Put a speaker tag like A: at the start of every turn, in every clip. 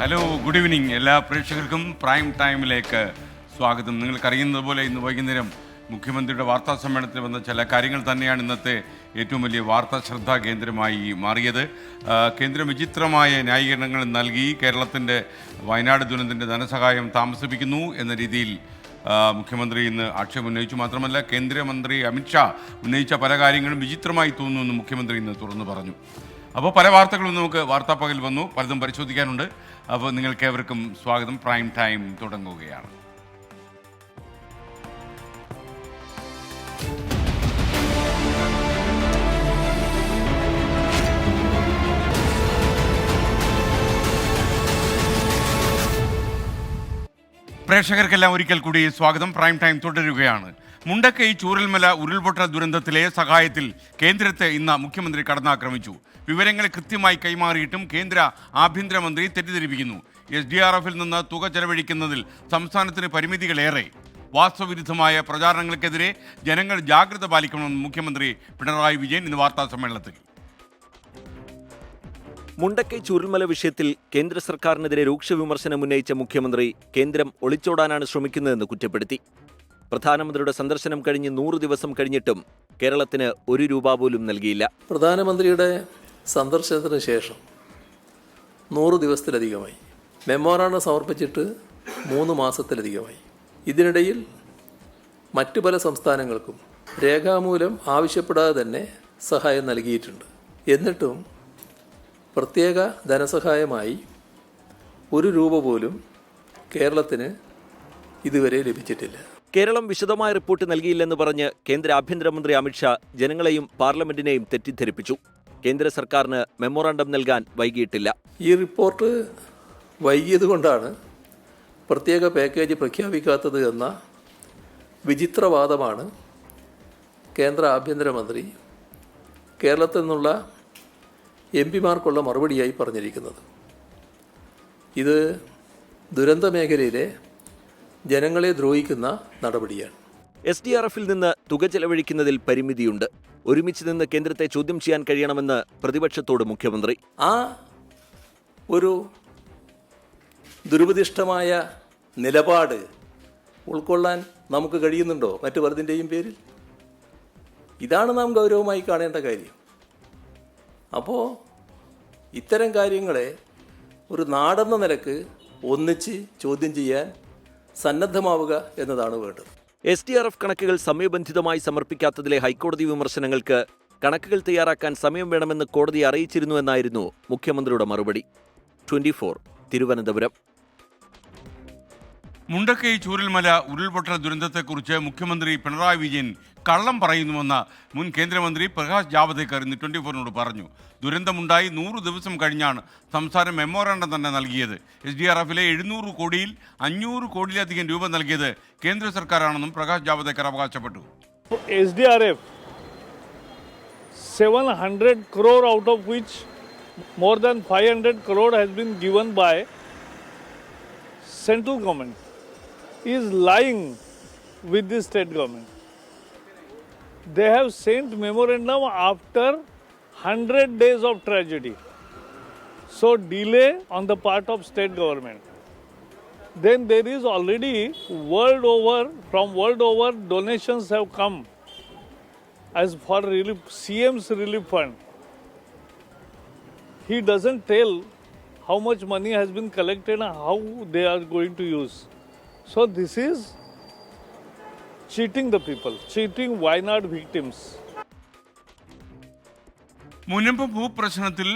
A: Hello, good evening. എല്ലാ പ്രേക്ഷകർക്കും prime ടൈമിലേക്ക് സ്വാഗതം. നിങ്ങൾക്കറിയുന്നത് പോലെ ഇന്ന് വൈകുന്നേരം മുഖ്യമന്ത്രിയുടെ വാർത്താ സമ്മേളനത്തിൽ വന്ന ചില കാര്യങ്ങൾ തന്നെയാണ് ഇന്നത്തെ ഏറ്റവും വലിയ വാർത്താ ശ്രദ്ധാ കേന്ദ്രമായി മാറിയത്. കേന്ദ്രം വിചിത്രമായ ന്യായീകരണങ്ങൾ നൽകി കേരളത്തിൻ്റെ വയനാട് ദുരന്തത്തിൻ്റെ ധനസഹായം താമസിപ്പിക്കുന്നു എന്ന രീതിയിൽ മുഖ്യമന്ത്രി ഇന്ന് ആക്ഷേപം ഉന്നയിച്ചു. മാത്രമല്ല, കേന്ദ്രമന്ത്രി അമിത്ഷാ ഉന്നയിച്ച പല കാര്യങ്ങളും വിചിത്രമായി തോന്നുന്നു മുഖ്യമന്ത്രി ഇന്ന് തുറന്നു പറഞ്ഞു. അപ്പോൾ പല വാർത്തകളും നമുക്ക് വാർത്താപ്പകൽ വന്നു, പലതും പരിശോധിക്കാനുണ്ട്. അപ്പോൾ നിങ്ങൾക്കേവർക്കും സ്വാഗതം. പ്രൈം ടൈം തുടങ്ങുകയാണ്. പ്രേക്ഷകർക്കെല്ലാം ഒരിക്കൽ കൂടി സ്വാഗതം. പ്രൈം ടൈം തുടരുകയാണ്. മുണ്ടക്കൈ ചൂരൽമല ഉരുൾപൊട്ടൽ ദുരന്തത്തിലെ സഹായത്തിൽ കേന്ദ്രത്തെ ഇന്ന് മുഖ്യമന്ത്രി കടന്നാക്രമിച്ചു. വിവരങ്ങൾ കൃത്യമായി കൈമാറിയിട്ടും കേന്ദ്ര ആഭ്യന്തരമന്ത്രി തെറ്റിദ്ധരിപ്പിക്കുന്നു. SDRFിൽ നിന്ന് തുക ചെലവഴിക്കുന്നതിൽ സംസ്ഥാനത്തിന് പരിമിതികളേറെ. വാസ്തവവിരുദ്ധമായ പ്രചാരണങ്ങൾക്കെതിരെ ജനങ്ങൾ ജാഗ്രത പാലിക്കണമെന്ന് മുഖ്യമന്ത്രി പിണറായി വിജയൻ ഇന്ന് വാർത്താ സമ്മേളനത്തിൽ.
B: മുണ്ടക്കൈ ചൂരൽമല വിഷയത്തിൽ കേന്ദ്ര സർക്കാരിനെതിരെ രൂക്ഷ വിമർശനം ഉന്നയിച്ച മുഖ്യമന്ത്രി കേന്ദ്രം ഒളിച്ചോടാനാണ് ശ്രമിക്കുന്നതെന്ന് കുറ്റപ്പെടുത്തി. പ്രധാനമന്ത്രിയുടെ സന്ദർശനം കഴിഞ്ഞ് 100 ദിവസം കഴിഞ്ഞിട്ടും കേരളത്തിന് ₹1 പോലും നൽകിയില്ല.
C: പ്രധാനമന്ത്രിയുടെ സന്ദർശനത്തിന് ശേഷം 100 ദിവസത്തിലധികമായി. മെമ്മോറാണ്ടം സമർപ്പിച്ചിട്ട് 3 മാസത്തിലധികമായി. ഇതിനിടയിൽ മറ്റു പല സംസ്ഥാനങ്ങൾക്കും രേഖാമൂലം ആവശ്യപ്പെടാതെ തന്നെ സഹായം നൽകിയിട്ടുണ്ട്. എന്നിട്ടും പ്രത്യേക ധനസഹായമായി ₹1 പോലും കേരളത്തിന് ഇതുവരെ ലഭിച്ചിട്ടില്ല.
B: കേരളം വിശദമായ റിപ്പോർട്ട് നൽകിയില്ലെന്ന് പറഞ്ഞ് കേന്ദ്ര ആഭ്യന്തരമന്ത്രി അമിത്ഷാ ജനങ്ങളെയും പാർലമെന്റിനെയും തെറ്റിദ്ധരിപ്പിച്ചു. കേന്ദ്ര സർക്കാരിന് മെമ്മോറാണ്ടം നൽകാൻ വൈകിയിട്ടില്ല.
C: ഈ റിപ്പോർട്ട് വൈകിയതുകൊണ്ടാണ് പ്രത്യേക പാക്കേജ് പ്രഖ്യാപിക്കാത്തത് എന്ന വിചിത്രവാദമാണ് കേന്ദ്ര ആഭ്യന്തരമന്ത്രി കേരളത്തിൽ നിന്നുള്ള MP-മാർക്കുള്ള മറുപടിയായി പറഞ്ഞിരിക്കുന്നത്. ഇത് ദുരന്ത മേഖലയിലെ ജനങ്ങളെ ദ്രോഹിക്കുന്ന നടപടിയാണ്.
B: SDRFിൽ നിന്ന് തുക ചെലവഴിക്കുന്നതിൽ പരിമിതിയുണ്ട്. ഒരുമിച്ച് നിന്ന് കേന്ദ്രത്തെ ചോദ്യം ചെയ്യാൻ കഴിയണമെന്ന് പ്രതിപക്ഷത്തോട് മുഖ്യമന്ത്രി.
C: ആ ഒരു ദുരുപദിഷ്ടമായ നിലപാട് ഉൾക്കൊള്ളാൻ നമുക്ക് കഴിയുന്നുണ്ടോ മറ്റു പലതിൻ്റെയും പേരിൽ? ഇതാണ് നാം ഗൗരവമായി കാണേണ്ട കാര്യം. അപ്പോൾ ഇത്തരം കാര്യങ്ങളെ ഒരു നാടെന്ന നിലക്ക് ഒന്നിച്ച് ചോദ്യം ചെയ്യാൻ സന്നദ്ധമാവുക എന്നതാണ് വേണ്ടത്.
B: SDRF കണക്കുകൾ സമയബന്ധിതമായി സമർപ്പിക്കാത്തതിലെ ഹൈക്കോടതി വിമർശനങ്ങൾക്ക് കണക്കുകൾ തയ്യാറാക്കാൻ സമയം വേണമെന്ന് കോടതിയെ അറിയിച്ചിരുന്നുവെന്നായിരുന്നു മുഖ്യമന്ത്രിയുടെ മറുപടി. 24 തിരുവനന്തപുരം.
A: മുണ്ടക്കൈ ചൂരൽമല ഉരുൾപൊട്ടൽ ദുരന്തത്തെക്കുറിച്ച് മുഖ്യമന്ത്രി പിണറായി വിജയൻ കള്ളം പറയുന്നുവെന്ന് മുൻ കേന്ദ്രമന്ത്രി പ്രകാശ് ജാവദേക്കർ ഇന്ന് 24നോട് പറഞ്ഞു. ദുരന്തമുണ്ടായി 100 ദിവസം കഴിഞ്ഞാണ് സംസ്ഥാനം മെമ്മോറാണ്ടം തന്നെ നൽകിയത്. SDRFിലെ 700 കോടിയിൽ 500 കോടിയിലധികം രൂപ നൽകിയത് കേന്ദ്ര സർക്കാരാണെന്നും പ്രകാശ് ജാവദേക്കർ അവകാശപ്പെട്ടു.
D: SDRF 700 crore out of which more than 500 crore has been given by central government is lying with the state government. They have sent memorandum after 100 days of tragedy. So delay on the part of state government. Then there is already from world over donations have come as for relief, CM's relief fund. He doesn't tell how much money has been collected and how they are going to use. So this is cheating the people, cheating Wayanad victims.
A: Munambam ഭൂപ്രശ്നത്തിൽ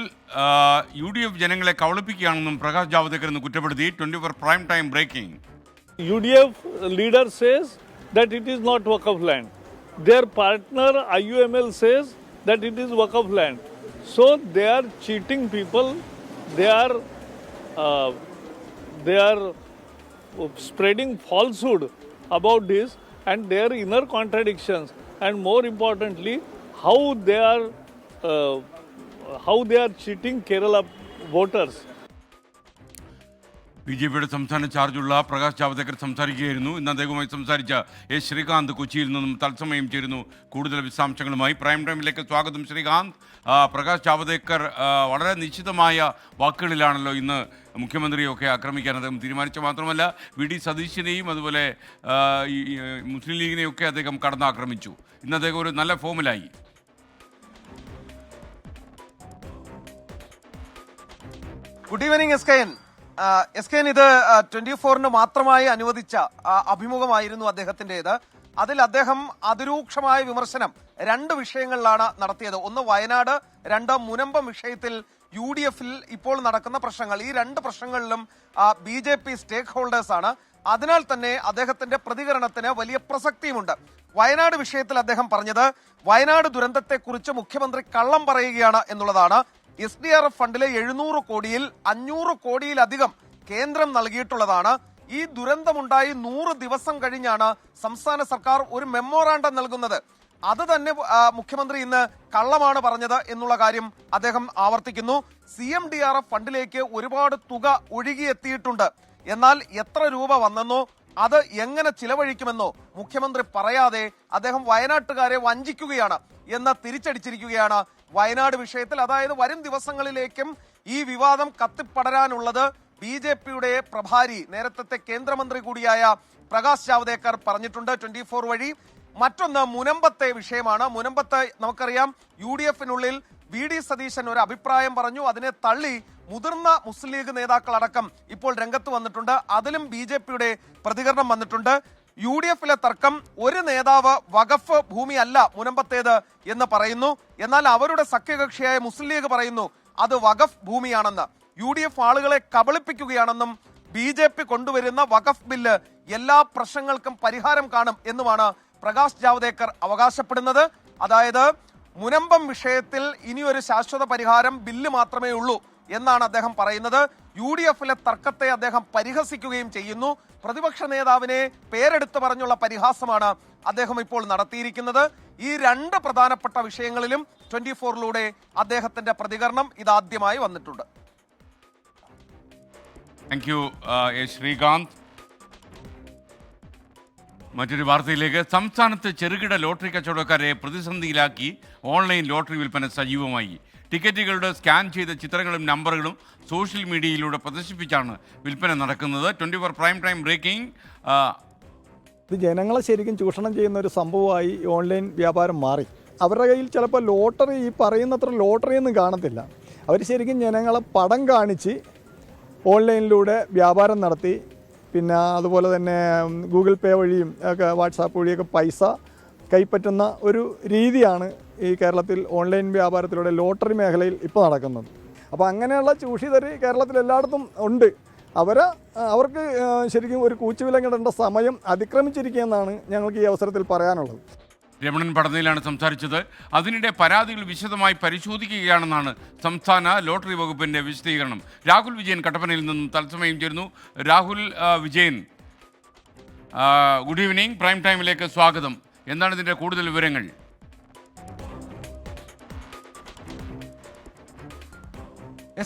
A: UDF ജനങ്ങളെ കബളിപ്പിക്കുകയാണെന്നും പ്രകാശ് ജാവദേക്കർ ഇന്ന് കുറ്റപ്പെടുത്തി. 24 prime time breaking.
D: UDF leader says that it is not Waqf land. Their partner IUML says that it is Waqf land. So they are cheating people. They are spreading falsehood about this and their inner contradictions, and more importantly how they are cheating Kerala voters.
A: BJPയുടെ സംസ്ഥാന ചാർജുള്ള പ്രകാശ് ജാവ്ദേക്കർ സംസാരിക്കുകയായിരുന്നു. ഇന്ന് അദ്ദേഹവുമായി സംസാരിച്ച S Srikanth കൊച്ചിയിൽ നിന്നും തത്സമയം ചേരുന്നു. കൂടുതൽ വിശദാംശങ്ങളുമായി പ്രൈം ടൈമിലേക്ക് സ്വാഗതം ശ്രീകാന്ത്. പ്രകാശ് ജാവ്ദേക്കർ വളരെ നിശ്ചിതമായ വാക്കുകളിലാണല്ലോ ഇന്ന് മുഖ്യമന്ത്രിയൊക്കെ ആക്രമിക്കാൻ അദ്ദേഹം തീരുമാനിച്ച. മാത്രമല്ല VD സതീശനെയും അതുപോലെ മുസ്ലിം ലീഗിനെയൊക്കെ അദ്ദേഹം കടന്നാക്രമിച്ചു. ഇന്ന് അദ്ദേഹം ഒരു നല്ല ഫോമിലായി.
E: Good evening S K N. ഇത് 24-ന് മാത്രമായി അനുവദിച്ച അഭിമുഖമായിരുന്നു അദ്ദേഹത്തിന്റേത്. അതിൽ അദ്ദേഹം അതിരൂക്ഷമായ വിമർശനം 2 വിഷയങ്ങളിലാണ് നടത്തിയത്. ഒന്ന് വയനാട്, 2 മുനമ്പം വിഷയത്തിൽ UDF-ൽ ഇപ്പോൾ നടക്കുന്ന പ്രശ്നങ്ങൾ. ഈ 2 പ്രശ്നങ്ങളിലും BJP സ്റ്റേക്ക് ഹോൾഡേഴ്സ് ആണ്. അതിനാൽ തന്നെ അദ്ദേഹത്തിന്റെ പ്രതികരണത്തിന് വലിയ പ്രസക്തിയുമുണ്ട്. വയനാട് വിഷയത്തിൽ അദ്ദേഹം പറഞ്ഞത് വയനാട് ദുരന്തത്തെക്കുറിച്ച് മുഖ്യമന്ത്രി കള്ളം പറയുകയാണ് എന്നുള്ളതാണ്. SDRF ഫണ്ടിലെ 700 കോടിയിൽ 500 കോടിയിലധികം കേന്ദ്രം നൽകിയിട്ടുള്ളതാണ്. ഈ ദുരന്തമുണ്ടായി 100 ദിവസം കഴിഞ്ഞാണ് സംസ്ഥാന സർക്കാർ ഒരു മെമ്മോറാണ്ടം നൽകുന്നത്. അത് തന്നെ മുഖ്യമന്ത്രി ഇന്ന് കള്ളമാണ് പറഞ്ഞത് എന്നുള്ള കാര്യം അദ്ദേഹം ആവർത്തിക്കുന്നു. CMDRF ഫണ്ടിലേക്ക് ഒരുപാട് തുക ഒഴുകിയെത്തിയിട്ടുണ്ട്. എന്നാൽ എത്ര രൂപ വന്നെന്നോ അത് എങ്ങനെ ചിലവഴിക്കുമെന്നോ മുഖ്യമന്ത്രി പറയാതെ അദ്ദേഹം വയനാട്ടുകാരെ വഞ്ചിക്കുകയാണ് എന്ന് തിരിച്ചടിച്ചിരിക്കുകയാണ് വയനാട് വിഷയത്തിൽ. അതായത് വരും ദിവസങ്ങളിലേക്കും ഈ വിവാദം കത്തിപ്പടരാനുള്ളത് BJPയുടെ പ്രഭാരി, നേരത്തെ കേന്ദ്രമന്ത്രി കൂടിയായ പ്രകാശ് ജാവ്ദേക്കർ പറഞ്ഞിട്ടുണ്ട് 24 വഴി. മറ്റൊന്ന് മുനമ്പത്തെ വിഷയമാണ്. മുനമ്പത്ത് നമുക്കറിയാം UDF-നുള്ളിൽ VD സതീശൻ ഒരു അഭിപ്രായം പറഞ്ഞു. അതിനെ തള്ളി മുതിർന്ന മുസ്ലിം ലീഗ് നേതാക്കളടക്കം ഇപ്പോൾ രംഗത്ത് വന്നിട്ടുണ്ട്. അതിലും BJPയുടെ പ്രതികരണം വന്നിട്ടുണ്ട്. UDF-ലെ തർക്കം ഒരു നേതാവ് വഖഫ് ഭൂമിയല്ല മുനമ്പത്തേത് എന്ന് പറയുന്നു. എന്നാൽ അവരുടെ സഖ്യകക്ഷിയായ മുസ്ലിം ലീഗ് പറയുന്നു അത് വഖഫ് ഭൂമിയാണെന്ന്. UDF ആളുകളെ കബളിപ്പിക്കുകയാണെന്നും BJP കൊണ്ടുവരുന്ന വഖഫ് ബില്ല് എല്ലാ പ്രശ്നങ്ങൾക്കും പരിഹാരം കാണും എന്നുമാണ് പ്രകാശ് ജാവ്ദേക്കർ അവകാശപ്പെടുന്നത്. അതായത് മുനമ്പം വിഷയത്തിൽ ഇനിയൊരു ശാശ്വത പരിഹാരം ബില്ല് മാത്രമേ ഉള്ളൂ എന്നാണ് അദ്ദേഹം പറയുന്നത്. UDF-ലെ തർക്കത്തെ അദ്ദേഹം പരിഹസിക്കുകയും ചെയ്യുന്നു. പ്രതിപക്ഷ നേതാവിനെ പേരെടുത്ത് പറഞ്ഞുള്ള പരിഹാസമാണ് അദ്ദേഹം ഇപ്പോൾ നടത്തിയിരിക്കുന്നത്. ഈ 2 പ്രധാനപ്പെട്ട വിഷയങ്ങളിലും 24-ലൂടെ അദ്ദേഹത്തിന്റെ പ്രതികരണം ഇതാദ്യമായി വന്നിട്ടുണ്ട്.
A: Thank you Sreekanth. മറ്റൊരു വാർത്തയിലേക്ക്. സംസ്ഥാനത്ത് ചെറുകിട ലോട്ടറി കച്ചവടക്കാരെ പ്രതിസന്ധിയിലാക്കി ഓൺലൈൻ ലോട്ടറി വിൽപ്പന സജീവമായി. ടിക്കറ്റുകളുടെ സ്കാൻ ചെയ്ത ചിത്രങ്ങളും നമ്പറുകളും സോഷ്യൽ മീഡിയയിലൂടെ പ്രദർശിപ്പിച്ചാണ് വിൽപ്പന നടക്കുന്നത്. 24 പ്രൈം ടൈം ബ്രേക്കിംഗ്.
F: ഇത് ജനങ്ങളെ ശരിക്കും ചൂഷണം ചെയ്യുന്ന ഒരു സംഭവമായി ഓൺലൈൻ വ്യാപാരം മാറി. അവരുടെ കയ്യിൽ ചിലപ്പോൾ ലോട്ടറി ഈ പറയുന്നത്ര ലോട്ടറിയൊന്നും കാണത്തില്ല. അവർ ശരിക്കും ജനങ്ങളെ പടം കാണിച്ച് ഓൺലൈനിലൂടെ വ്യാപാരം നടത്തി, പിന്നെ അതുപോലെ തന്നെ ഗൂഗിൾ പേ വഴിയും ഒക്കെ വാട്സാപ്പ് വഴിയൊക്കെ പൈസ കൈപ്പറ്റുന്ന ഒരു രീതിയാണ് ഈ കേരളത്തിൽ ഓൺലൈൻ വ്യാപാരത്തിലൂടെ ലോട്ടറി മേഖലയിൽ ഇപ്പോൾ നടക്കുന്നത്. അപ്പോൾ അങ്ങനെയുള്ള ചൂഷിതർ കേരളത്തിൽ എല്ലായിടത്തും ഉണ്ട്. അവർക്ക് ശരിക്കും ഒരു കൂച്ചുവിലങ്ങിടേണ്ട സമയം അതിക്രമിച്ചിരിക്കുകയെന്നാണ് ഞങ്ങൾക്ക് ഈ അവസരത്തിൽ പറയാനുള്ളത്.
A: രമണൻ പടനയിലാണ് സംസാരിച്ചത്. അതിനിടെ പരാതികൾ വിശദമായി പരിശോധിക്കുകയാണെന്നാണ് സംസ്ഥാന ലോട്ടറി വകുപ്പിന്റെ വിശദീകരണം. രാഹുൽ വിജയൻ കട്ടപ്പനയിൽ നിന്നും തത്സമയം ചേരുന്നു. Rahul Vijayan, good evening. Prime ടൈമിലേക്ക് സ്വാഗതം. എന്താണ് ഇതിന്റെ കൂടുതൽ വിവരങ്ങൾ?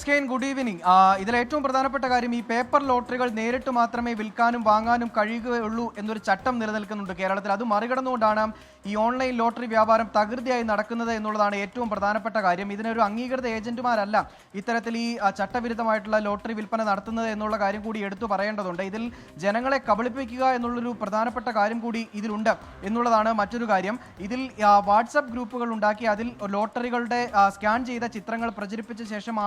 G: SKN good evening. ഇതിൽ ഏറ്റവും പ്രധാനപ്പെട്ട കാര്യം ഈ പേപ്പർ ലോട്ടറികൾ നേരിട്ട് മാത്രമേ വിൽക്കാനും വാങ്ങാനും കഴിയുകയുള്ളൂ എന്നൊരു ചട്ടം നിലനിൽക്കുന്നുണ്ട് കേരളത്തിൽ. അത് മറികടന്നുകൊണ്ടാണ് ഈ ഓൺലൈൻ ലോട്ടറി വ്യാപാരം തകൃതിയായി നടക്കുന്നത് എന്നുള്ളതാണ് ഏറ്റവും പ്രധാനപ്പെട്ട കാര്യം. ഇതിനൊരു അംഗീകൃത ഏജന്റുമാരല്ല ഇത്തരത്തിൽ ഈ ചട്ടവിരുദ്ധമായിട്ടുള്ള ലോട്ടറി വിൽപ്പന നടത്തുന്നത് എന്നുള്ള കാര്യം കൂടി എടുത്തു പറയേണ്ടതുണ്ട്. ഇതിൽ ജനങ്ങളെ കബളിപ്പിക്കുക എന്നുള്ളൊരു പ്രധാനപ്പെട്ട കാര്യം കൂടി ഇതിലുണ്ട് എന്നുള്ളതാണ് മറ്റൊരു കാര്യം. ഇതിൽ വാട്സപ്പ് ഗ്രൂപ്പുകൾ ഉണ്ടാക്കി അതിൽ ലോട്ടറികളുടെ സ്കാൻ ചെയ്ത ചിത്രങ്ങൾ പ്രചരിപ്പിച്ച ശേഷം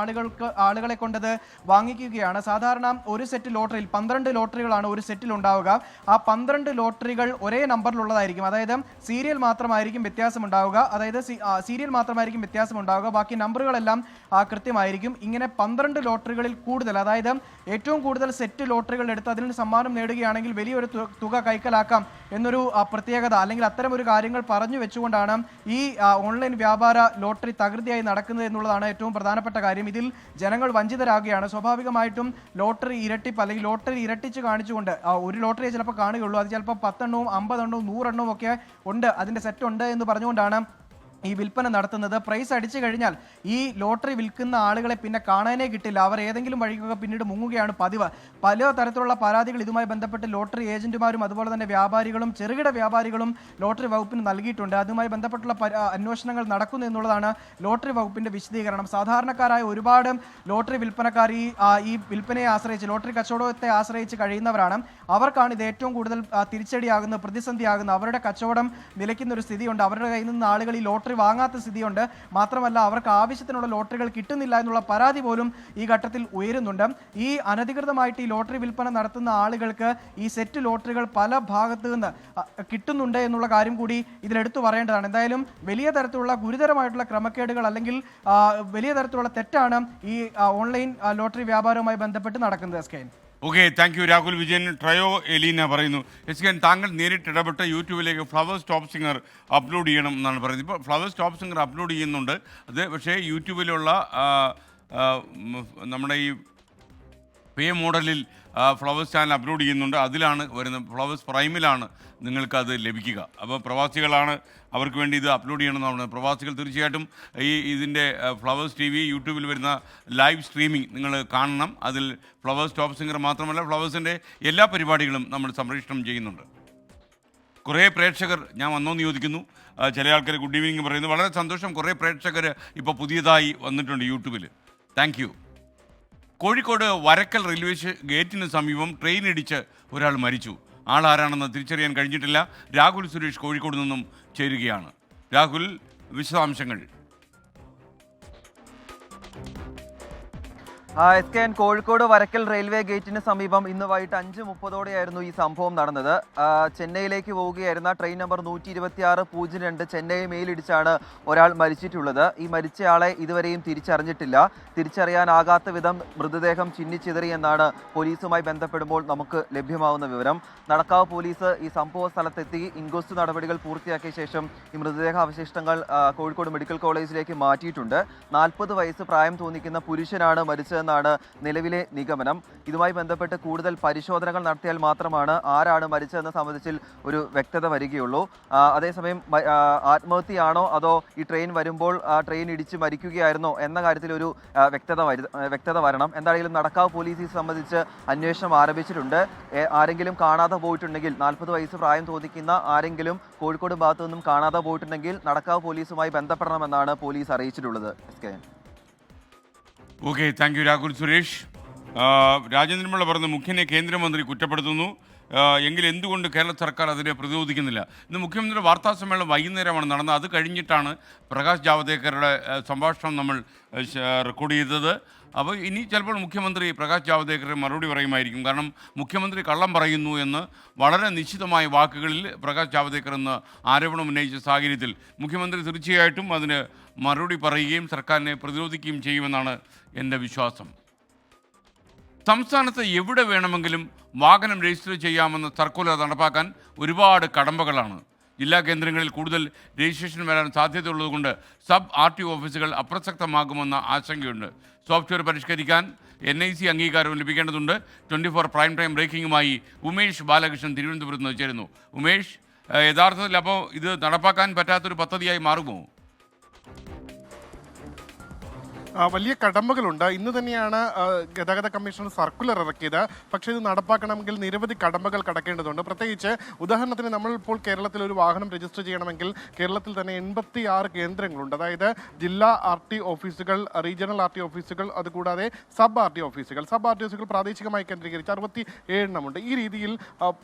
G: ആളുകളെ കൊണ്ടത് വാങ്ങിക്കുകയാണ്. സാധാരണ ഒരു സെറ്റ് ലോട്ടറിയിൽ 12 ലോട്ടറികളാണ് ഒരു സെറ്റിൽ ഉണ്ടാവുക. ആ 12 ലോട്ടറികൾ ഒരേ നമ്പറിലുള്ളതായിരിക്കും. അതായത് സീരിയൽ മാത്രമായിരിക്കും വ്യത്യാസമുണ്ടാവുക. ബാക്കി നമ്പറുകളെല്ലാം കൃത്യമായിരിക്കും. ഇങ്ങനെ 12 ലോട്ടറികളിൽ കൂടുതൽ, അതായത് ഏറ്റവും കൂടുതൽ സെറ്റ് ലോട്ടറികൾ എടുത്ത് അതിന് സമ്മാനം നേടുകയാണെങ്കിൽ വലിയൊരു തുക കൈക്കലാക്കാം എന്നൊരു പ്രത്യേകത അല്ലെങ്കിൽ അത്തരം ഒരു കാര്യങ്ങൾ പറഞ്ഞു വെച്ചുകൊണ്ടാണ് ഈ ഓൺലൈൻ വ്യാപാര ലോട്ടറി തകൃതിയായി നടക്കുന്നത് എന്നുള്ളതാണ് ഏറ്റവും പ്രധാനപ്പെട്ട കാര്യം. ഇതിൽ ജനങ്ങൾ വഞ്ചിതരാകുകയാണ്. സ്വാഭാവികമായിട്ടും ലോട്ടറി ഇരട്ടിപ്പ് അല്ലെങ്കിൽ ലോട്ടറി ഇരട്ടിച്ച് കാണിച്ചുകൊണ്ട് ഒരു ലോട്ടറിയെ ചിലപ്പോൾ കാണുകയുള്ളൂ, അത് ചിലപ്പോൾ 10 എണ്ണവും 50 എണ്ണവും 100 എണ്ണവും ഒക്കെ ഉണ്ട്, അതിൻ്റെ സെറ്റ് ഉണ്ട് എന്ന് പറഞ്ഞുകൊണ്ടാണ് ഈ വിൽപ്പന നടത്തുന്നത്. പ്രൈസ് അടിച്ചു കഴിഞ്ഞാൽ ഈ ലോട്ടറി വിൽക്കുന്ന ആളുകളെ പിന്നെ കാണാനേ കിട്ടില്ല. അവർ ഏതെങ്കിലും വഴിക്കൊക്കെ പിന്നീട് മുങ്ങുകയാണ് പതിവ്. പല തരത്തിലുള്ള പരാതികൾ ഇതുമായി ബന്ധപ്പെട്ട് ലോട്ടറി ഏജന്റുമാരും അതുപോലെ തന്നെ വ്യാപാരികളും ചെറുകിട വ്യാപാരികളും ലോട്ടറി വകുപ്പിന് നൽകിയിട്ടുണ്ട്. അതുമായി ബന്ധപ്പെട്ടുള്ള അന്വേഷണങ്ങൾ നടക്കുന്നു എന്നുള്ളതാണ് ലോട്ടറി വകുപ്പിന്റെ വിശദീകരണം. സാധാരണക്കാരായ ഒരുപാട് ലോട്ടറി വിൽപ്പനക്കാർ ഈ വിൽപ്പനയെ ആശ്രയിച്ച്, ലോട്ടറി കച്ചവടത്തെ ആശ്രയിച്ച് കഴിയുന്നവരാണ്. അവർക്കാണ് ഇത് ഏറ്റവും കൂടുതൽ തിരിച്ചടിയാകുന്നത്, പ്രതിസന്ധിയാകുന്നത്. അവരുടെ കച്ചവടം നിലയ്ക്കുന്ന ഒരു സ്ഥിതിയുണ്ട്. അവരുടെ കയ്യിൽ നിന്ന് ആളുകൾ ഈ ലോട്ടറി വാങ്ങാത്ത സ്ഥിതിയുണ്ട്. മാത്രമല്ല അവർക്ക് ആവശ്യത്തിനുള്ള ലോട്ടറികൾ കിട്ടുന്നില്ല എന്നുള്ള പരാതി പോലും ഈ ഘട്ടത്തിൽ ഉയരുന്നുണ്ട്. ഈ അനധികൃതമായിട്ട് ഈ ലോട്ടറി വിൽപ്പന നടത്തുന്ന ആളുകൾക്ക് ഈ സെറ്റ് ലോട്ടറികൾ പല ഭാഗത്തു നിന്ന് കിട്ടുന്നുണ്ട് എന്നുള്ള കാര്യം കൂടി ഇതിലെടുത്തു പറയേണ്ടതാണ്. എന്തായാലും വലിയ തരത്തിലുള്ള ഗുരുതരമായിട്ടുള്ള ക്രമക്കേടുകൾ അല്ലെങ്കിൽ വലിയ തരത്തിലുള്ള തെറ്റാണ് ഈ ഓൺലൈൻ ലോട്ടറി വ്യാപാരവുമായി ബന്ധപ്പെട്ട് നടക്കുന്നത്. SKN.
A: Okay, thank you Rahul Vijayan. ട്രയോ എലീന പറയുന്നു, എസ്കെൻ താങ്കൾ നേരിട്ട് ഇടപെട്ട് യൂട്യൂബിലേക്ക് ഫ്ലവേഴ്സ് ടോപ്പ് സിംഗർ അപ്ലോഡ് ചെയ്യണം എന്നാണ് പറയുന്നത്. ഇപ്പോൾ ഫ്ലവേഴ്സ് ടോപ്പ് സിംഗർ അപ്ലോഡ് ചെയ്യുന്നുണ്ട്. അത് പക്ഷേ യൂട്യൂബിലുള്ള നമ്മുടെ ഈ പേ മോഡലിൽ ഫ്ലവേഴ്സ് ചാനൽ അപ്ലോഡ് ചെയ്യുന്നുണ്ട്. അതിലാണ് വരുന്നത്, ഫ്ലവേഴ്സ് പ്രൈമിലാണ് നിങ്ങൾക്കത് ലഭിക്കുക. അപ്പോൾ പ്രവാസികളാണ്, അവർക്ക് വേണ്ടി ഇത് അപ്ലോഡ് ചെയ്യണമെന്നാണ്. പ്രവാസികൾ തീർച്ചയായിട്ടും ഇതിൻ്റെ ഫ്ലവേഴ്സ് TV യൂട്യൂബിൽ വരുന്ന ലൈവ് സ്ട്രീമിംഗ് നിങ്ങൾ കാണണം. അതിൽ ഫ്ലവേഴ്സ് ടോപ്പ് സിംഗർ മാത്രമല്ല ഫ്ലവേഴ്സിൻ്റെ എല്ലാ പരിപാടികളും നമ്മൾ സംപ്രേഷണം ചെയ്യുന്നുണ്ട്. കുറേ പ്രേക്ഷകർ ഞാൻ വന്നോന്ന് ചോദിക്കുന്നു. ചില ആൾക്കാർ ഗുഡ് ഈവനിങ് പറയുന്നു. വളരെ സന്തോഷം. കുറേ പ്രേക്ഷകർ ഇപ്പോൾ പുതിയതായി വന്നിട്ടുണ്ട് യൂട്യൂബിൽ. Thank you. Kozhikode Varakkal railway ഗേറ്റിന് സമീപം ട്രെയിൻ ഇടിച്ച് ഒരാൾ മരിച്ചു. ആളാരാണെന്ന് തിരിച്ചറിയാൻ കഴിഞ്ഞിട്ടില്ല. രാഹുൽ സുരേഷ് കോഴിക്കോട് നിന്നും ചേരുകയാണ്. രാഹുൽ, വിശദാംശങ്ങൾ.
H: SKN കോഴിക്കോട് വരക്കൽ റെയിൽവേ ഗേറ്റിന് സമീപം ഇന്ന് വൈകിട്ട് 5:30 ഈ സംഭവം നടന്നത്. ചെന്നൈയിലേക്ക് പോവുകയായിരുന്ന ട്രെയിൻ നമ്പർ 126-02 ചെന്നൈ മെയിലിടിച്ചാണ് ഒരാൾ മരിച്ചിട്ടുള്ളത്. ഈ മരിച്ചയാളെ ഇതുവരെയും തിരിച്ചറിഞ്ഞിട്ടില്ല. തിരിച്ചറിയാനാകാത്ത വിധം മൃതദേഹം ചിന്നിച്ചിതറി എന്നാണ് പോലീസുമായി ബന്ധപ്പെടുമ്പോൾ നമുക്ക് ലഭ്യമാവുന്ന വിവരം. നടക്കാവ് പോലീസ് ഈ സംഭവ സ്ഥലത്തെത്തി ഇൻക്വസ്റ്റ് നടപടികൾ പൂർത്തിയാക്കിയ ശേഷം ഈ മൃതദേഹ അവശിഷ്ടങ്ങൾ കോഴിക്കോട് മെഡിക്കൽ കോളേജിലേക്ക് മാറ്റിയിട്ടുണ്ട്. 40 വയസ്സ് പ്രായം തോന്നിക്കുന്ന പുരുഷനാണ് മരിച്ചത് എന്നാണ് നിലവിലെ നിഗമനം. ഇതുമായി ബന്ധപ്പെട്ട് കൂടുതൽ പരിശോധനകൾ നടത്തിയാൽ മാത്രമാണ് ആരാണ് മരിച്ചതെന്ന് സംബന്ധിച്ചിൽ ഒരു വ്യക്തത വരികയുള്ളൂ. അതേസമയം ആത്മഹത്യയാണോ അതോ ഈ ട്രെയിൻ വരുമ്പോൾ ട്രെയിൻ ഇടിച്ച് മരിക്കുകയായിരുന്നോ എന്ന കാര്യത്തിൽ ഒരു വ്യക്തത വരണം. എന്താണെങ്കിലും നടക്കാവ് പോലീസ് സംബന്ധിച്ച് അന്വേഷണം ആരംഭിച്ചിട്ടുണ്ട്. ആരെങ്കിലും കാണാതെ പോയിട്ടുണ്ടെങ്കിൽ, 40 വയസ്സ് പ്രായം തോന്നിക്കുന്ന ആരെങ്കിലും കോഴിക്കോട് ഭാഗത്തു നിന്നും കാണാതെ പോയിട്ടുണ്ടെങ്കിൽ നടക്കാവ് പോലീസുമായി ബന്ധപ്പെടണമെന്നാണ് പോലീസ് അറിയിച്ചിട്ടുള്ളത്.
A: Okay, thank you Rahul Suresh. Rajendrapillai പറഞ്ഞു, മുഖ്യനെ കേന്ദ്രമന്ത്രി കുറ്റപ്പെടുത്തുന്നു. എങ്കിൽ എന്തുകൊണ്ട് കേരള സർക്കാർ അതിനെ പ്രതിരോധിക്കുന്നില്ല? ഇന്ന് മുഖ്യമന്ത്രിയുടെ വാർത്താ സമ്മേളനം വൈകുന്നേരമാണ് നടന്നത്. അത് കഴിഞ്ഞിട്ടാണ് പ്രകാശ് ജാവ്ദേക്കറുടെ സംഭാഷണം നമ്മൾ റെക്കോർഡ് ചെയ്തത്. അപ്പോൾ ഇനി ചിലപ്പോൾ മുഖ്യമന്ത്രി പ്രകാശ് ജാവ്ദേക്കറെ മറുപടി പറയുമായിരിക്കും. കാരണം മുഖ്യമന്ത്രി കള്ളം പറയുന്നു എന്ന് വളരെ നിശ്ചിതമായ വാക്കുകളിൽ പ്രകാശ് ജാവ്ദേക്കർ എന്ന് ആരോപണം ഉന്നയിച്ച സാഹചര്യത്തിൽ മുഖ്യമന്ത്രി തീർച്ചയായിട്ടും അതിന് മറുപടി പറയുകയും സർക്കാരിനെ പ്രതിരോധിക്കുകയും ചെയ്യുമെന്നാണ് എൻ്റെ വിശ്വാസം. സംസ്ഥാനത്ത് എവിടെ വേണമെങ്കിലും വാഹനം രജിസ്റ്റർ ചെയ്യാമെന്ന സർക്കുലർ നടപ്പാക്കാൻ ഒരുപാട് കടമ്പകളാണ്. ജില്ലാ കേന്ദ്രങ്ങളിൽ കൂടുതൽ രജിസ്ട്രേഷൻ വരാൻ സാധ്യതയുള്ളതുകൊണ്ട് സബ് RTO ഓഫീസുകൾ അപ്രസക്തമാകുമെന്ന ആശങ്കയുണ്ട്. സോഫ്റ്റ്വെയർ പരിഷ്കരിക്കാൻ NIC അംഗീകാരവും ലഭിക്കേണ്ടതുണ്ട്. 24 പ്രൈം ടൈം ബ്രേക്കിംഗുമായി ഉമേഷ് ബാലകൃഷ്ണൻ തിരുവനന്തപുരത്ത് നിന്ന് ചേരുന്നു. ഉമേഷ്, യഥാർത്ഥത്തിൽ അപ്പോൾ ഇത് നടപ്പാക്കാൻ പറ്റാത്തൊരു പദ്ധതിയായി മാറുമോ?
I: വലിയ കടമ്പകളുണ്ട്. ഇന്ന് തന്നെയാണ് ഗതാഗത കമ്മീഷൻ സർക്കുലർ ഇറക്കിയത്. പക്ഷേ ഇത് നടപ്പാക്കണമെങ്കിൽ നിരവധി കടമ്പകൾ കടക്കേണ്ടതുണ്ട്. പ്രത്യേകിച്ച് ഉദാഹരണത്തിന് നമ്മൾ ഇപ്പോൾ കേരളത്തിൽ ഒരു വാഹനം രജിസ്റ്റർ ചെയ്യണമെങ്കിൽ കേരളത്തിൽ തന്നെ 86 കേന്ദ്രങ്ങളുണ്ട്. അതായത് ജില്ലാ RT ഓഫീസുകൾ, റീജിയണൽ RT ഓഫീസുകൾ, അതുകൂടാതെ സബ് RT ഓഫീസുകൾ. സബ് RT ഓഫീസുകൾ പ്രാദേശികമായി കേന്ദ്രീകരിച്ച് 67 എണ്ണമുണ്ട്. ഈ രീതിയിൽ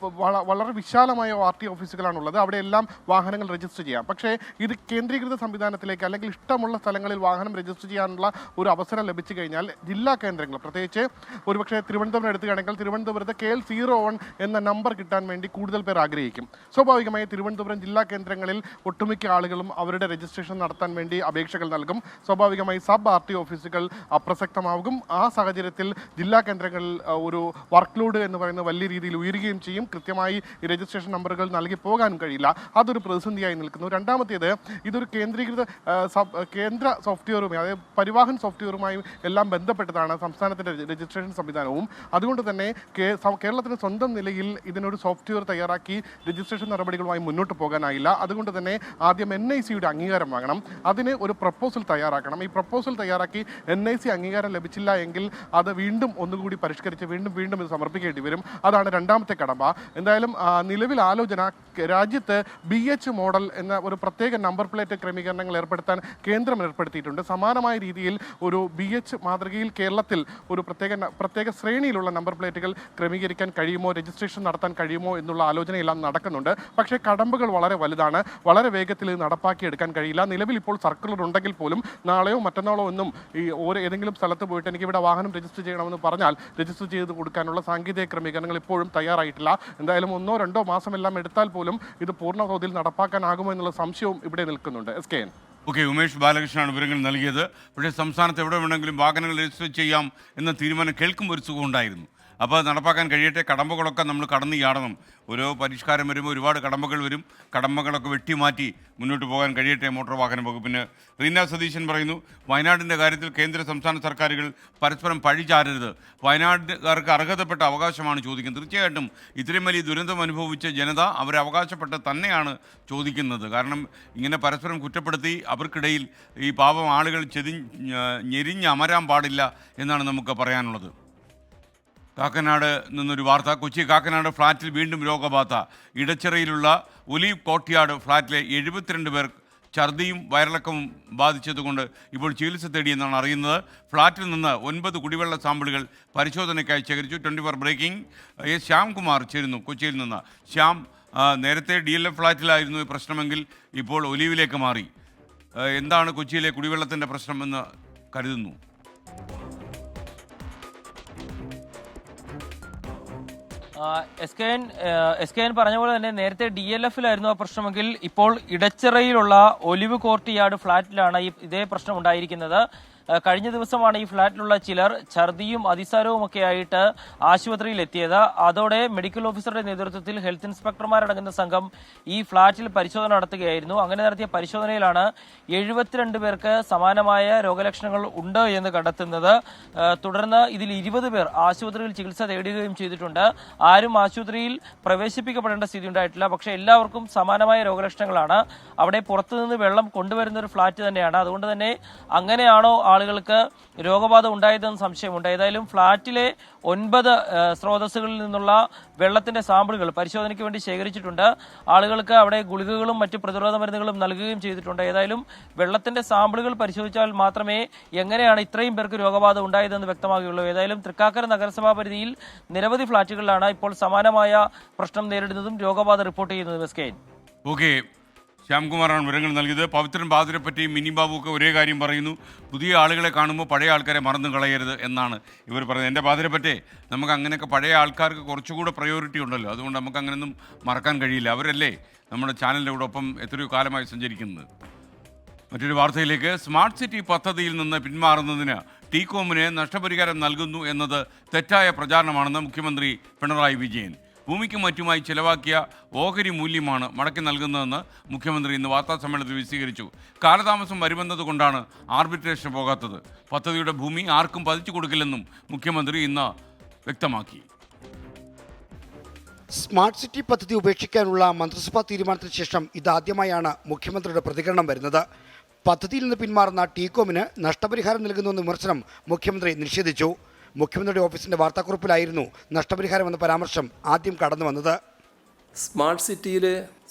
I: വളരെ വിശാലമായ RT ഓഫീസുകളാണുള്ളത്. അവിടെയെല്ലാം വാഹനങ്ങൾ രജിസ്റ്റർ ചെയ്യാം. പക്ഷേ ഇത് കേന്ദ്രീകൃത സംവിധാനത്തിലേക്ക് അല്ലെങ്കിൽ ഇഷ്ടമുള്ള സ്ഥലങ്ങളിൽ വാഹനം രജിസ്റ്റർ ചെയ്യാനുള്ള ഒരു അവസരം ലഭിച്ചു കഴിഞ്ഞാൽ ജില്ലാ കേന്ദ്രങ്ങൾ, പ്രത്യേകിച്ച് ഒരുപക്ഷെ തിരുവനന്തപുരം എടുത്തുകയാണെങ്കിൽ തിരുവനന്തപുരത്ത് KL01 എന്ന നമ്പർ കിട്ടാൻ വേണ്ടി കൂടുതൽ പേർ ആഗ്രഹിക്കും. സ്വാഭാവികമായി തിരുവനന്തപുരം ജില്ലാ കേന്ദ്രങ്ങളിൽ ഒട്ടുമിക്ക ആളുകളും അവരുടെ രജിസ്ട്രേഷൻ നടത്താൻ വേണ്ടി അപേക്ഷകൾ നൽകും. സ്വാഭാവികമായി സബ് RT ഓഫീസുകൾ അപ്രസക്തമാകും. ആ സാഹചര്യത്തിൽ ജില്ലാ കേന്ദ്രങ്ങളിൽ ഒരു വർക്ക് ലോഡ് എന്ന് പറയുന്നത് വലിയ രീതിയിൽ ഉയരുകയും ചെയ്യും. കൃത്യമായി ഈ രജിസ്ട്രേഷൻ നമ്പറുകൾ നൽകി പോകാനും കഴിയില്ല. അതൊരു പ്രതിസന്ധിയായി നിൽക്കുന്നു. രണ്ടാമത്തേത്, ഇതൊരു കേന്ദ്രീകൃത കേന്ദ്ര സോഫ്റ്റ്വെയറുമായി, അതായത് പരിവാഹൻ വാഹൻ സോഫ്റ്റ്വെയറുമായി എല്ലാം ബന്ധപ്പെട്ടതാണ് സംസ്ഥാനത്തിൻ്റെ രജിസ്ട്രേഷൻ സംവിധാനവും. അതുകൊണ്ട് തന്നെ കേരളത്തിന് സ്വന്തം നിലയിൽ ഇതിനൊരു സോഫ്റ്റ്വെയർ തയ്യാറാക്കി രജിസ്ട്രേഷൻ നടപടികളുമായി മുന്നോട്ട് പോകാനായില്ല. അതുകൊണ്ട് തന്നെ ആദ്യം NICയുടെ അംഗീകാരം വാങ്ങണം. അതിന് ഒരു പ്രപ്പോസൽ തയ്യാറാക്കണം. ഈ പ്രപ്പോസൽ തയ്യാറാക്കി NIC അംഗീകാരം ലഭിച്ചില്ല എങ്കിൽ അത് വീണ്ടും ഒന്നുകൂടി പരിഷ്കരിച്ച് വീണ്ടും ഇത് സമർപ്പിക്കേണ്ടി വരും. അതാണ് രണ്ടാമത്തെ കടമ്പ. എന്തായാലും നിലവിൽ ആലോചന രാജ്യത്ത് BH മോഡൽ എന്ന ഒരു പ്രത്യേക നമ്പർ പ്ലേറ്റ് ക്രമീകരണങ്ങൾ ഏർപ്പെടുത്താൻ കേന്ദ്രം ഏർപ്പെടുത്തിയിട്ടുണ്ട്. സമാനമായ രീതിയിൽ ഒരു BH മാതൃകയിൽ കേരളത്തിൽ ഒരു പ്രത്യേക ശ്രേണിയിലുള്ള നമ്പർ പ്ലേറ്റുകൾ ക്രമീകരിക്കാൻ കഴിയുമോ, രജിസ്ട്രേഷൻ നടത്താൻ കഴിയുമോ എന്നുള്ള ആലോചനയെല്ലാം നടക്കുന്നുണ്ട്. പക്ഷേ കടമ്പകൾ വളരെ വലുതാണ്. വളരെ വേഗത്തിൽ ഇത് നടപ്പാക്കിയെടുക്കാൻ കഴിയില്ല. നിലവിൽ ഇപ്പോൾ സർക്കുലർ ഉണ്ടെങ്കിൽ പോലും നാളെയോ മറ്റന്നാളോ ഒന്നും ഈ ഏതെങ്കിലും സ്ഥലത്ത് പോയിട്ട് എനിക്ക് ഇവിടെ വാഹനം രജിസ്റ്റർ ചെയ്യണമെന്ന് പറഞ്ഞാൽ രജിസ്റ്റർ ചെയ്ത് കൊടുക്കാനുള്ള സാങ്കേതിക ക്രമീകരണങ്ങൾ ഇപ്പോഴും തയ്യാറായിട്ടില്ല. എന്തായാലും 1-2 മാസമെല്ലാം എടുത്താൽ പോലും ഇത് പൂർണ്ണതോതിൽ നടപ്പാക്കാനാകുമോ എന്നുള്ള സംശയവും ഇവിടെ നിൽക്കുന്നുണ്ട്. SKN.
A: ഓക്കെ, ഉമേഷ് ബാലകൃഷ്ണനാണ് വിവരങ്ങൾ നൽകിയത്. പക്ഷേ സംസ്ഥാനത്ത് എവിടെ വേണമെങ്കിലും വാഹനങ്ങൾ രജിസ്റ്റർ ചെയ്യാം എന്ന തീരുമാനം കേൾക്കുമ്പോൾ ഒരു സുഖം ഉണ്ടായിരുന്നു. അപ്പോൾ നടപ്പാക്കാൻ കഴിയട്ടെ. കടമ്പകളൊക്കെ നമ്മൾ കടന്നു ചാടണം. ഓരോ പരിഷ്കാരം വരുമ്പോൾ ഒരുപാട് കടമ്പകൾ വരും. കടമ്പകളൊക്കെ വെട്ടിമാറ്റി മുന്നോട്ട് പോകാൻ കഴിയട്ടെ മോട്ടോർ വാഹന വകുപ്പിന്. റീന സതീശൻ പറയുന്നു, വയനാടിൻ്റെ കാര്യത്തിൽ കേന്ദ്ര സംസ്ഥാന സർക്കാരുകൾ പരസ്പരം പഴിചാരരുത്. വയനാട്ടുകാർക്ക് അർഹതപ്പെട്ട അവകാശമാണ് ചോദിക്കുന്നത്. തീർച്ചയായിട്ടും ഇത്രയും വലിയ ദുരന്തം അനുഭവിച്ച ജനത അവരെ അവകാശപ്പെട്ട് തന്നെയാണ് ചോദിക്കുന്നത്. കാരണം ഇങ്ങനെ പരസ്പരം കുറ്റപ്പെടുത്തി അവർക്കിടയിൽ ഈ പാവം ആളുകൾ ഞെരിഞ്ഞ് അമരാൻ പാടില്ല എന്നാണ് നമുക്ക് പറയാനുള്ളത്. കാക്കനാട് നിന്നൊരു വാർത്ത. കൊച്ചി കാക്കനാട് ഫ്ളാറ്റിൽ വീണ്ടും രോഗബാധ. ഇടച്ചിറയിലുള്ള ഒലീവ് കോർട്ട്യാർഡ് ഫ്ളാറ്റിലെ 72 പേർ ഛർദിയും വയറിളക്കവും ബാധിച്ചതുകൊണ്ട് ഇപ്പോൾ ചികിത്സ തേടിയെന്നാണ് അറിയുന്നത്. ഫ്ളാറ്റിൽ നിന്ന് 9 കുടിവെള്ള സാമ്പിളുകൾ പരിശോധനയ്ക്കായി ശേഖരിച്ചു. 24 ബ്രേക്കിംഗ് ശ്യാംകുമാർ ചേരുന്നു കൊച്ചിയിൽ നിന്ന്. ശ്യാം, നേരത്തെ DLF ഫ്ളാറ്റിലായിരുന്നു പ്രശ്നമെങ്കിൽ ഇപ്പോൾ ഒലീവിലേക്ക് മാറി. എന്താണ് കൊച്ചിയിലെ കുടിവെള്ളത്തിൻ്റെ പ്രശ്നമെന്ന് കരുതുന്നു?
J: SKN പറഞ്ഞ പോലെ തന്നെ നേരത്തെ DLFിലായിരുന്നു ആ പ്രശ്നമെങ്കിൽ ഇപ്പോൾ ഇടച്ചിറയിലുള്ള ഒലിവ് കോർട്ട്യാർഡ് ഫ്ളാറ്റിലാണ് ഇതേ പ്രശ്നം ഉണ്ടായിരിക്കുന്നത്. കഴിഞ്ഞ ദിവസമാണ് ഈ ഫ്ളാറ്റിലുള്ള ചിലർ ഛർദിയും അതിസാരവും ഒക്കെ ആയിട്ട് ആശുപത്രിയിൽ എത്തിയത്. അതോടെ മെഡിക്കൽ ഓഫീസറുടെ നേതൃത്വത്തിൽ ഹെൽത്ത് ഇൻസ്പെക്ടർമാരടങ്ങുന്ന സംഘം ഈ ഫ്ളാറ്റിൽ പരിശോധന നടത്തുകയായിരുന്നു. അങ്ങനെ നടത്തിയ പരിശോധനയിലാണ് 72 പേർക്ക് സമാനമായ രോഗലക്ഷണങ്ങൾ ഉണ്ട് എന്ന് കണ്ടെത്തുന്നത്. തുടർന്ന് ഇതിൽ 20 പേർ ആശുപത്രിയിൽ ചികിത്സ തേടുകയും ചെയ്തിട്ടുണ്ട്. ആരും ആശുപത്രിയിൽ പ്രവേശിപ്പിക്കപ്പെടേണ്ട സ്ഥിതി ഉണ്ടായിട്ടില്ല. പക്ഷേ എല്ലാവർക്കും സമാനമായ രോഗലക്ഷണങ്ങളാണ്. അവിടെ പുറത്തുനിന്ന് വെള്ളം കൊണ്ടുവരുന്ന ഒരു ഫ്ളാറ്റ് തന്നെയാണ്. അതുകൊണ്ട് തന്നെ അങ്ങനെയാണോ ആളുകൾക്ക് രോഗബാധ ഉണ്ടായതെന്ന് സംശയമുണ്ട്. ഏതായാലും ഫ്ളാറ്റിലെ 9 സ്രോതസ്സുകളിൽ നിന്നുള്ള വെള്ളത്തിന്റെ സാമ്പിളുകൾ പരിശോധനയ്ക്ക് വേണ്ടി ശേഖരിച്ചിട്ടുണ്ട്. ആളുകൾക്ക് അവിടെ ഗുളികകളും മറ്റ് പ്രതിരോധ മരുന്നുകളും നൽകുകയും ചെയ്തിട്ടുണ്ട്. ഏതായാലും വെള്ളത്തിന്റെ സാമ്പിളുകൾ പരിശോധിച്ചാൽ മാത്രമേ എങ്ങനെയാണ് ഇത്രയും പേർക്ക് രോഗബാധ ഉണ്ടായതെന്ന് വ്യക്തമാകുകയുള്ളൂ. ഏതായാലും തൃക്കാക്കര നഗരസഭാ പരിധിയിൽ നിരവധി ഫ്ളാറ്റുകളിലാണ് ഇപ്പോൾ സമാനമായ പ്രശ്നം നേരിടുന്നതും രോഗബാധ റിപ്പോർട്ട് ചെയ്യുന്നതും. SKN.
A: ഓക്കെ, ശ്യാംകുമാറാണ് വിവരങ്ങൾ നൽകിയത്. പവിത്രൻ ബാദുരെ പറ്റിയും മിനി ബാബു ഒക്കെ ഒരേ കാര്യം പറയുന്നു. പുതിയ ആളുകളെ കാണുമ്പോൾ പഴയ ആൾക്കാരെ മറന്നു കളയരുത് എന്നാണ് ഇവർ പറയുന്നത്. എൻ്റെ ബാദുരെ പറ്റി നമുക്ക് അങ്ങനെയൊക്കെ പഴയ ആൾക്കാർക്ക് കുറച്ചുകൂടെ പ്രയോറിറ്റി ഉണ്ടല്ലോ. അതുകൊണ്ട് നമുക്ക് അങ്ങനെയൊന്നും മറക്കാൻ കഴിയില്ല. അവരല്ലേ നമ്മുടെ ചാനലിൻ്റെ ഒപ്പം എത്രയോ കാലമായി സഞ്ചരിക്കുന്നത്. മറ്റൊരു വാർത്തയിലേക്ക്. സ്മാർട്ട് സിറ്റി പദ്ധതിയിൽ നിന്ന് പിന്മാറുന്നതിന് ടീകോമിന് നഷ്ടപരിഹാരം നൽകുന്നു എന്നത് തെറ്റായ പ്രചാരണമാണെന്ന് മുഖ്യമന്ത്രി പിണറായി വിജയൻ. ഭൂമിക്കും മറ്റുമായി ചിലവാക്കിയ ഓഹരി മൂല്യമാണ് മടക്കി നൽകുന്നതെന്ന് മുഖ്യമന്ത്രി ഇന്ന് വാർത്താസമ്മേളനത്തിൽ വിശദീകരിച്ചു. കാലതാമസം വരുമെന്നതുകൊണ്ടാണ് ആർബിട്രേഷൻ പോകാത്തത്. പദ്ധതിയുടെ ഭൂമി ആർക്കും പതിച്ചു കൊടുക്കില്ലെന്നും മുഖ്യമന്ത്രി ഇന്ന് വ്യക്തമാക്കി.
K: സ്മാർട്ട് സിറ്റി പദ്ധതി ഉപേക്ഷിക്കാനുള്ള മന്ത്രിസഭാ തീരുമാനത്തിന് ശേഷം ഇതാദ്യമായാണ് മുഖ്യമന്ത്രിയുടെ പ്രതികരണം വരുന്നത്. പദ്ധതിയിൽ നിന്ന് പിന്മാറുന്ന ടീകോമിന് നഷ്ടപരിഹാരം നൽകുന്നുവെന്ന വിമർശനം മുഖ്യമന്ത്രി നിഷേധിച്ചു. മുഖ്യമന്ത്രിയുടെ ഓഫീസിന്റെ വാർത്താക്കുറിപ്പിലായിരുന്നു നഷ്ടപരിഹാരം എന്ന പരാമർശം ആദ്യം കടന്നു വന്നത്.
C: സ്മാർട്ട് സിറ്റിയിൽ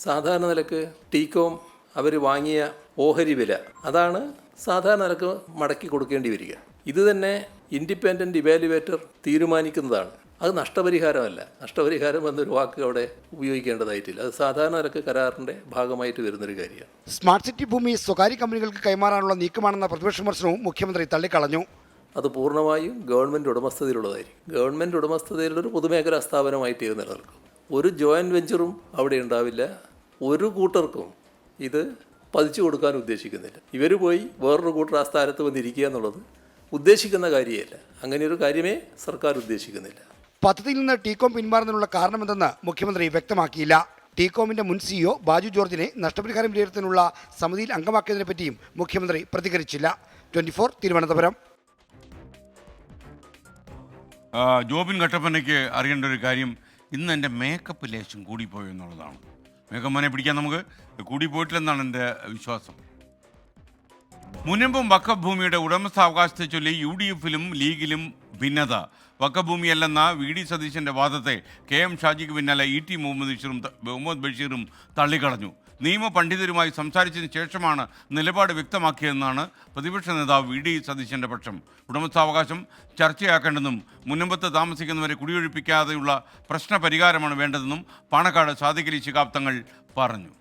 C: സാധാരണ നിലക്ക് ടീകോം അവർ വാങ്ങിയ ഓഹരി വില അതാണ് സാധാരണ നിലക്ക് മടക്കി കൊടുക്കേണ്ടി വരിക. ഇത് തന്നെ ഇൻഡിപെൻഡൻറ്റ് ഇവാലുവേറ്റർ തീരുമാനിക്കുന്നതാണ്. അത് നഷ്ടപരിഹാരമല്ല. നഷ്ടപരിഹാരം എന്നൊരു വാക്ക് അവിടെ ഉപയോഗിക്കേണ്ടതായിട്ടില്ല. അത് സാധാരണ നിലക്ക് കരാറിൻ്റെ ഭാഗമായിട്ട് വരുന്നൊരു കാര്യമാണ്.
K: സ്മാർട്ട് സിറ്റി ഭൂമി സ്വകാര്യ കമ്പനികൾക്ക് കൈമാറാനുള്ള നീക്കമാണെന്ന പ്രതിപക്ഷ വിമർശനവും മുഖ്യമന്ത്രി തള്ളിക്കളഞ്ഞു.
C: അത് പൂർണ്ണമായും ഗവൺമെൻറ് ഉടമസ്ഥതയിലുള്ളതായിരിക്കും. ഗവൺമെൻറ് ഉടമസ്ഥതയിലുള്ളൊരു പൊതുമേഖലാ സ്ഥാപനമായിട്ട് ഇത് നിലനിൽക്കും. ഒരു ജോയിൻറ്റ് വെഞ്ചറും അവിടെ ഉണ്ടാവില്ല. ഒരു കൂട്ടർക്കും ഇത് പതിച്ചു കൊടുക്കാൻ ഉദ്ദേശിക്കുന്നില്ല. ഇവർ പോയി വേറൊരു കൂട്ടർ ആ സ്ഥാനത്ത് വന്നിരിക്കുക എന്നുള്ളത് ഉദ്ദേശിക്കുന്ന കാര്യമല്ല. അങ്ങനെയൊരു കാര്യമേ സർക്കാർ ഉദ്ദേശിക്കുന്നില്ല.
K: പദ്ധതിയിൽ നിന്ന് ടീകോം പിന്മാറുന്നതിനുള്ള കാരണമെന്തെന്ന് മുഖ്യമന്ത്രി വ്യക്തമാക്കിയില്ല. ടീകോമിന്റെ മുൻ CEO ബാജു ജോർജിനെ നഷ്ടപരിഹാരം വിലയിരുത്താനുള്ള സമിതിയിൽ അംഗമാക്കിയതിനെ പറ്റിയും മുഖ്യമന്ത്രി പ്രതികരിച്ചില്ല. 24 തിരുവനന്തപുരം.
A: ജോബിൻ കട്ടപ്പനയ്ക്ക് അറിയേണ്ട ഒരു കാര്യം, ഇന്ന് എൻ്റെ മേക്കപ്പ് ലേശം കൂടിപ്പോയി എന്നുള്ളതാണ്. മേക്കമ്മനെ പിടിക്കാൻ നമുക്ക് കൂടിപ്പോയിട്ടില്ലെന്നാണ് എൻ്റെ വിശ്വാസം. മുനമ്പം വഖഫ് ഭൂമിയുടെ ഉടമസ്ഥാവകാശത്തെ ചൊല്ലി UDF-ലും ലീഗിലും ഭിന്നത. വഖഫ് ഭൂമിയല്ലെന്ന VD സതീശൻ്റെ വാദത്തെ KM ഷാജിക്ക് പിന്നാലെ ET മുഹമ്മദ് ബഷീറും തള്ളിക്കളഞ്ഞു. നിയമ പണ്ഡിതരുമായി സംസാരിച്ചതിന് ശേഷമാണ് നിലപാട് വ്യക്തമാക്കിയതെന്നാണ് പ്രതിപക്ഷ നേതാവ് VD സതീശൻ്റെ പക്ഷം. ഉടമസ്ഥാവകാശം ചർച്ചയാക്കേണ്ടെന്നും മുനമ്പത്ത് താമസിക്കുന്നവരെ കുടിയൊഴിപ്പിക്കാതെയുള്ള പ്രശ്ന പരിഹാരമാണ് വേണ്ടതെന്നും പാണക്കാട് സാദിഖ് അലി ശിഹാബ് തങ്ങൾ പറഞ്ഞു.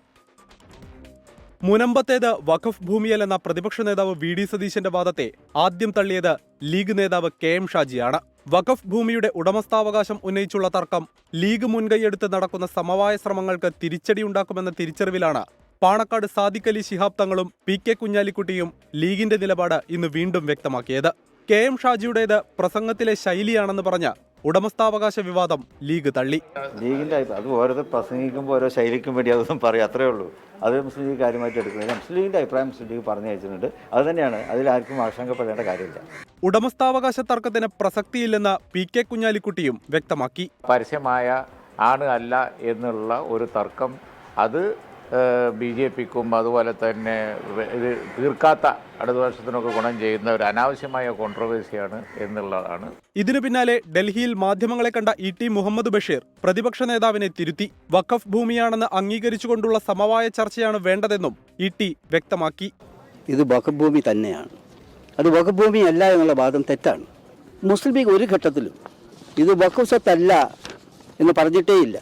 L: മുനമ്പത്തേത് വഖഫ് ഭൂമിയല്ലെന്ന പ്രതിപക്ഷ നേതാവ് VD സതീശന്റെ വാദത്തെ ആദ്യം തള്ളിയത് ലീഗ് നേതാവ് KM ഷാജിയാണ്. വഖഫ് ഭൂമിയുടെ ഉടമസ്ഥാവകാശം ഉന്നയിച്ചുള്ള തർക്കം ലീഗ് മുൻകൈയെടുത്ത് നടക്കുന്ന സമവായ ശ്രമങ്ങൾക്ക് തിരിച്ചടിയുണ്ടാക്കുമെന്ന തിരിച്ചറിവിലാണ് പാണക്കാട് സാദിഖ് അലി ശിഹാബ് തങ്ങളും PK കുഞ്ഞാലിക്കുട്ടിയും ലീഗിന്റെ നിലപാട് ഇന്ന് വീണ്ടും വ്യക്തമാക്കിയത്. KM ഷാജിയുടേത് പ്രസംഗത്തിലെ ശൈലിയാണെന്ന് പറഞ്ഞ് ഉടമസ്ഥാവകാശ വിവാദം ലീഗ് തള്ളി.
M: ലീഗിൻ്റെ അത് ഓരോ പ്രസംഗിക്കുമ്പോൾ ഓരോ ശൈലിക്കും വേണ്ടി അതൊന്നും പറയും, അത്രേ ഉള്ളൂ. അത് മുസ്ലിം ലീഗ് കാര്യമായിട്ട് എടുക്കുന്നത്. മുസ്ലിം ലീഗിൻ്റെ അഭിപ്രായം മുസ്ലിം ലീഗ് പറഞ്ഞു അയച്ചിട്ടുണ്ട്. അത് തന്നെയാണ്, അതിലാർക്കും ആശങ്കപ്പെടേണ്ട കാര്യമില്ല.
L: ഉടമസ്ഥാവകാശ തർക്കത്തിന് പ്രസക്തിയില്ലെന്ന് PK കുഞ്ഞാലിക്കുട്ടിയും വ്യക്തമാക്കി.
N: പരസ്യമായ ആണ് അല്ല എന്നുള്ള ഒരു തർക്കം അത് BJPക്കും അതുപോലെ തന്നെ ഇത് തീർക്കാത്ത ഇടതുപക്ഷത്തിനൊക്കെ ഗുണം ചെയ്യുന്ന ഒരു അനാവശ്യമായ കോൺട്രവേഴ്സിയാണ് എന്നുള്ളതാണ്.
L: ഇതിനു പിന്നാലെ ഡൽഹിയിൽ മാധ്യമങ്ങളെ കണ്ട ET മുഹമ്മദ് ബഷീർ പ്രതിപക്ഷ നേതാവിനെ തിരുത്തി. വഖഫ് ഭൂമിയാണെന്ന് അംഗീകരിച്ചുകൊണ്ടുള്ള സമവായ ചർച്ചയാണ് വേണ്ടതെന്നും ET വ്യക്തമാക്കി.
O: ഇത് വഖഫ് ഭൂമി തന്നെയാണ്, അത് വഖഫ് ഭൂമി അല്ല എന്നുള്ള വാദം തെറ്റാണ്. മുസ്ലിം ലീഗ് ഒരു ഘട്ടത്തിലും ഇത് വഖഫ് സ്വത്തല്ല എന്ന് പറഞ്ഞിട്ടേയില്ല.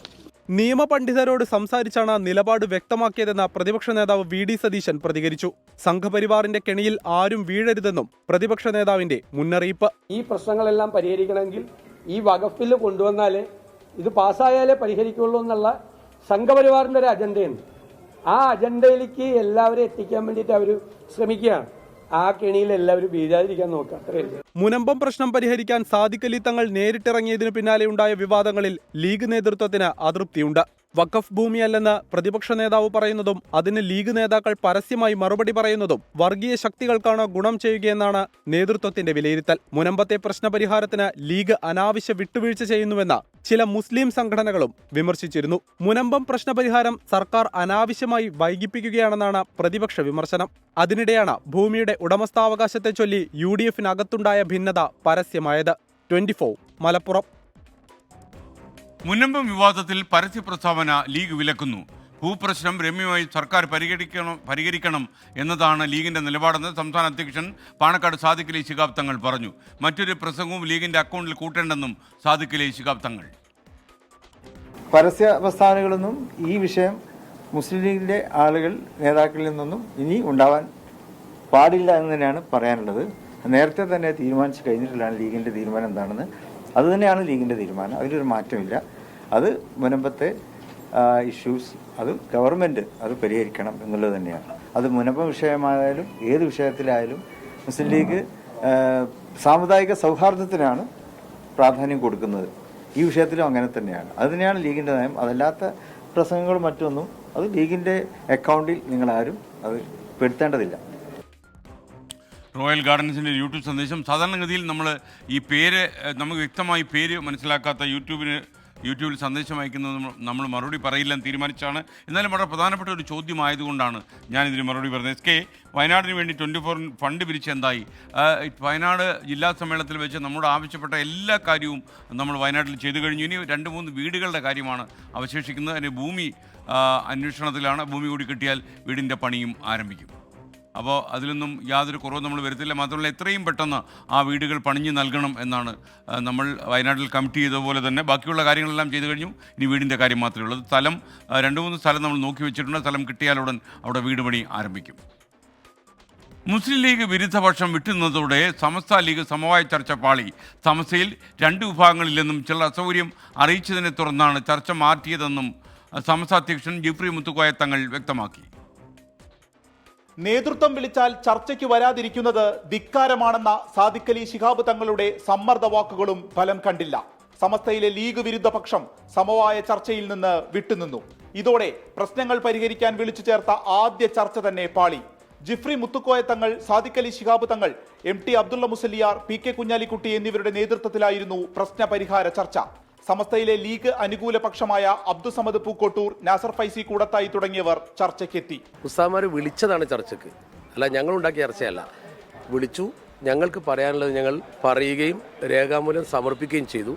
L: നിയമപണ്ഡിതരോട് സംസാരിച്ചാണ് നിലപാട് വ്യക്തമാക്കിയതെന്ന പ്രതിപക്ഷ നേതാവ് VD സതീശൻ പ്രതികരിച്ചു. സംഘപരിവാറിന്റെ കെണിയിൽ ആരും വീഴരുതെന്നും പ്രതിപക്ഷ നേതാവിന്റെ മുന്നറിയിപ്പ്.
P: ഈ പ്രശ്നങ്ങളെല്ലാം പരിഹരിക്കണമെങ്കിൽ ഈ വഖഫ് ബില്ല് കൊണ്ടുവന്നാലേ ഇത് പാസ്സായാലേ പരിഹരിക്കുള്ളൂ എന്നുള്ള സംഘപരിവാറിന്റെ ഒരു അജണ്ടയുണ്ട്. ആ അജണ്ടയിലേക്ക് എല്ലാവരും എത്തിക്കാൻ വേണ്ടിയിട്ട് അവർ ശ്രമിക്കുകയാണ്. ആ കെണിയിൽ എല്ലാവരും വീഴാതിരിക്കാൻ നോക്കുക, അത്രയല്ലേ.
L: മുനമ്പം പ്രശ്നം പരിഹരിക്കാൻ സാദിഖ് അലി തങ്ങൾ നേരിട്ടിറങ്ങിയതിനു പിന്നാലെ ഉണ്ടായ വിവാദങ്ങളിൽ ലീഗ് നേതൃത്വത്തിന് അതൃപ്തിയുണ്ട്. വഖഫ് ഭൂമിയല്ലെന്ന് പ്രതിപക്ഷ നേതാവ് പറയുന്നതും അതിന് ലീഗ് നേതാക്കൾ പരസ്യമായി മറുപടി പറയുന്നതും വർഗീയ ശക്തികൾക്കാണ് ഗുണം ചെയ്യുകയെന്നാണ് നേതൃത്വത്തിന്റെ വിലയിരുത്തൽ. മുനമ്പത്തെ പ്രശ്നപരിഹാരത്തിന് ലീഗ് അനാവശ്യ വിട്ടുവീഴ്ച ചെയ്യുന്നുവെന്ന് ചില മുസ്ലിം സംഘടനകളും വിമർശിച്ചിരുന്നു. മുനമ്പം പ്രശ്നപരിഹാരം സർക്കാർ അനാവശ്യമായി വൈകിപ്പിക്കുകയാണെന്നാണ് പ്രതിപക്ഷ വിമർശനം. അതിനിടെയാണ് ഭൂമിയുടെ ഉടമസ്ഥാവകാശത്തെ ചൊല്ലി UDF-നകത്തുണ്ടായ ഭിന്നത പരസ്യമായത്. 24 മലപ്പുറം.
A: മുനമ്പം വിവാദത്തിൽ പരസ്യ പ്രസ്താവന ലീഗ് വിലക്കുന്നു. ഭൂപ്രശ്നം രമ്യമായി സർക്കാർ പരിഹരിക്കണം എന്നതാണ് ലീഗിന്റെ നിലപാടെന്ന് സംസ്ഥാന അധ്യക്ഷൻ പാണക്കാട് സാദിഖ് അലി ശിഹാബ് തങ്ങൾ പറഞ്ഞു. മറ്റൊരു പ്രസംഗവും ലീഗിന്റെ അക്കൗണ്ടിൽ കൂട്ടേണ്ടെന്നും സാദിഖ് അലി ശിഹാബ് തങ്ങൾ.
M: പരസ്യ പ്രസ്താവനകളൊന്നും ഈ വിഷയം മുസ്ലിം ലീഗിൻ്റെ ആളുകൾ നേതാക്കളിൽ നിന്നൊന്നും ഇനി ഉണ്ടാവാൻ പാടില്ല എന്ന് തന്നെയാണ് പറയാനുള്ളത്. നേരത്തെ തന്നെ തീരുമാനിച്ച് കഴിഞ്ഞിട്ടുള്ളതാണ് ലീഗിൻ്റെ തീരുമാനം എന്താണെന്ന്. അതുതന്നെയാണ് ലീഗിൻ്റെ തീരുമാനം, അതിലൊരു മാറ്റമില്ല. അത് മുനമ്പത്തെ ഇഷ്യൂസ് അത് ഗവൺമെൻറ് അത് പരിഹരിക്കണം എന്നുള്ളത് തന്നെയാണ്. അത് മുനമ്പം വിഷയമായാലും ഏത് വിഷയത്തിലായാലും മുസ്ലിം ലീഗ് സാമുദായിക സൗഹാർദ്ദത്തിനാണ് പ്രാധാന്യം കൊടുക്കുന്നത്. ഈ വിഷയത്തിലും അങ്ങനെ തന്നെയാണ്. അത് തന്നെയാണ് ലീഗിൻ്റെ നയം. അതല്ലാത്ത പ്രസംഗങ്ങളും മറ്റൊന്നും അത് ലീഗിൻ്റെ അക്കൗണ്ടിൽ നിങ്ങളാരും അത് പെടുത്തേണ്ടതില്ല.
A: റോയൽ ഗാർഡൻസിൻ്റെ യൂട്യൂബ് സന്ദേശം. സാധാരണഗതിയിൽ നമ്മൾ ഈ പേര് നമുക്ക് വ്യക്തമായി പേര് മനസ്സിലാക്കാത്ത യൂട്യൂബിൽ സന്ദേശം അയക്കുന്നത് നമ്മൾ മറുപടി പറയില്ലെന്ന് തീരുമാനിച്ചാണ്. എന്നാലും വളരെ പ്രധാനപ്പെട്ട ഒരു ചോദ്യമായതുകൊണ്ടാണ് ഞാനിതിന് മറുപടി പറഞ്ഞത്. SK വയനാടിന് വേണ്ടി 24 ഫണ്ട് പിരിച്ച് എന്തായി? വയനാട് ജില്ലാ സമ്മേളനത്തിൽ വെച്ച് നമ്മളോട് ആവശ്യപ്പെട്ട എല്ലാ കാര്യവും നമ്മൾ വയനാട്ടിൽ ചെയ്തു കഴിഞ്ഞു. ഇനി 2-3 വീടുകളുടെ കാര്യമാണ് അവശേഷിക്കുന്നത്. അതിന് ഭൂമി അന്വേഷണത്തിലാണ്. ഭൂമി കൂടി കിട്ടിയാൽ വീടിൻ്റെ പണിയും ആരംഭിക്കും. അപ്പോൾ അതിലൊന്നും യാതൊരു കുറവും നമ്മൾ വരുത്തില്ല. മാത്രമല്ല എത്രയും പെട്ടെന്ന് ആ വീടുകൾ പണിഞ്ഞ് നൽകണം എന്നാണ് നമ്മൾ വയനാട്ടിൽ കമ്മിറ്റി ചെയ്തതുപോലെ തന്നെ ബാക്കിയുള്ള കാര്യങ്ങളെല്ലാം ചെയ്തു കഴിഞ്ഞു. ഇനി വീടിൻ്റെ കാര്യം മാത്രമേ ഉള്ളൂ. സ്ഥലം 2-3 സ്ഥലം നമ്മൾ നോക്കി വെച്ചിട്ടുണ്ട്. സ്ഥലം കിട്ടിയാലുടൻ അവിടെ വീട് പണി ആരംഭിക്കും. മുസ്ലിം ലീഗ് വിരുദ്ധപക്ഷം വിട്ടുനിന്നതോടെ സമസ്ത ലീഗ് സമവായ ചർച്ച പാളി. സമസ്തയിൽ 2 വിഭാഗങ്ങളില്ലെന്നും ചില അസൗകര്യം അറിയിച്ചതിനെ തുടർന്നാണ് ചർച്ച മാറ്റിയതെന്നും സമസ്ത അധ്യക്ഷൻ ജിഫ്രി മുത്തുക്കോയ തങ്ങൾ വ്യക്തമാക്കി.
Q: നേതൃത്വം വിളിച്ചാൽ ചർച്ചയ്ക്ക് വരാതിരിക്കുന്നത് ധിക്കാരമാണെന്ന സാദിഖ് അലി ശിഹാബ് തങ്ങളുടെ സമ്മർദ്ദ വാക്കുകളും ഫലം കണ്ടില്ല. സമസ്തയിലെ ലീഗ് വിരുദ്ധ പക്ഷം സമവായ ചർച്ചയിൽ നിന്ന് വിട്ടുനിന്നു. ഇതോടെ പ്രശ്നങ്ങൾ പരിഹരിക്കാൻ വിളിച്ചു ചേർത്ത ആദ്യ ചർച്ച തന്നെ പാളി. ജിഫ്രി മുത്തുക്കോയ തങ്ങൾ, സാദിഖ് അലി ശിഹാബ് തങ്ങൾ, MT അബ്ദുള്ള മുസല്ലിയാർ, PK കുഞ്ഞാലിക്കുട്ടി എന്നിവരുടെ നേതൃത്വത്തിലായിരുന്നു പ്രശ്നപരിഹാര ചർച്ച. സമസ്തയിലെ ലീഗ് അനുകൂല പക്ഷമായ അബ്ദുസമദ് പൂക്കോട്ടൂർ, നാസർ ഫൈസി കൂടത്തായി തുടങ്ങിയവർ ചർച്ചയ്ക്കെത്തി.
C: ഉസ്താമാർ വിളിച്ചതാണ് ചർച്ചയ്ക്ക്, അല്ല ഞങ്ങൾ ഉണ്ടാക്കിയ ചർച്ചയല്ല. വിളിച്ചു, ഞങ്ങൾക്ക് പറയാനുള്ളത് ഞങ്ങൾ പറയുകയും രേഖാമൂലം സമർപ്പിക്കുകയും ചെയ്തു.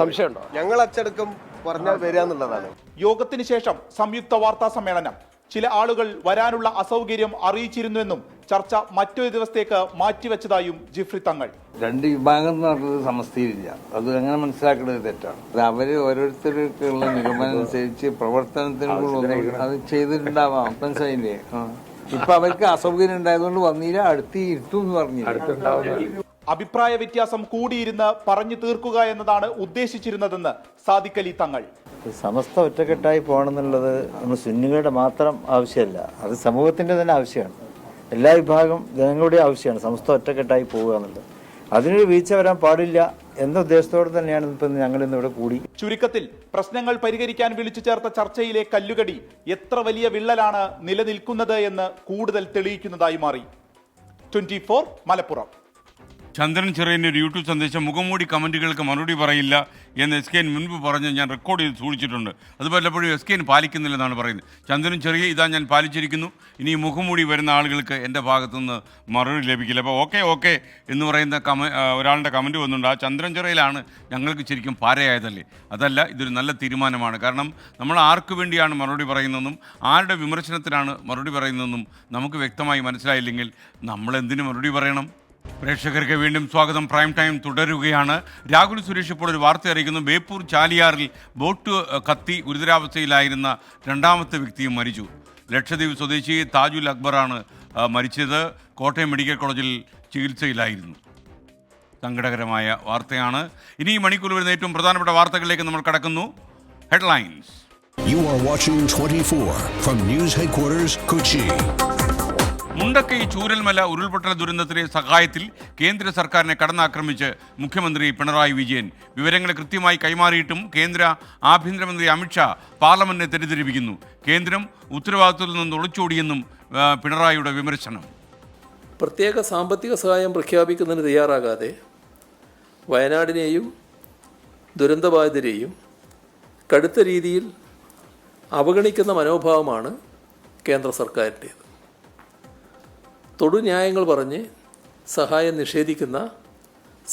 C: സംശയമുണ്ടോ?
E: ഞങ്ങൾ അച്ചടക്കം പറഞ്ഞാൽ വരികയെന്നുള്ളതാണ്.
Q: യോഗത്തിന് ശേഷം സംയുക്ത വാർത്താ സമ്മേളനം. ചില ആളുകൾ വരാനുള്ള അസൗകര്യം അറിയിച്ചിരുന്നുവെന്നും ചർച്ച മറ്റൊരു ദിവസത്തേക്ക് മാറ്റിവെച്ചതായും ജിഫ്രി തങ്ങൾ.
M: രണ്ട് വിഭാഗം എന്ന് പറഞ്ഞത് സമസ്തയിലില്ല, അത് അങ്ങനെ മനസ്സിലാക്കുന്നത് തെറ്റാണ്. അവര് ഓരോരുത്തർക്കുള്ള നിഗമനം അനുസരിച്ച് പ്രവർത്തനത്തിനുള്ള അത് ചെയ്തിട്ടുണ്ടാവാം. മനസ്സിലായില്ലേ? ഇപ്പൊ അവർക്ക് അസൗകര്യം ഉണ്ടായതുകൊണ്ട് വന്നില്ല, അടുത്ത് ഇരുത്തും എന്ന് പറഞ്ഞില്ല.
Q: അഭിപ്രായ വ്യത്യാസം കൂടിയിരുന്ന് പറഞ്ഞു തീർക്കുക എന്നതാണ് ഉദ്ദേശിച്ചിരുന്നതെന്ന് സാദിഖ് അലി തങ്ങൾ.
M: സമസ്ത ഒറ്റക്കെട്ടായി പോകണമെന്നുള്ളത് നമ്മൾ സുന്നികളുടെ മാത്രം ആവശ്യമല്ല, അത് സമൂഹത്തിന്റെ തന്നെ ആവശ്യമാണ്. എല്ലാ വിഭാഗം ജനങ്ങളുടെ ആവശ്യമാണ് സമസ്ത ഒറ്റക്കെട്ടായി പോവുക എന്നുള്ളത്. അതിനൊരു വീഴ്ച വരാൻ പാടില്ല എന്ന ഉദ്ദേശത്തോടെ തന്നെയാണ് ഇപ്പം ഞങ്ങൾ ഇന്നിവിടെ കൂടി.
Q: ചുരുക്കത്തിൽ പ്രശ്നങ്ങൾ പരിഹരിക്കാൻ വിളിച്ചു ചേർത്ത ചർച്ചയിലെ കല്ലുകടി എത്ര വലിയ വിള്ളലാണ് നിലനിൽക്കുന്നത് എന്ന് കൂടുതൽ തെളിയിക്കുന്നതായി മാറി. 24 മലപ്പുറം.
A: ചന്ദ്രൻ ചെറിയൻ്റെ ഒരു യൂട്യൂബ് സന്ദേശം, മുഖംമൂടി കമൻറ്റുകൾക്ക് മറുപടി പറയില്ല എന്ന് SKN മുൻപ് പറഞ്ഞ് ഞാൻ റെക്കോർഡ് ചെയ്ത് സൂക്ഷിച്ചിട്ടുണ്ട്. അത് പലപ്പോഴും SKN പാലിക്കുന്നില്ലെന്നാണ് പറയുന്നത്. ചന്ദ്രൻ ചെറിയ ഇതാ ഞാൻ പാലിച്ചിരിക്കുന്നു, ഇനി മുഖംമൂടി വരുന്ന ആളുകൾക്ക് എൻ്റെ ഭാഗത്തുനിന്ന് മറുപടി ലഭിക്കില്ല. അപ്പോൾ ഓക്കെ എന്ന് പറയുന്ന ഒരാളുടെ കമൻറ്റ് വന്നിട്ടുണ്ട്. ആ ചന്ദ്രൻ ചെറിയിലാണ് ഞങ്ങൾക്ക് ശരിക്കും പാരയായതല്ലേ. അതല്ല, ഇതൊരു നല്ല തീരുമാനമാണ്. കാരണം നമ്മൾ ആർക്ക് വേണ്ടിയാണ് മറുപടി പറയുന്നതെന്നും ആരുടെ വിമർശനത്തിനാണ് മറുപടി പറയുന്നതെന്നും നമുക്ക് വ്യക്തമായി മനസ്സിലായില്ലെങ്കിൽ നമ്മൾ എന്തിനു മറുപടി പറയണം? പ്രേക്ഷകർക്ക് വീണ്ടും സ്വാഗതം. പ്രൈം ടൈം തുടരുകയാണ്. രാഹുൽ സുരേഷ് ഇപ്പോൾ ഒരു വാർത്ത അറിയിക്കുന്നു. ബേപ്പൂർ ചാലിയാറിൽ ബോട്ട് കത്തി ഗുരുതരാവസ്ഥയിലായിരുന്ന രണ്ടാമത്തെ വ്യക്തിയും മരിച്ചു. ലക്ഷദ്വീപ് സ്വദേശി താജുൽ അക്ബറാണ് മരിച്ചത്. കോട്ടയം മെഡിക്കൽ കോളേജിൽ ചികിത്സയിലായിരുന്നു. സങ്കടകരമായ വാർത്തയാണ്. ഇനി ഈ മണിക്കൂർ വരുന്ന ഏറ്റവും പ്രധാനപ്പെട്ട വാർത്തകളിലേക്ക് നമ്മൾ കടക്കുന്നു. Headlines.
R: You are watching 24 from News Headquarters, Kochi.
A: Mundakkai Chooralmala ഉരുൾപൊട്ടൽ ദുരന്തത്തിലെ സഹായത്തിൽ കേന്ദ്ര സർക്കാരിനെ കടന്നാക്രമിച്ച് മുഖ്യമന്ത്രി പിണറായി വിജയൻ. വിവരങ്ങൾ കൃത്യമായി കൈമാറിയിട്ടും കേന്ദ്ര ആഭ്യന്തരമന്ത്രി അമിത്ഷാ പാർലമെന്റിനെ തെറ്റിദ്ധരിപ്പിക്കുന്നു. കേന്ദ്രം ഉത്തരവാദിത്വത്തിൽ നിന്ന് ഒളിച്ചോടിയെന്നും പിണറായിയുടെ വിമർശനം.
C: പ്രത്യേക സാമ്പത്തിക സഹായം പ്രഖ്യാപിക്കുന്നതിന് തയ്യാറാകാതെ വയനാടിനെയും ദുരന്തബാധിതരെയും കടുത്ത രീതിയിൽ അവഗണിക്കുന്ന മനോഭാവമാണ് കേന്ദ്ര സർക്കാരിൻ്റേത്. തൊടുന്യായങ്ങൾ പറഞ്ഞ് സഹായം നിഷേധിക്കുന്ന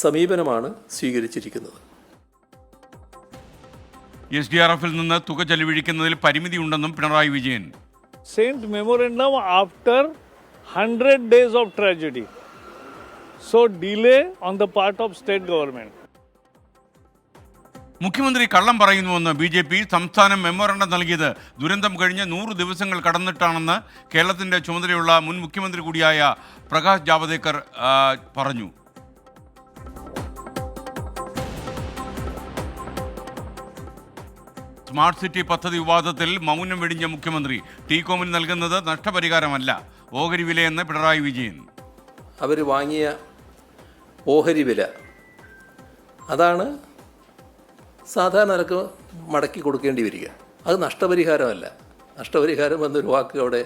C: സമീപനമാണ് സ്വീകരിച്ചിരിക്കുന്നത്.
A: SDRF-ൽ നിന്ന് തുക ചെലവഴിക്കുന്നതിൽ പരിമിതിയുണ്ടെന്നും Pinarayi Vijayan.
D: Sent memorandum after 100 days of tragedy. So delay on the part of state government.
A: മുഖ്യമന്ത്രി കള്ളം പറയുന്നുവെന്ന് BJP. സംസ്ഥാനം മെമ്മോറണ്ടം നൽകിയത് ദുരന്തം കഴിഞ്ഞ് 100 ദിവസങ്ങൾ കടന്നിട്ടാണെന്ന് കേരളത്തിൻ്റെ ചുമതലയുള്ള മുൻ മുഖ്യമന്ത്രി കൂടിയായ പ്രകാശ് ജാവദേക്കർ പറഞ്ഞു. സ്മാർട്ട് സിറ്റി പദ്ധതി വിവാദത്തിൽ മൗനം വെടിഞ്ഞ മുഖ്യമന്ത്രി. ടീകോമിന് നൽകുന്നത് നഷ്ടപരിഹാരമല്ല, ഓഹരി വിലയെന്ന് പിണറായി വിജയൻ.
C: അവർ വാങ്ങിയ ഓഹരി വില അതാണ് സാധാരണ നിരക്ക് മടക്കി കൊടുക്കേണ്ടി വരിക. അത് നഷ്ടപരിഹാരമല്ല. നഷ്ടപരിഹാരം എന്നൊരു വാക്ക് അവിടെ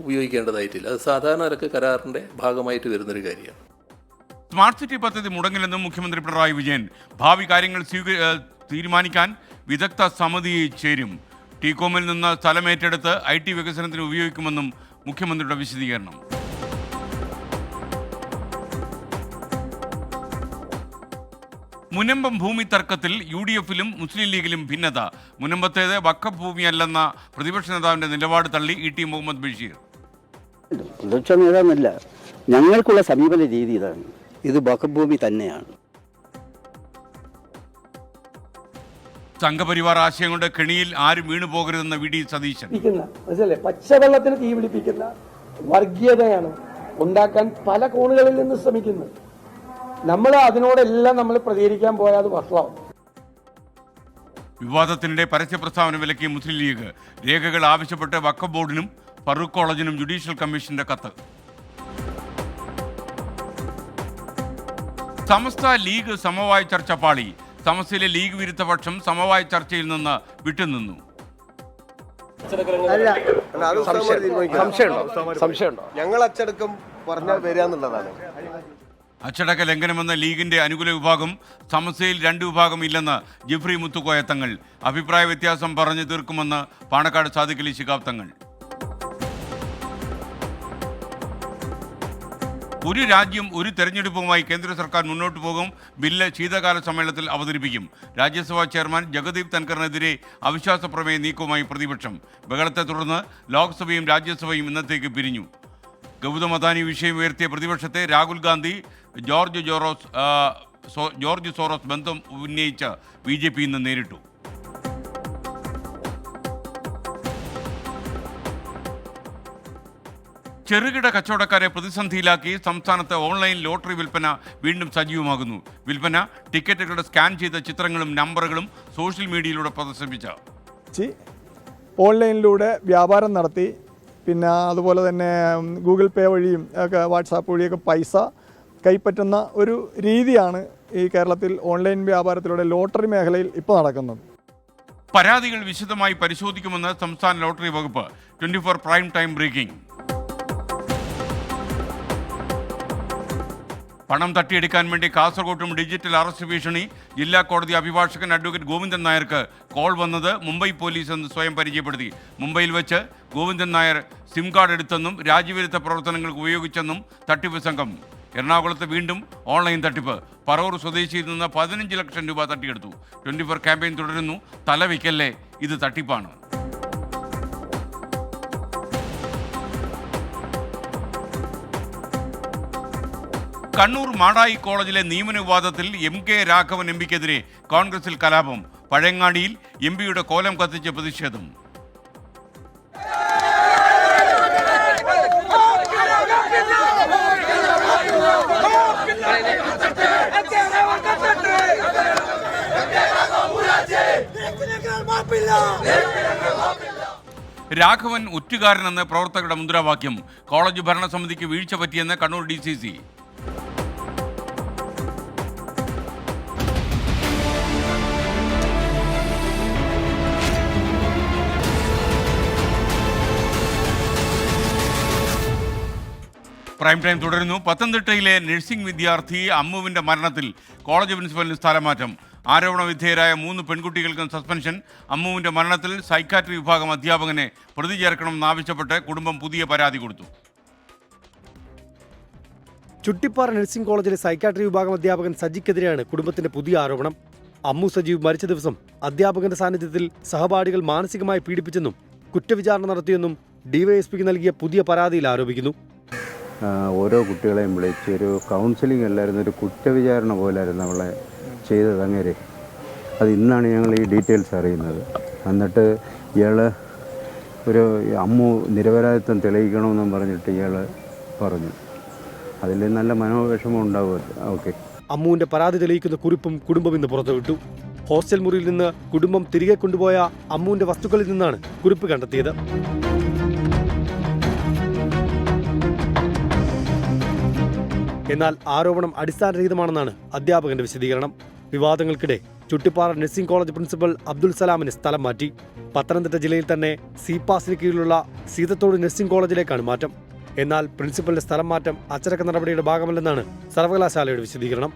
C: ഉപയോഗിക്കേണ്ടതായിട്ടില്ല. അത് സാധാരണ നിരക്ക് കരാറിൻ്റെ ഭാഗമായിട്ട് വരുന്നൊരു കാര്യമാണ്.
A: സ്മാർട്ട് സിറ്റി പദ്ധതി മുടങ്ങില്ലെന്നും മുഖ്യമന്ത്രി പിണറായി വിജയൻ. ഭാവി കാര്യങ്ങൾ തീരുമാനിക്കാൻ വിദഗ്ധ സമിതി ചേരും. ടീകോമിൽ നിന്ന് സ്ഥലമേറ്റെടുത്ത് IT വികസനത്തിന് ഉപയോഗിക്കുമെന്നും മുഖ്യമന്ത്രിയുടെ വിശദീകരണം. മുനമ്പം ഭൂമി തർക്കത്തിൽ UDF-ലും മുസ്ലിം ലീഗിലും ഭിന്നത. മുനമ്പത്തേത് വഖഫ് ഭൂമിയല്ലെന്ന പ്രതിപക്ഷ നേതാവിന്റെ നിലപാട് തള്ളി ET മുഹമ്മദ് ബഷീർ.
O: പ്രതിപക്ഷ നേതാവെന്നല്ല, ഞങ്ങൾക്കുള്ള സമീപന രീതി ഇതാണ്. ഇത് വഖഫ് ഭൂമി തന്നെയാണ്.
A: സംഘപരിവാർ ആശയം കൊണ്ട് കെണിയിൽ ആരും വീണു പോകരുതെന്ന VD സതീശൻ.
P: പച്ചവെള്ളത്തിന് തീ പിടിപ്പിക്കുന്ന വർഗീയതയാണ് ഉണ്ടാക്കാൻ പല കോണുകളിൽ നിന്ന് ശ്രമിക്കുന്നത്. നമ്മൾ അതിനോടെല്ലാം നമ്മൾ പ്രതികരിക്കാൻ പോയാൽ അത് വഷളാവും.
A: വിവാദത്തിനിടെ പരസ്യ പ്രസ്താവന വിലക്കിയ മുസ്ലിം ലീഗ്. രേഖകൾ ആവശ്യപ്പെട്ട് വഖഫ് ബോർഡിനും ഫറൂഖ് കോളേജിനും ജുഡീഷ്യൽ കമ്മീഷന്റെ കത്ത്. സമസ്ത ലീഗ് സമവായ ചർച്ച പാളി. സമസ്തയിലെ ലീഗ് വിരുദ്ധ പക്ഷം സമവായ ചർച്ചയിൽ നിന്ന് വിട്ടുനിന്നു.
E: സംശയമുണ്ടോ? ഞങ്ങൾ അച്ചടക്കം പറഞ്ഞാൽ വരികയെന്നുള്ളതാണ്.
A: അച്ചടക്ക ലംഘനമെന്ന ലീഗിന്റെ അനുകൂല വിഭാഗം, സമസ്യയിൽ 2 വിഭാഗം ഇല്ലെന്ന് ജിഫ്രി മുത്തുക്കോയ തങ്ങൾ. അഭിപ്രായ വ്യത്യാസം പറഞ്ഞു തീർക്കുമെന്ന് പാണക്കാട് സാദിഖ് അലി ശിഹാബ് തങ്ങൾ. ഒരു രാജ്യം ഒരു തെരഞ്ഞെടുപ്പുമായി കേന്ദ്ര സർക്കാർ മുന്നോട്ട് പോകും. ബില്ല് ശീതകാല സമ്മേളനത്തിൽ അവതരിപ്പിക്കും. രാജ്യസഭാ ചെയർമാൻ ജഗദീപ് ധൻഖറിനെതിരെ അവിശ്വാസ പ്രമേയ നീക്കവുമായി പ്രതിപക്ഷം. ബഹളത്തെ തുടർന്ന് ലോക്സഭയും രാജ്യസഭയും ഇന്നത്തേക്ക് പിരിഞ്ഞു. ഗൗതം അദാനി വിഷയം ഉയർത്തിയ പ്രതിപക്ഷത്തെ രാഹുൽ ഗാന്ധി ജോർജ് സോറോസ് ബന്ധം ഉന്നയിച്ച് BJP ഇന്ന് നേരിട്ടു. ചെറുകിട കച്ചവടക്കാരെ പ്രതിസന്ധിയിലാക്കി സംസ്ഥാനത്ത് ഓൺലൈൻ ലോട്ടറി വിൽപ്പന വീണ്ടും സജീവമാകുന്നു. വിൽപ്പന ടിക്കറ്റുകളുടെ സ്കാൻ ചെയ്ത ചിത്രങ്ങളും നമ്പറുകളും സോഷ്യൽ മീഡിയയിലൂടെ പ്രദർശിപ്പിച്ച
F: ഓൺലൈനിലൂടെ വ്യാപാരം നടത്തി, പിന്നെ അതുപോലെ തന്നെ ഗൂഗിൾ പേ വഴിയും ഒക്കെ വാട്സാപ്പ് വഴിയൊക്കെ പൈസ കൈപ്പറ്റുന്ന ഒരു രീതിയാണ് ഈ കേരളത്തിൽ ഓൺലൈൻ വ്യാപാരത്തിലൂടെ ലോട്ടറി മേഖലയിൽ ഇപ്പോൾ നടക്കുന്നത്.
A: പരാതികൾ വിശദമായി പരിശോധിക്കുമെന്ന് സംസ്ഥാന ലോട്ടറി വകുപ്പ്. 24 പ്രൈം ടൈം ബ്രേക്കിംഗ്. പണം തട്ടിയെടുക്കാൻ വേണ്ടി കാസർഗോട്ടും ഡിജിറ്റൽ അറസ്റ്റ് ഭീഷണി. ജില്ലാ കോടതി അഭിഭാഷകൻ അഡ്വക്കേറ്റ് ഗോവിന്ദൻ നായർക്ക് കോൾ വന്നത് മുംബൈ പോലീസ് എന്ന് സ്വയം പരിചയപ്പെടുത്തി. മുംബൈയിൽ വെച്ച് ഗോവിന്ദൻ നായർ സിം കാർഡ് എടുത്തെന്നും രാജ്യവിരുദ്ധ പ്രവർത്തനങ്ങൾക്ക് ഉപയോഗിച്ചെന്നും തട്ടിപ്പ് സംഘം. എറണാകുളത്ത് വീണ്ടും ഓൺലൈൻ തട്ടിപ്പ്. പറവൂർ സ്വദേശിയിൽ നിന്ന് 15 ലക്ഷം രൂപ തട്ടിയെടുത്തു. 24 ക്യാമ്പയിൻ തുടരുന്നു. തലവയ്ക്കല്ലേ, ഇത് തട്ടിപ്പാണ്. കണ്ണൂർ മാടായി കോളേജിലെ നിയമന വിവാദത്തിൽ MK രാഘവൻ MPക്കെതിരെ കോൺഗ്രസിൽ കലാപം. പഴയങ്ങാടിയിൽ MPയുടെ കോലം കത്തിച്ച് പ്രതിഷേധം. രാഘവൻ ഒറ്റുകാരനെന്ന് പ്രവർത്തകരുടെ മുദ്രാവാക്യം. കോളേജ് ഭരണസമിതിക്ക് വീഴ്ച പറ്റിയെന്ന് കണ്ണൂർ DCC. പ്രൈം ടൈം തുടരുന്നു. പത്തനംതിട്ടയിലെ നഴ്സിംഗ് വിദ്യാർത്ഥി അമ്മുവിൻ്റെ മരണത്തിൽ കോളേജ് പ്രിൻസിപ്പലിന് സ്ഥലമാറ്റം. ആരോപണ വിധേയരായ 3 പെൺകുട്ടികൾക്കും സസ്പെൻഷൻ. അമ്മുവിൻ്റെ മരണത്തിൽ സൈക്കാട്രി വിഭാഗം അധ്യാപകനെ പ്രതി ചേർക്കണമെന്നാവശ്യപ്പെട്ട് കുടുംബം പുതിയ പരാതി കൊടുത്തു.
S: ചുട്ടിപ്പാറ നഴ്സിംഗ് കോളേജിലെ സൈക്കാട്രി വിഭാഗം അധ്യാപകൻ സജിക്കെതിരെയാണ് കുടുംബത്തിന്റെ പുതിയ ആരോപണം. അമ്മു സജീവ് മരിച്ച ദിവസം അധ്യാപകന്റെ സാന്നിധ്യത്തിൽ സഹപാഠികൾ മാനസികമായി പീഡിപ്പിച്ചെന്നും കുറ്റവിചാരണ നടത്തിയെന്നും ഡിവൈഎസ്പിക്ക് നൽകിയ പുതിയ പരാതിയിൽ ആരോപിക്കുന്നു.
T: ഓരോ കുട്ടികളെയും വിളിച്ച് ഒരു കൗൺസിലിംഗ് അല്ലായിരുന്നു, ഒരു കുറ്റവിചാരണ പോലായിരുന്നു അവളെ ചെയ്തത് അങ്ങേരെ. അത് ഇന്നാണ് ഞങ്ങൾ ഈ ഡീറ്റെയിൽസ് അറിയുന്നത്. എന്നിട്ട് ഇയാൾ ഒരു അമ്മു നിരപരാധിത്വം തെളിയിക്കണമെന്നും പറഞ്ഞിട്ട് ഇയാൾ പറഞ്ഞു. അതിൽ നല്ല മനോവിഷമം ഉണ്ടാവുമല്ലോ. ഓക്കെ.
S: അമ്മുവിന്റെ പരാതി തെളിയിക്കുന്ന കുറിപ്പും കുടുംബം ഇന്ന് പുറത്തുവിട്ടു. ഹോസ്റ്റൽ മുറിയിൽ നിന്ന് കുടുംബം തിരികെ കൊണ്ടുപോയ അമ്മുവിന്റെ വസ്തുക്കളിൽ നിന്നാണ് കുറിപ്പ് കണ്ടെത്തിയത്. എന്നാൽ ആരോപണം അടിസ്ഥാനരഹിതമാണെന്നാണ് അധ്യാപകന്റെ വിശദീകരണം. വിവാദങ്ങൾക്കിടെ Chuttipara nursing college principal Abdul സലാമിന് സ്ഥലം മാറ്റി. പത്തനംതിട്ട ജില്ലയിൽ തന്നെ സീപാസിന് കീഴിലുള്ള സീതത്തോട് നഴ്സിംഗ് കോളേജിലേക്കാണ് മാറ്റം. എന്നാൽ പ്രിൻസിപ്പലിന്റെ സ്ഥലം മാറ്റം അച്ചടക്ക നടപടിയുടെ ഭാഗമല്ലെന്നാണ് സർവകലാശാലയുടെ വിശദീകരണം.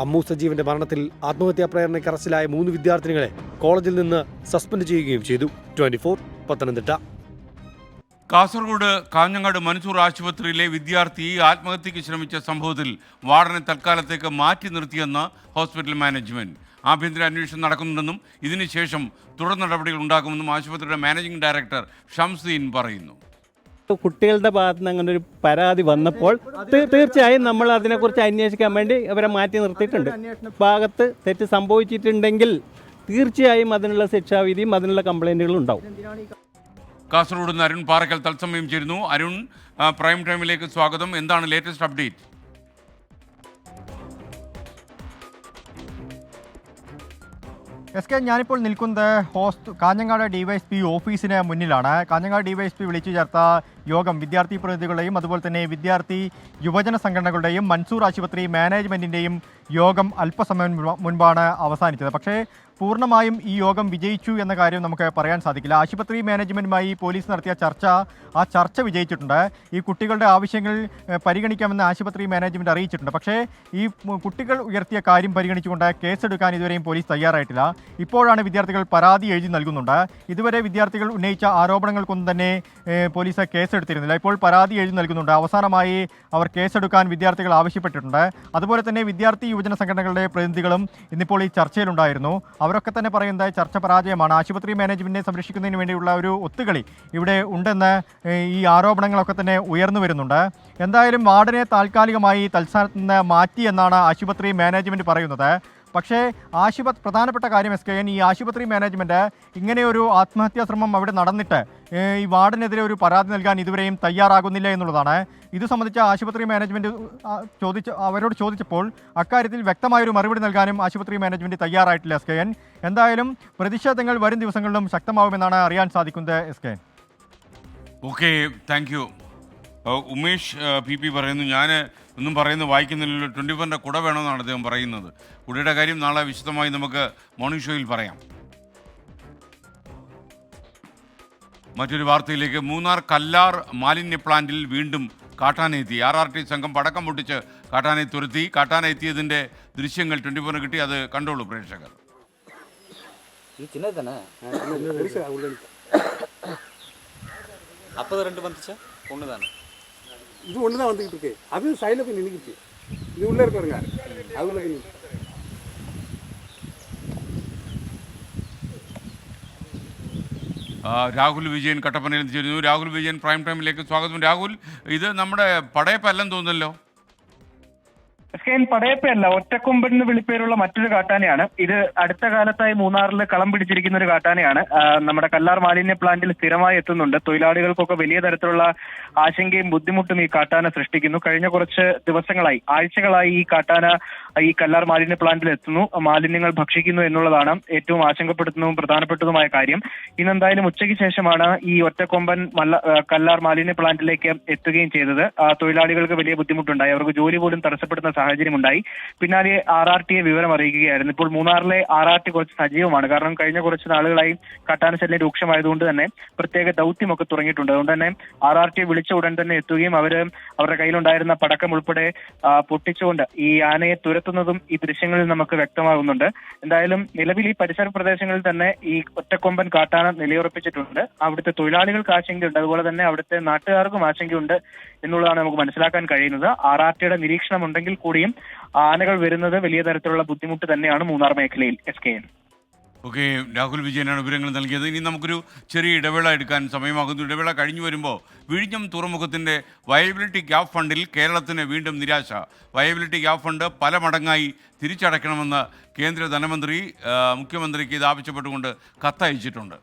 S: അമ്മു സജീവിന്റെ മരണത്തിൽ ആത്മഹത്യാ പ്രേരണയ്ക്ക് അറസ്റ്റിലായ 3 വിദ്യാർത്ഥിനികളെ കോളേജിൽ നിന്ന് സസ്പെൻഡ് ചെയ്യുകയും ചെയ്തു. 24 പത്തനംതിട്ട.
A: കാസർഗോഡ് കാഞ്ഞങ്ങാട് മൻസൂർ ആശുപത്രിയിലെ വിദ്യാർത്ഥി ആത്മഹത്യയ്ക്ക് ശ്രമിച്ച സംഭവത്തിൽ വാർഡനെ തൽക്കാലത്തേക്ക് മാറ്റി നിർത്തിയെന്ന് ഹോസ്പിറ്റൽ മാനേജ്മെന്റ്. ആഭ്യന്തര അന്വേഷണം നടക്കുന്നുണ്ടെന്നും ഇതിനുശേഷം തുടർ നടപടികൾ ഉണ്ടാകുമെന്നും ആശുപത്രിയുടെ മാനേജിംഗ് ഡയറക്ടർ ഷംസുദ്ദീൻ പറയുന്നു.
U: കുട്ടികളുടെ ഭാഗത്ത് നിന്ന് അങ്ങനെ ഒരു പരാതി വന്നപ്പോൾ തീർച്ചയായും നമ്മൾ അതിനെക്കുറിച്ച് അന്വേഷിക്കാൻ വേണ്ടി അവരെ മാറ്റി നിർത്തിയിട്ടുണ്ട്. ഭാഗത്ത് തെറ്റ് സംഭവിച്ചിട്ടുണ്ടെങ്കിൽ തീർച്ചയായും അതിനുള്ള ശിക്ഷാവിധിയും അതിനുള്ള കംപ്ലൈൻറ്റുകളും ഉണ്ടാവും.
A: കാസർഗോഡ് നിന്ന് അരുൺ പാറക്കൽ തത്സമയം ചേരുന്നു. അരുൺ, പ്രൈം ടൈമിലേക്ക് സ്വാഗതം. എന്താണ് ലേറ്റസ്റ്റ് അപ്ഡേറ്റ്?
V: എസ് കെ, ഞാനിപ്പോൾ നിൽക്കുന്നത് കാഞ്ഞങ്ങാട് ഡിവൈഎസ്പി ഓഫീസിന് മുന്നിലാണ്. കാഞ്ഞങ്ങാട് ഡിവൈഎസ്പി വിളിച്ചു ചേർത്ത യോഗം വിദ്യാർത്ഥി പ്രതിനിധികളുടെയും അതുപോലെ തന്നെ വിദ്യാർത്ഥി യുവജന സംഘടനകളുടെയും മൻസൂർ ആശുപത്രി മാനേജ്മെൻറ്റിൻ്റെയും യോഗം അല്പസമയം മുൻപാണ് അവസാനിച്ചത്. പക്ഷേ പൂർണ്ണമായും ഈ യോഗം വിജയിച്ചു എന്ന കാര്യം നമുക്ക് പറയാൻ സാധിക്കില്ല. ആശുപത്രി മാനേജ്മെൻറ്റുമായി പോലീസ് നടത്തിയ ആ ചർച്ച വിജയിച്ചിട്ടുണ്ട്. ഈ കുട്ടികളുടെ ആവശ്യങ്ങൾ പരിഗണിക്കാമെന്ന് ആശുപത്രി മാനേജ്മെൻറ്റ് അറിയിച്ചിട്ടുണ്ട്. പക്ഷേ ഈ കുട്ടികൾ ഉയർത്തിയ കാര്യം പരിഗണിച്ചുകൊണ്ട് കേസെടുക്കാൻ ഇതുവരെയും പോലീസ് തയ്യാറായിട്ടില്ല. ഇപ്പോഴാണ് വിദ്യാർത്ഥികൾ പരാതി എഴുതി നൽകുന്നുണ്ട്. ഇതുവരെ വിദ്യാർത്ഥികൾ ഉന്നയിച്ച ആരോപണങ്ങൾക്കൊന്നും തന്നെ പോലീസ് കേസെടുത്തിരുന്നില്ല. ഇപ്പോൾ പരാതി എഴുതി നൽകുന്നുണ്ട്. അവസാനമായി അവർ കേസെടുക്കാൻ വിദ്യാർത്ഥികൾ ആവശ്യപ്പെട്ടിട്ടുണ്ട്. അതുപോലെ തന്നെ വിദ്യാർത്ഥി യുവജന സംഘടനകളുടെ പ്രതിനിധികളും ഇന്നിപ്പോൾ ഈ ചർച്ചയിലുണ്ടായിരുന്നു. അവരൊക്കെ തന്നെ പറയുന്നത് ചർച്ച പരാജയമാണ്. ആശുപത്രി മാനേജ്മെന്റിനെ സംരക്ഷിക്കുന്നതിന് വേണ്ടിയുള്ള ഒരു ഒത്തുകളി ഇവിടെ ഉണ്ടെന്ന് ഈ ആരോപണങ്ങളൊക്കെ തന്നെ ഉയർന്നു വരുന്നുണ്ട്. എന്തായാലും വാർഡനെ താൽക്കാലികമായി തൽസ്ഥാനത്ത് നിന്ന് മാറ്റി എന്നാണ് ആശുപത്രി മാനേജ്മെന്റ് പറയുന്നത്. പക്ഷേ പ്രധാനപ്പെട്ട കാര്യം SKN, ഈ ആശുപത്രി മാനേജ്മെൻറ്റ് ഇങ്ങനെയൊരു ആത്മഹത്യാ ശ്രമം അവിടെ നടന്നിട്ട് ഈ വാർഡിനെതിരെ ഒരു പരാതി നൽകാൻ ഇതുവരെയും തയ്യാറാകുന്നില്ല എന്നുള്ളതാണ്. ഇത് സംബന്ധിച്ച് ആശുപത്രി മാനേജ്മെൻറ്റ് അവരോട് ചോദിച്ചപ്പോൾ അക്കാര്യത്തിൽ വ്യക്തമായൊരു മറുപടി നൽകാനും ആശുപത്രി മാനേജ്മെൻറ്റ് തയ്യാറായിട്ടില്ല SKN. എന്തായാലും പ്രതിഷേധങ്ങൾ വരും ദിവസങ്ങളിലും ശക്തമാവുമെന്നാണ് അറിയാൻ സാധിക്കുന്നത് SKN.
A: Okay, thank U. Umesh PP പറയുന്നു, ഞാൻ ഒന്നും പറയുന്നത് വായിക്കുന്നില്ലല്ലോ, 24-ൻ്റെ കുട വേണമെന്നാണ് അദ്ദേഹം പറയുന്നത്. കുടയുടെ കാര്യം നാളെ വിശദമായി നമുക്ക് മോർണിംഗ് ഷോയിൽ പറയാം. മറ്റൊരു വാർത്തയിലേക്ക്. മൂന്നാർ കല്ലാർ മാലിന്യ പ്ലാന്റിൽ വീണ്ടും കാട്ടാനെത്തി. RRT സംഘം പടക്കം പൊട്ടിച്ച് കാട്ടാനെ തുരത്തി. കാട്ടാന എത്തിയതിൻ്റെ ദൃശ്യങ്ങൾ 24-ന് കിട്ടി. അത് കണ്ടോളൂ പ്രേക്ഷകർ.
B: இது ஒன்று தான் வந்துக்கிட்டு இருக்கு. அது சைடில் போய் நின்றுக்கிச்சு. இது உள்ளே இருக்காருங்க, அது உள்ள
A: രാഹുൽ വിജയൻ കട്ടപ്പനയിൽ ചേരുന്നു. രാഹുൽ വിജയൻ പ്രൈം ടൈമിലേക്ക് സ്വാഗതം. രാഹുൽ, ഇത് നമ്മുടെ പടയപ്പല്ലെന്ന് തോന്നുന്നല്ലോ.
G: പടയപ്പയല്ല, ഒറ്റക്കൊമ്പൻ എന്ന് വിളിപ്പേരുള്ള മറ്റൊരു കാട്ടാനയാണ്. ഇത് അടുത്ത കാലത്തായി മൂന്നാറിൽ കളം പിടിച്ചിരിക്കുന്ന ഒരു കാട്ടാനയാണ്. നമ്മുടെ കല്ലാർ മാലിന്യ പ്ലാന്റിൽ സ്ഥിരമായി എത്തുന്നുണ്ട്. തൊഴിലാളികൾക്കൊക്കെ വലിയ തരത്തിലുള്ള ആശങ്കയും ബുദ്ധിമുട്ടും ഈ കാട്ടാന സൃഷ്ടിക്കുന്നു. കഴിഞ്ഞ കുറച്ച് ദിവസങ്ങളായി, ആഴ്ചകളായി ഈ കാട്ടാന ഈ കല്ലാർ മാലിന്യ പ്ലാന്റിൽ എത്തുന്നു, മാലിന്യങ്ങൾ ഭക്ഷിക്കുന്നു എന്നുള്ളതാണ് ഏറ്റവും ആശങ്കപ്പെടുത്തുന്നതും പ്രധാനപ്പെട്ടതുമായ കാര്യം. ഇന്നെന്തായാലും ഉച്ചയ്ക്ക് ശേഷമാണ് ഈ ഒറ്റക്കൊമ്പൻ കല്ലാർ മാലിന്യ പ്ലാന്റിലേക്ക് എത്തുകയും ചെയ്തത്. തൊഴിലാളികൾക്ക് വലിയ ബുദ്ധിമുട്ടുണ്ടായി, അവർക്ക് ജോലി പോലും തടസ്സപ്പെടുന്ന സാഹചര്യമുണ്ടായി. പിന്നാലെ RRTയെ വിവരം അറിയിക്കുകയായിരുന്നു. ഇപ്പോൾ മൂന്നാറിലെ RRT കുറച്ച് സജീവമാണ്. കാരണം കഴിഞ്ഞ കുറച്ച് നാളുകളായി കാട്ടാന ശല്യം രൂക്ഷമായതുകൊണ്ട് തന്നെ പ്രത്യേക ദൗത്യമൊക്കെ തുടങ്ങിയിട്ടുണ്ട്. അതുകൊണ്ട് തന്നെ RRTയെ വിളിച്ച ഉടൻ തന്നെ എത്തുകയും അവരുടെ കയ്യിലുണ്ടായിരുന്ന പടക്കം ഉൾപ്പെടെ പൊട്ടിച്ചുകൊണ്ട് ഈ ആനയെ തുരത്തുന്നതും ഈ ദൃശ്യങ്ങളിൽ നമുക്ക് വ്യക്തമാകുന്നുണ്ട്. എന്തായാലും നിലവിൽ ഈ പരിസര പ്രദേശങ്ങളിൽ തന്നെ ഈ ഒറ്റക്കൊമ്പൻ കാട്ടാന നിലയുറപ്പിച്ചിട്ടുണ്ട്. അവിടുത്തെ തൊഴിലാളികൾക്ക് ആശങ്കയുണ്ട്, അതുപോലെ തന്നെ അവിടുത്തെ നാട്ടുകാർക്കും ആശങ്കയുണ്ട് എന്നുള്ളതാണ് നമുക്ക് മനസ്സിലാക്കാൻ കഴിയുന്നത്. RRTയുടെ നിരീക്ഷണം ഉണ്ടെങ്കിൽ കൂടിയും ആനകൾ വരുന്നത് വലിയ തരത്തിലുള്ള ബുദ്ധിമുട്ട് തന്നെയാണ് മൂന്നാർ മേഖലയിൽ. SKN.
A: ഓക്കെ, രാഹുൽ വിജയനാണ് വിവരങ്ങൾ നൽകിയത്. ഇനി നമുക്കൊരു ചെറിയ ഇടവേള എടുക്കാൻ സമയമാകുന്നു. ഇടവേള കഴിഞ്ഞു വരുമ്പോൾ വിഴിഞ്ഞം തുറമുഖത്തിൻ്റെ വയബിലിറ്റി ഗ്യാപ്പ് ഫണ്ടിൽ കേരളത്തിന് വീണ്ടും നിരാശ. വയബിലിറ്റി ഗ്യാപ്പ് ഫണ്ട് പല മടങ്ങായി തിരിച്ചടയ്ക്കണമെന്ന് കേന്ദ്ര ധനമന്ത്രി മുഖ്യമന്ത്രിക്ക് ഇത് ആവശ്യപ്പെട്ടുകൊണ്ട് കത്തയച്ചിട്ടുണ്ട്.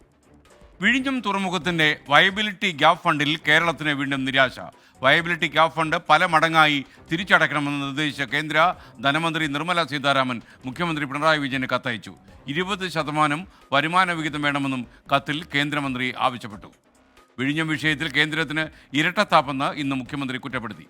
A: വിഴിഞ്ഞം തുറമുഖത്തിൻ്റെ വയബിലിറ്റി ഗ്യാപ്പ് ഫണ്ടിൽ കേരളത്തിന് വീണ്ടും നിരാശ. വയബിലിറ്റി ഗ്യാപ്പ് ഫണ്ട് പല മടങ്ങായി തിരിച്ചടയ്ക്കണമെന്ന് നിർദ്ദേശിച്ച കേന്ദ്ര ധനമന്ത്രി നിർമ്മല സീതാരാമൻ മുഖ്യമന്ത്രി പിണറായി വിജയന് കത്തയച്ചു. 20% വരുമാന വിഹിതം വേണമെന്നും കത്തിൽ കേന്ദ്രമന്ത്രി ആവശ്യപ്പെട്ടു. വിഴിഞ്ഞം വിഷയത്തിൽ കേന്ദ്രത്തിന് ഇരട്ടത്താപ്പെന്ന് ഇന്ന് മുഖ്യമന്ത്രി കുറ്റപ്പെടുത്തി.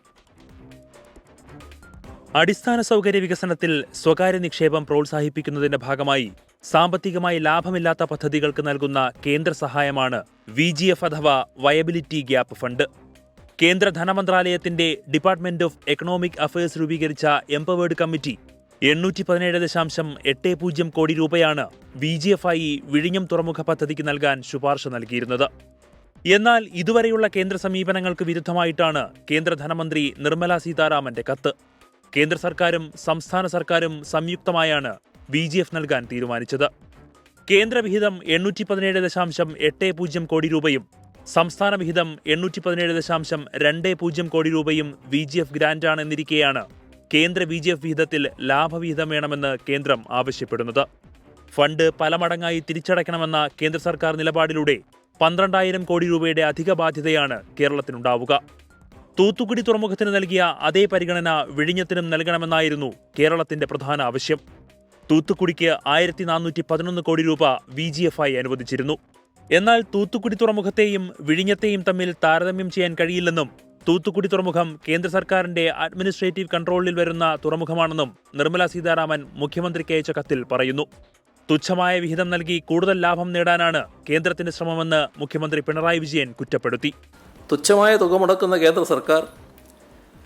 W: അടിസ്ഥാന സൗകര്യ വികസനത്തിൽ സ്വകാര്യ നിക്ഷേപം പ്രോത്സാഹിപ്പിക്കുന്നതിന്റെ ഭാഗമായി സാമ്പത്തികമായി ലാഭമില്ലാത്ത പദ്ധതികൾക്ക് നൽകുന്ന കേന്ദ്ര സഹായമാണ് VGF അഥവാ വയബിലിറ്റി ഗ്യാപ്പ് ഫണ്ട്. കേന്ദ്ര ധനമന്ത്രാലയത്തിന്റെ ഡിപ്പാർട്ട്മെന്റ് ഓഫ് എക്കണോമിക് അഫയേഴ്സ് രൂപീകരിച്ച എംപവേർഡ് കമ്മിറ്റി 817.80 കോടി രൂപയാണ് VGF ആയി വിഴിഞ്ഞം തുറമുഖ പദ്ധതിക്ക് നൽകാൻ ശുപാർശ നൽകിയിരുന്നത്. എന്നാൽ ഇതുവരെയുള്ള കേന്ദ്ര സമീപനങ്ങൾക്ക് വിരുദ്ധമായിട്ടാണ് കേന്ദ്ര ധനമന്ത്രി നിർമ്മല സീതാരാമന്റെ കത്ത്. കേന്ദ്ര സർക്കാരും സംസ്ഥാന സർക്കാരും സംയുക്തമായാണ് VGF നൽകാൻ തീരുമാനിച്ചത്. കേന്ദ്ര വിഹിതം 817.80 കോടി രൂപയും സംസ്ഥാന വിഹിതം 817.20 കോടി രൂപയും VGF ഗ്രാന്റാണെന്നിരിക്കെയാണ് കേന്ദ്ര VGF വിഹിതത്തിൽ ലാഭവിഹിതം വേണമെന്ന് കേന്ദ്രം ആവശ്യപ്പെടുന്നത്. ഫണ്ട് പല മടങ്ങായി തിരിച്ചടയ്ക്കണമെന്ന കേന്ദ്ര സർക്കാർ നിലപാടിലൂടെ 12,000 കോടി രൂപയുടെ അധിക ബാധ്യതയാണ് കേരളത്തിനുണ്ടാവുക. തൂത്തുക്കുടി തുറമുഖത്തിന് നൽകിയ അതേ പരിഗണന വിഴിഞ്ഞത്തിനും നൽകണമെന്നായിരുന്നു കേരളത്തിന്റെ പ്രധാന ആവശ്യം. തൂത്തുക്കുടിക്ക് 1,411 കോടി രൂപ VGF ആയി അനുവദിച്ചിരുന്നു. എന്നാൽ തൂത്തുക്കുടി തുറമുഖത്തെയും വിഴിഞ്ഞത്തെയും തമ്മിൽ താരതമ്യം ചെയ്യാൻ കഴിയില്ലെന്നും തൂത്തുക്കുടി തുറമുഖം കേന്ദ്ര സർക്കാരിന്റെ അഡ്മിനിസ്ട്രേറ്റീവ് കൺട്രോളിൽ വരുന്ന തുറമുഖമാണെന്നും നിർമ്മല സീതാരാമൻ മുഖ്യമന്ത്രിക്ക് അയച്ച കത്തിൽ പറയുന്നു. തുച്ഛമായ വിഹിതം നൽകി കൂടുതൽ ലാഭം നേടാനാണ് കേന്ദ്രത്തിന്റെ ശ്രമമെന്ന് മുഖ്യമന്ത്രി പിണറായി വിജയൻ കുറ്റപ്പെടുത്തി.
C: തുച്ഛമായ തുക മുടക്കുന്ന കേന്ദ്ര സർക്കാർ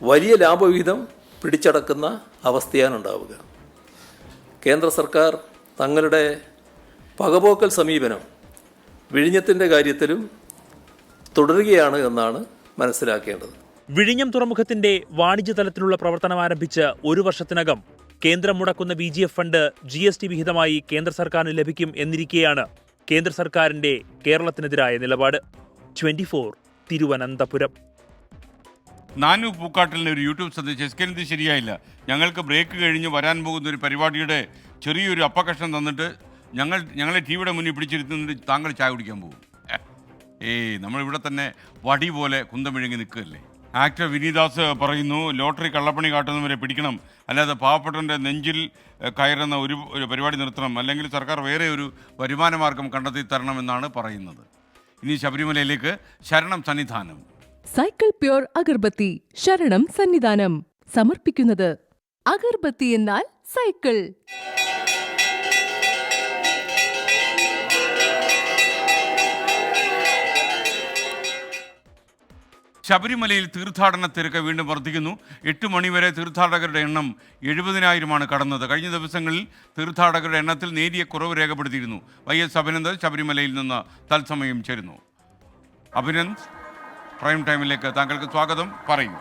C: വലിയ ലാഭവിഹിതം പിടിച്ചടക്കുന്ന അവസ്ഥയാണ് ഉണ്ടാവുക. കേന്ദ്ര സർക്കാർ തങ്ങളുടെ പകപോക്കൽ സമീപനം വിഴിഞ്ഞത്തിൻ്റെ കാര്യത്തിലും തുടരുകയാണ് എന്നാണ് മനസ്സിലാക്കേണ്ടത്.
W: വിഴിഞ്ഞം തുറമുഖത്തിന്റെ വാണിജ്യ തലത്തിലുള്ള പ്രവർത്തനം ആരംഭിച്ച് 1 വർഷത്തിനകം കേന്ദ്രം മുടക്കുന്ന VGF ഫണ്ട് GST വിഹിതമായി കേന്ദ്ര സർക്കാരിന് ലഭിക്കും എന്നിരിക്കെയാണ് കേന്ദ്ര സർക്കാരിന്റെ കേരളത്തിനെതിരായ നിലപാട്. 24 തിരുവനന്തപുരം.
A: നാനു പൂക്കാട്ടിലിന് ഒരു യൂട്യൂബ് സന്ദേശം. എസ്കേനിത് ശരിയായില്ല. ഞങ്ങൾക്ക് ബ്രേക്ക് കഴിഞ്ഞ് വരാൻ പോകുന്ന ഒരു പരിപാടിയുടെ ചെറിയൊരു അപ്പകഷ്ണം തന്നിട്ട് ഞങ്ങളെ ടിവിയുടെ മുന്നിൽ പിടിച്ചിരുന്നിട്ട് താങ്കൾ ചായ കുടിക്കാൻ പോകും. നമ്മളിവിടെ തന്നെ വടി പോലെ കുന്തം വിഴുങ്ങി നിൽക്കുകയല്ലേ. ആക്ടർ വിനീദാസ് പറയുന്നു, ലോട്ടറി കള്ളപ്പണി കാട്ടുന്നവരെ പിടിക്കണം, അല്ലാതെ പാവപ്പെട്ടവൻ്റെ നെഞ്ചിൽ കയറുന്ന ഒരു പരിപാടി നിർത്തണം, അല്ലെങ്കിൽ സർക്കാർ വേറെ ഒരു വരുമാന മാർഗം കണ്ടെത്തി തരണമെന്നാണ് പറയുന്നത്. ഇനി ശബരിമലയിലേക്ക്. ശരണം സന്നിധാനം.
H: സൈക്കിൾ പ്യൂർ അഗർബത്തി ശരണം സന്നിധാനം സമർപ്പിക്കുന്നത് അഗർബത്തി എന്നാൽ സൈക്കിൾ.
A: ശബരിമലയിൽ തീർത്ഥാടന തിരക്ക് വീണ്ടും വർദ്ധിക്കുന്നു. 8 മണിവരെ തീർത്ഥാടകരുടെ എണ്ണം 70,000 കടന്നത്. കഴിഞ്ഞ ദിവസങ്ങളിൽ തീർത്ഥാടകരുടെ എണ്ണത്തിൽ നേരിയ കുറവ് രേഖപ്പെടുത്തിയിരുന്നു. YS അഭിനന്ദ് ശബരിമലയിൽ നിന്ന് തത്സമയം ചേരുന്നു. അഭിനന്ദ്, പ്രൈം ടൈമിലേക്ക് താങ്കൾക്ക് സ്വാഗതം. പറയൂ.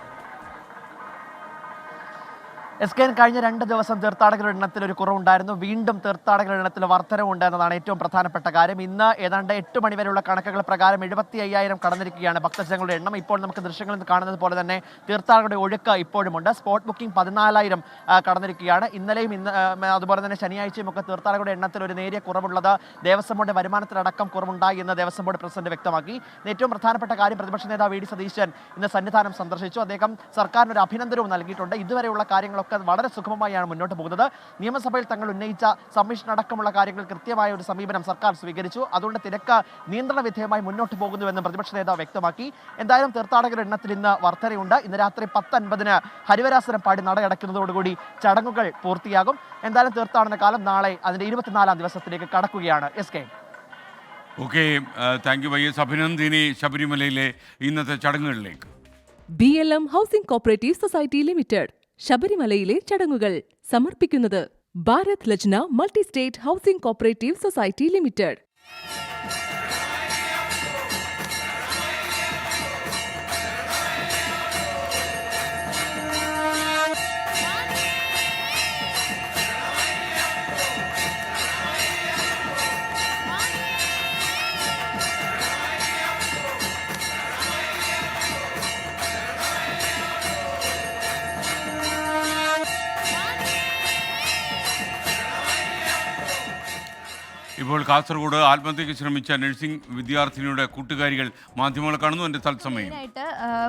E: SKN കഴിഞ്ഞ 2 ദിവസം തീർത്ഥാടകരുടെ എണ്ണത്തിൽ ഒരു കുറവുണ്ടായിരുന്നു. വീണ്ടും തീർത്ഥാടകരുടെ എണ്ണത്തിൽ വർധനവുണ്ട് എന്നതാണ് ഏറ്റവും പ്രധാനപ്പെട്ട കാര്യം. ഇന്ന് ഏതാണ്ട് 8 മണിവരെയുള്ള കണക്കുകൾ പ്രകാരം 75,000 കടന്നിരിക്കുകയാണ് ഭക്തജനങ്ങളുടെ എണ്ണം. ഇപ്പോൾ നമുക്ക് ദൃശ്യങ്ങളിൽ നിന്ന് കാണുന്നത് പോലെ തന്നെ തീർത്ഥാടകരുടെ ഒഴുക്ക് ഇപ്പോഴുമുണ്ട്. Spot booking 14,000 കടന്നിരിക്കുകയാണ്. ഇന്നലെയും അതുപോലെ തന്നെ ശനിയാഴ്ചയും ഒക്കെ തീർത്ഥാടകരുടെ എണ്ണത്തിൽ ഒരു നേരിയ കുറവുള്ളത് ദേവസ്വം ബോർഡ് വരുമാനത്തിലടക്കം കുറവുണ്ടായി എന്ന് ദേവസ്വം ബോർഡ് പ്രസിഡന്റ് വ്യക്തമാക്കി. ഏറ്റവും പ്രധാനപ്പെട്ട കാര്യം, പ്രതിപക്ഷ നേതാവ് VD സതീശൻ ഇന്ന് സന്നിധാനം സന്ദർശിച്ചു. അദ്ദേഹം സർക്കാരിന് ഒരു അഭിനന്ദനവും നൽകിയിട്ടുണ്ട്. ഇതുവരെയുള്ള കാര്യങ്ങളൊക്കെ വളരെ സുഗമമായാണ് മുന്നോട്ട് പോകുന്നത്. നിയമസഭയിൽ തങ്ങൾ ഉന്നയിച്ച സബ്മിഷൻ അടക്കമുള്ള കാര്യങ്ങൾ കൃത്യമായ ഒരു സമീപനം സർക്കാർ സ്വീകരിച്ചു. അതുകൊണ്ട് തിരക്ക് നിയന്ത്രണ വിധേയമായി മുന്നോട്ട് പോകുന്നുവെന്ന് പ്രതിപക്ഷ നേതാവ് വ്യക്തമാക്കി. എന്തായാലും തീർത്ഥാടകരുടെ എണ്ണത്തിൽ ഇന്ന് വർധനയുണ്ട്. ഇന്ന് രാത്രി 10:50 ഹരിവരാസനം പാടി നടയടയ്ക്കുന്നതോടുകൂടി ചടങ്ങുകൾ പൂർത്തിയാകും. എന്തായാലും തീർത്ഥാടന കാലം നാളെ അതിന്റെ 24ാം ദിവസത്തിലേക്ക് കടക്കുകയാണ്. SK.
A: Okay, thank you YS Abhinand. ഇനി ശബരിമലയിലെ ഇന്നത്തെ ചടങ്ങുകളിലേക്ക്.
H: BLM housing cooperative society limited ശബരിമലയിലെ ചടങ്ങുകൾ സമർപ്പിക്കുന്നത് Bharat Lajna multi state housing cooperative society limited.
A: ഇപ്പോൾ കാസർഗോഡ് ആത്മഹത്യക്ക് ശ്രമിച്ച നഴ്സിംഗ് വിദ്യാർത്ഥിനിയുടെ കൂട്ടുകാരികൾ മാധ്യമങ്ങളെ കാണുന്നു. എൻ്റെ തത്സമയം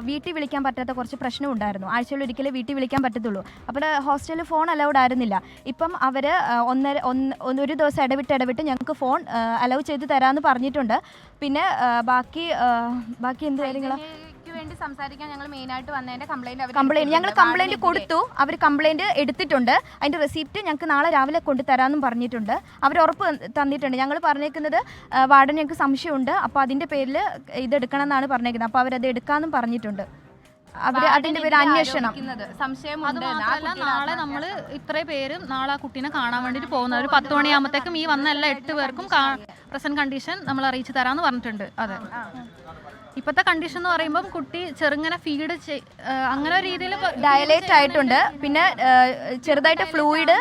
I: വീട്ടിൽ വിളിക്കാൻ പറ്റാത്ത കുറച്ച് പ്രശ്നം ഉണ്ടായിരുന്നു. ആഴ്ചയിൽ ഒരിക്കലേ വീട്ടിൽ വിളിക്കാൻ പറ്റത്തുള്ളൂ. അപ്പോൾ ഹോസ്റ്റലിൽ ഫോൺ അലൗഡ് ആയിരുന്നില്ല. ഇപ്പം അവർ ഒരു ദിവസം ഇടവിട്ട് ഞങ്ങൾക്ക് ഫോൺ അലൗ ചെയ്ത് തരാമെന്ന് പറഞ്ഞിട്ടുണ്ട്. പിന്നെ ബാക്കി എന്ത് കാര്യങ്ങളാണ്
J: വേണ്ടി സംസാരിക്കാൻ ഞങ്ങൾ മെയിനായിട്ട് വന്നതിന്റെ
I: കംപ്ലൈന്റ് കൊടുത്തു. അവർ കംപ്ലൈന്റ് എടുത്തിട്ടുണ്ട്. അതിന്റെ റെസിപ്റ്റ് ഞങ്ങൾക്ക് നാളെ രാവിലെ കൊണ്ടുതരാമെന്നും പറഞ്ഞിട്ടുണ്ട്. അവർ ഉറപ്പ് തന്നിട്ടുണ്ട്. ഞങ്ങൾ പറഞ്ഞേക്കുന്നത് വാർഡൻ ഞങ്ങൾക്ക് സംശയമുണ്ട്, അപ്പോൾ അതിന്റെ പേരിൽ ഇതെടുക്കണം എന്നാണ് പറഞ്ഞേക്കുന്നത്. അപ്പോൾ അവരത് എടുക്കാമെന്നും പറഞ്ഞിട്ടുണ്ട്. അവർ അതിന്റെ പേര് അന്വേഷണം
J: നാളെ നമ്മൾ ഇത്രയും പേരും നാളെ ആ കുട്ടീനെ കാണാൻ വേണ്ടിയിട്ട് പോകുന്നത്. ഒരു 10 മണിയാകുമ്പോഴത്തേക്കും ഈ വന്ന എല്ലാ 8 പേർക്കും പ്രസന്റ് കണ്ടീഷൻ നമ്മൾ അറിയിച്ചു തരാമെന്ന് പറഞ്ഞിട്ടുണ്ട്. അതെ, ഇപ്പോഴത്തെ കണ്ടീഷൻ എന്ന് പറയുമ്പോൾ കുട്ടി ചെറുങ്ങനെ ഫീഡ് അങ്ങനെ രീതിയിൽ
I: ഡയലേറ്റ് ആയിട്ടുണ്ട്. പിന്നെ ചെറുതായിട്ട് ഫ്ലൂയിഡ്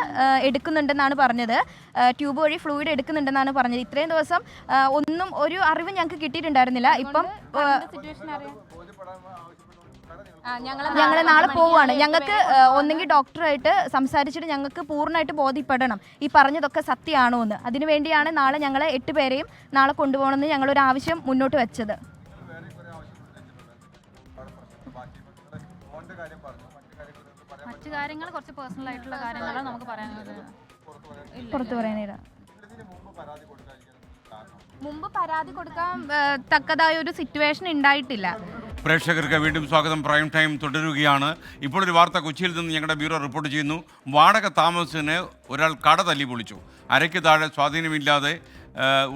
I: എടുക്കുന്നുണ്ടെന്നാണ് പറഞ്ഞത്. ട്യൂബ് വഴി ഫ്ലൂയിഡ് എടുക്കുന്നുണ്ടെന്നാണ് പറഞ്ഞത്. ഇത്രയും ദിവസം ഒന്നും ഒരു അറിവ് ഞങ്ങൾക്ക് കിട്ടിയിട്ടുണ്ടായിരുന്നില്ല. ഇപ്പം ഞങ്ങൾ നാളെ പോവുകയാണ്. ഞങ്ങൾക്ക് ഒന്നെങ്കിൽ ഡോക്ടറായിട്ട് സംസാരിച്ചിട്ട് ഞങ്ങൾക്ക് പൂർണ്ണമായിട്ട് ബോധ്യപ്പെടണം ഈ പറഞ്ഞതൊക്കെ സത്യമാണോ എന്ന്. അതിനുവേണ്ടിയാണ് നാളെ ഞങ്ങളെ 8 പേരെയും നാളെ കൊണ്ടുപോകണമെന്ന് ഞങ്ങളൊരു ആവശ്യം മുന്നോട്ട് വെച്ചത്.
J: മറ്റു കാര്യങ്ങൾ കുറച്ച് പേഴ്സണൽ ആയിട്ടുള്ള കാര്യങ്ങളാണ് നമുക്ക് പറയാനുള്ളത്.
I: പുറത്തു പറയാനില്ല. മുമ്പ് പരാതി കൊടുക്കാൻ തക്കതായ ഒരു സിറ്റുവേഷൻ ഉണ്ടായിട്ടില്ല.
A: പ്രേക്ഷകർക്ക് വീണ്ടും സ്വാഗതം. പ്രൈം ടൈം തുടരുകയാണ്. ഇപ്പോൾ ഒരു വാർത്ത കൊച്ചിയിൽ നിന്ന് ഞങ്ങളുടെ ബ്യൂറോ റിപ്പോർട്ട് ചെയ്യുന്നു. വാടക താമസത്തിന് ഒരാൾ കട തല്ലി പൊളിച്ചു. അരയ്ക്ക് താഴെ സ്വാധീനമില്ലാതെ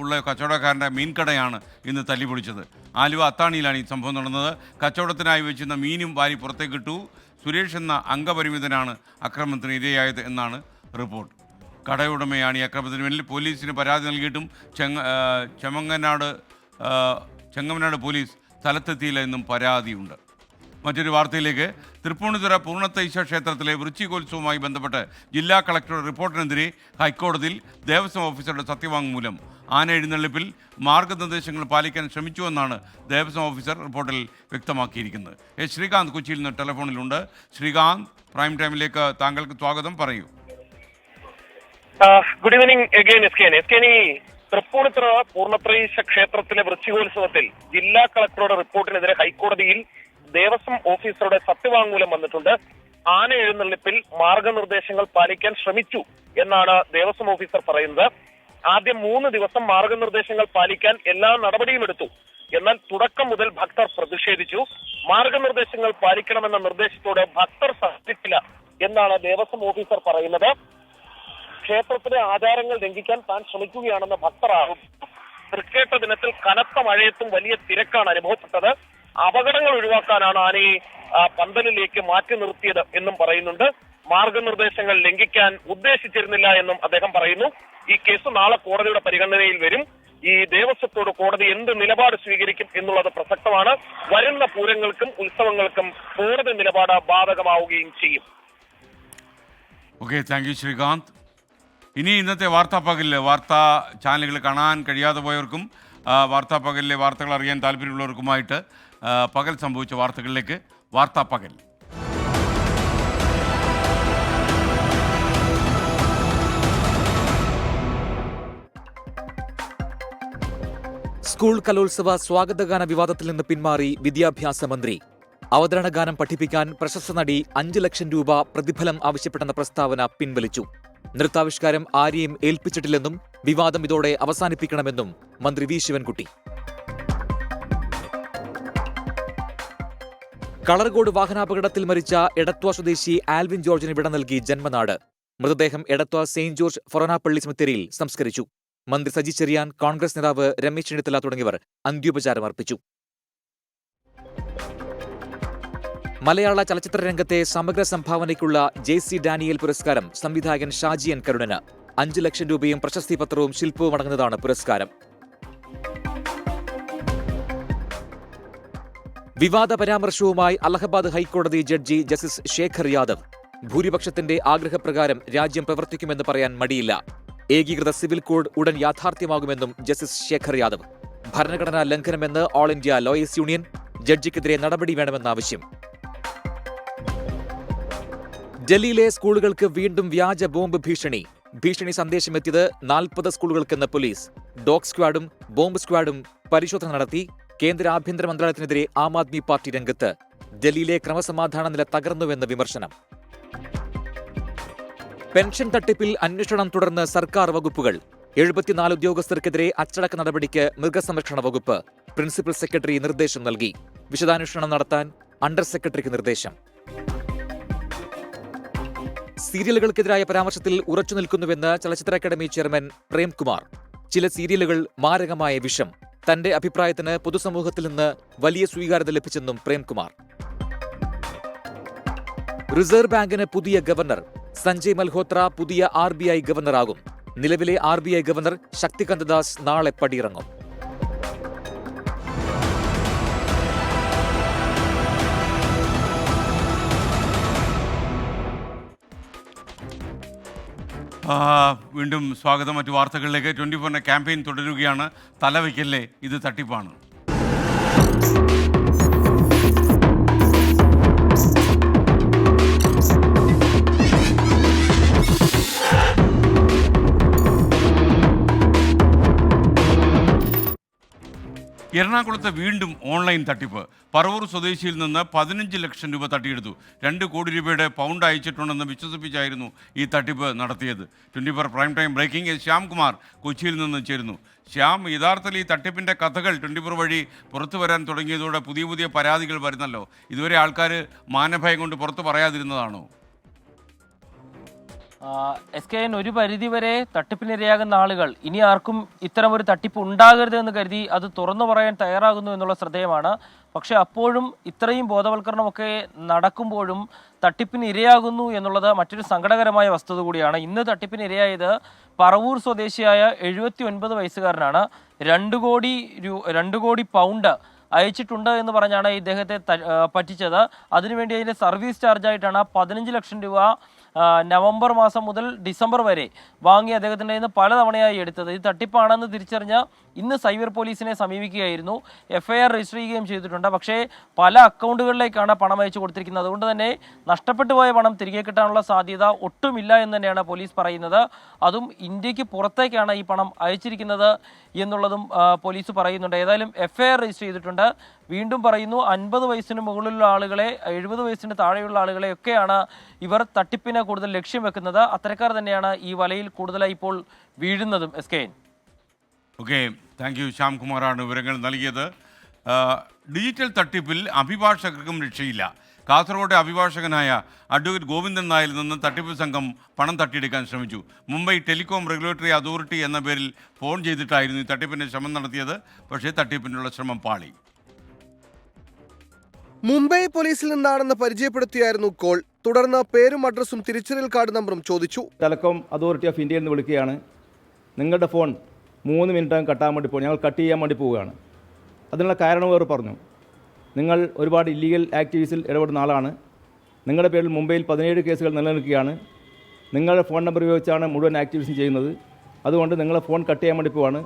A: ഉള്ള കച്ചവടക്കാരൻ്റെ മീൻകടയാണ് ഇന്ന് തല്ലി പൊളിച്ചത്. ആലുവ അത്താണിയിലാണ് ഈ സംഭവം നടന്നത്. കച്ചവടത്തിനായി വെച്ചിരുന്ന മീനും വാരി പുറത്തേക്കിട്ടു. സുരേഷ് എന്ന അംഗപരിമിതനാണ് ആക്രമണത്തിന് ഇരയായത് എന്നാണ് റിപ്പോർട്ട്. കടയുടമയാണ് ഈ അക്രമത്തിന് പിന്നിൽ. പോലീസിന് പരാതി നൽകിയിട്ടും ചെങ്ങമനാട് പോലീസ് സ്ഥലത്തെത്തിയില്ല എന്നും പരാതിയുണ്ട്. മറ്റൊരു വാർത്തയിലേക്ക്. തൃപ്പൂണിത്തുറ പൂർണ്ണത്തൈശ ക്ഷേത്രത്തിലെ വൃശ്ചികോത്സവവുമായി ബന്ധപ്പെട്ട് ജില്ലാ കളക്ടറുടെ റിപ്പോർട്ടിനെതിരെ ഹൈക്കോടതിയിൽ ദേവസ്വം ഓഫീസറുടെ സത്യവാങ്മൂലം. ആന എഴുന്നള്ളിപ്പിൽ മാർഗനിർദ്ദേശങ്ങൾ പാലിക്കാൻ ശ്രമിച്ചുവെന്നാണ് ദേവസ്വം ഓഫീസർ റിപ്പോർട്ടിൽ വ്യക്തമാക്കിയിരിക്കുന്നത്. ശ്രീകാന്ത് കൊച്ചിയിൽ നിന്ന് ടെലിഫോണിലുണ്ട്. ശ്രീകാന്ത്, പ്രൈം ടൈമിലേക്ക് താങ്കൾക്ക് സ്വാഗതം. പറയൂ.
K: Good evening again SKN. ഈ തൃപ്പൂണിത്തുറ പൂർണ്ണത്രയീശ ക്ഷേത്രത്തിലെ വൃശ്ചികോത്സവത്തിൽ ജില്ലാ കളക്ടറുടെ റിപ്പോർട്ടിനെതിരെ ഹൈക്കോടതിയിൽ ദേവസ്വം ഓഫീസറുടെ സത്യവാങ്മൂലം വന്നിട്ടുണ്ട്. ആന എഴുന്നള്ളിപ്പിൽ മാർഗനിർദ്ദേശങ്ങൾ പാലിക്കാൻ ശ്രമിച്ചു എന്നാണ് ദേവസ്വം ഓഫീസർ പറയുന്നത്. ആദ്യം 3 ദിവസം മാർഗനിർദ്ദേശങ്ങൾ പാലിക്കാൻ എല്ലാ നടപടിയും എടുത്തു. എന്നാൽ തുടക്കം മുതൽ ഭക്തർ പ്രതിഷേധിച്ചു. മാർഗനിർദ്ദേശങ്ങൾ പാലിക്കണമെന്ന നിർദ്ദേശത്തോട് ഭക്തർ സഹകരിച്ചില്ല എന്നാണ് ദേവസ്വം ഓഫീസർ പറയുന്നത്. ക്ഷേത്രത്തിലെ ആചാരങ്ങൾ ലംഘിക്കാൻ താൻ ശ്രമിക്കുകയാണെന്ന് ഭക്തർ ആരോപിച്ചു. തൃക്കേട്ട ദിനത്തിൽ കനത്ത മഴയത്തും വലിയ തിരക്കാണ് അനുഭവപ്പെട്ടത്. അപകടങ്ങൾ ഒഴിവാക്കാനാണ് ആനയെ പന്തലിലേക്ക് മാറ്റി നിർത്തിയത് എന്നും പറയുന്നുണ്ട്. മാർഗനിർദ്ദേശങ്ങൾ ലംഘിക്കാൻ ഉദ്ദേശിച്ചിരുന്നില്ല എന്നും അദ്ദേഹം പറയുന്നു. ഈ കേസ് നാളെ കോടതിയുടെ പരിഗണനയിൽ വരും. ഈ ദേവസ്വത്തോട് കോടതി എന്ത് നിലപാട് സ്വീകരിക്കും എന്നുള്ളത് പ്രസക്തമാണ്. വരുന്ന പൂരങ്ങൾക്കും ഉത്സവങ്ങൾക്കും കോടതി നിലപാട് ബാധകമാവുകയും ചെയ്യും.
A: Okay, thank you Sreekanth. ഇനി ഇന്നത്തെ വാർത്താപ്പകലിൽ വാർത്താ ചാനലുകൾ കാണാൻ കഴിയാതെ പോയവർക്കും വാർത്താപ്പകലിലെ വാർത്തകൾ അറിയാൻ താല്പര്യമുള്ളവർക്കുമായിട്ട് പകൽ സംഭവിച്ച വാർത്തകളിലേക്ക്. വാർത്താപ്പകൽ.
L: സ്കൂൾ കലോത്സവ സ്വാഗതഗാന വിവാദത്തിൽ നിന്ന് പിന്മാറി വിദ്യാഭ്യാസ മന്ത്രി. അവതരണ ഗാനം പഠിപ്പിക്കാൻ പ്രശസ്ത നടി 5 ലക്ഷം രൂപ പ്രതിഫലം ആവശ്യപ്പെട്ടെന്ന പ്രസ്താവന പിൻവലിച്ചു. നൃത്താവിഷ്കാരം ആരെയും ഏൽപ്പിച്ചിട്ടില്ലെന്നും വിവാദം ഇതോടെ അവസാനിപ്പിക്കണമെന്നും മന്ത്രി വി ശിവൻകുട്ടി. കളർകോട് വാഹനാപകടത്തിൽ മരിച്ച എടത്വ സ്വദേശി ആൽവിൻ ജോർജിന് വിട നൽകി ജന്മനാട്. മൃതദേഹം എടത്വ സെയിന്റ് ജോർജ് ഫൊറോനാപ്പള്ളി സെമിത്തേരിയിൽ സംസ്കരിച്ചു. മന്ത്രി സജി ചെറിയാൻ, കോൺഗ്രസ് നേതാവ് രമേശ് ചെന്നിത്തല തുടങ്ങിയവർ അന്ത്യോപചാരം അർപ്പിച്ചു. മലയാള ചലച്ചിത്ര രംഗത്തെ സമഗ്ര സംഭാവനയ്ക്കുള്ള JC ഡാനിയേൽ പുരസ്കാരം സംവിധായകൻ ഷാജി എൻ കരുണന്. 5 ലക്ഷം രൂപയും പ്രശസ്തി പത്രവും ശില്പവും അടങ്ങുന്നതാണ് പുരസ്കാരം. വിവാദ പരാമർശവുമായി അലഹബാദ് ഹൈക്കോടതി ജഡ്ജി ജസ്റ്റിസ് ശേഖർ യാദവ്. ഭൂരിപക്ഷത്തിന്റെ ആഗ്രഹപ്രകാരം രാജ്യം പ്രവർത്തിക്കുമെന്ന് പറയാൻ മടിയില്ല. ഏകീകൃത സിവിൽ കോഡ് ഉടൻ യാഥാർത്ഥ്യമാകുമെന്നും ജസ്റ്റിസ് ശേഖർ യാദവ്. ഭരണഘടനാ ലംഘനമെന്ന് ഓൾ ഇന്ത്യ ലോയേഴ്സ് യൂണിയൻ. ജഡ്ജിക്കെതിരെ നടപടി വേണമെന്ന ആവശ്യം. ഡൽഹിയിലെ സ്കൂളുകൾക്ക് വീണ്ടും വ്യാജ ബോംബ് ഭീഷണി. ഭീഷണി സന്ദേശമെത്തിയത് 40 സ്കൂളുകൾക്കെന്ന് പോലീസ്. ഡോഗ് സ്ക്വാഡും ബോംബ് സ്ക്വാഡും പരിശോധന നടത്തി. കേന്ദ്ര ആഭ്യന്തര മന്ത്രാലയത്തിനെതിരെ ആം ആദ്മി പാർട്ടി രംഗത്ത്. ഡൽഹിയിലെ ക്രമസമാധാന നില തകർന്നുവെന്ന് വിമർശനം. പെൻഷൻ തട്ടിപ്പിൽ അന്വേഷണം തുടർന്ന് സർക്കാർ വകുപ്പുകൾ. 74 ഉദ്യോഗസ്ഥർക്കെതിരെ അച്ചടക്ക നടപടിക്ക് മൃഗസംരക്ഷണ വകുപ്പ്. പ്രിൻസിപ്പൽ സെക്രട്ടറി നിർദ്ദേശം നൽകി. വിശദാന്വേഷണം നടത്താൻ അണ്ടർ സെക്രട്ടറിക്ക് നിർദ്ദേശം. സീരിയലുകൾക്കെതിരായ പരാമർശത്തിൽ ഉറച്ചുനിൽക്കുന്നുവെന്ന് ചലച്ചിത്ര അക്കാദമി ചെയർമാൻ പ്രേംകുമാർ. ചില സീരിയലുകൾ മാരകമായ വിഷം. തന്റെ അഭിപ്രായത്തിന് പൊതുസമൂഹത്തിൽ നിന്ന് വലിയ സ്വീകാര്യത ലഭിച്ചെന്നും പ്രേംകുമാർ. റിസർവ് ബാങ്കിന് പുതിയ ഗവർണർ. സഞ്ജയ് മൽഹോത്ര പുതിയ RBI ഗവർണറാകും. നിലവിലെ RBI ഗവർണർ ശക്തികാന്ത ദാസ് നാളെ പടിയിറങ്ങും.
A: വീണ്ടും സ്വാഗതം. മറ്റു വാർത്തകളിലേക്ക്. 24 ക്യാമ്പയിൻ തുടരുകയാണ്. തലവയ്ക്കല്ലേ, ഇത് തട്ടിപ്പാണ്. എറണാകുളത്ത് വീണ്ടും ഓൺലൈൻ തട്ടിപ്പ്. പറവൂർ സ്വദേശിയിൽ നിന്ന് 15 ലക്ഷം രൂപ തട്ടിയെടുത്തു. 2 കോടി രൂപയുടെ പൗണ്ട് അയച്ചിട്ടുണ്ടെന്ന് വിശ്വസിപ്പിച്ചായിരുന്നു ഈ തട്ടിപ്പ് നടത്തിയത്. 24 പ്രൈം ടൈം ബ്രേക്കിംഗ് ശ്യാംകുമാർ കൊച്ചിയിൽ നിന്ന് ചേരുന്നു. ശ്യാം, യഥാർത്ഥത്തിൽ ഈ തട്ടിപ്പിൻ്റെ കഥകൾ 24 വഴി പുറത്തു വരാൻ തുടങ്ങിയതോടെ പുതിയ പരാതികൾ വരുന്നല്ലോ. ഇതുവരെ ആൾക്കാർ മാനഭയം കൊണ്ട് പുറത്ത് പറയാതിരുന്നതാണോ?
M: SKN ഒരു പരിധിവരെ തട്ടിപ്പിനിരയാകുന്ന ആളുകൾ ഇനി ആർക്കും ഇത്തരമൊരു തട്ടിപ്പ് ഉണ്ടാകരുത് എന്ന് കരുതി അത് തുറന്നു പറയാൻ തയ്യാറാകുന്നു എന്നുള്ള ശ്രദ്ധേയമാണ്. പക്ഷേ അപ്പോഴും ഇത്രയും ബോധവൽക്കരണമൊക്കെ നടക്കുമ്പോഴും തട്ടിപ്പിന് ഇരയാകുന്നു എന്നുള്ളത് മറ്റൊരു സങ്കടകരമായ വസ്തുത കൂടിയാണ്. ഇന്ന് തട്ടിപ്പിന് ഇരയായത് പറവൂർ സ്വദേശിയായ 79 വയസ്സുകാരനാണ്. 2 കോടി പൗണ്ട് അയച്ചിട്ടുണ്ട് എന്ന് പറഞ്ഞാണ് ഇദ്ദേഹത്തെ പറ്റിച്ചത്. അതിനുവേണ്ടി അതിൻ്റെ സർവീസ് ചാർജായിട്ടാണ് 15 ലക്ഷം രൂപ നവംബർ മാസം മുതൽ ഡിസംബർ വരെ വാങ്ങി അദ്ദേഹത്തിൻ്റെ നിന്ന് പലതവണയായി എടുത്തത്. ഇത് തട്ടിപ്പാണെന്ന് തിരിച്ചറിഞ്ഞ് ഇന്ന് സൈബർ പോലീസിനെ സമീപിക്കുകയായിരുന്നു. FIR രജിസ്റ്റർ ചെയ്യുകയും ചെയ്തിട്ടുണ്ട്. പക്ഷേ പല അക്കൗണ്ടുകളിലേക്കാണ് പണം അയച്ചു കൊടുത്തിരിക്കുന്നത്. അതുകൊണ്ട് തന്നെ നഷ്ടപ്പെട്ടു പോയ പണം തിരികെ കിട്ടാനുള്ള സാധ്യത ഒട്ടുമില്ല എന്ന് തന്നെയാണ് പോലീസ് പറയുന്നത്. അതും ഇന്ത്യക്ക് പുറത്തേക്കാണ് ഈ പണം അയച്ചിരിക്കുന്നത് എന്നുള്ളതും പോലീസ് പറയുന്നുണ്ട്. ഏതായാലും FIR രജിസ്റ്റർ ചെയ്തിട്ടുണ്ട്. വീണ്ടും പറയുന്നു, 50 വയസ്സിന് മുകളിലുള്ള ആളുകളെ, 70 വയസ്സിന് താഴെയുള്ള ആളുകളെയൊക്കെയാണ് ഇവർ തട്ടിപ്പിന് കൂടുതൽ ലക്ഷ്യം വെക്കുന്നത്. അത്തരക്കാർ തന്നെയാണ് ഈ വലയിൽ കൂടുതലായി ഇപ്പോൾ വീഴുന്നതും. SKN.
A: Okay, thank you. ശ്യാംകുമാറാണ് വിവരങ്ങൾ നൽകിയത്. ഡിജിറ്റൽ തട്ടിപ്പിൽ അഭിഭാഷകർക്കും രക്ഷയില്ല. കാസർഗോഡ് അഭിഭാഷകനായ അഡ്വക്കേറ്റ് ഗോവിന്ദൻ നായരിൽ നിന്ന് തട്ടിപ്പ് സംഘം പണം തട്ടിയെടുക്കാൻ ശ്രമിച്ചു. മുംബൈ ടെലികോം റെഗുലേറ്ററി അതോറിറ്റി എന്ന പേരിൽ ഫോൺ ചെയ്തിട്ടായിരുന്നു ഈ തട്ടിപ്പിൻ്റെ ശ്രമം നടത്തിയത്. പക്ഷേ തട്ടിപ്പിനുള്ള ശ്രമം പാളി.
N: മുംബൈ പോലീസിൽ നിന്നാണെന്ന് പരിചയപ്പെടുത്തിയായിരുന്നു കോൾ. തുടർന്ന് പേരും അഡ്രസ്സും തിരിച്ചറിയൽ കാർഡ് നമ്പറും ചോദിച്ചു.
Q: ടെലികോം അതോറിറ്റി ഓഫ് ഇന്ത്യയിൽ നിന്ന് വിളിക്കുകയാണ്. നിങ്ങളുടെ ഫോൺ 3 മിനിറ്റ് കട്ടാൻ വേണ്ടി പോകും, ഞങ്ങൾ കട്ട് ചെയ്യാൻ വേണ്ടി പോവുകയാണ്. അതിനുള്ള കാരണം അവർ പറഞ്ഞു. നിങ്ങൾ ഒരുപാട് ഇല്ലീഗൽ ആക്ടിവിറ്റീസിൽ ഇടപെടുന്ന ആളാണ്. നിങ്ങളുടെ പേരിൽ മുംബൈയിൽ 17 കേസുകൾ നിലനിൽക്കുകയാണ്. നിങ്ങളുടെ ഫോൺ നമ്പർ ഉപയോഗിച്ചാണ് മുഴുവൻ ആക്ടിവിറ്റീസും ചെയ്യുന്നത്. അതുകൊണ്ട് നിങ്ങളെ ഫോൺ കട്ട് ചെയ്യാൻ വേണ്ടി പോവാണ്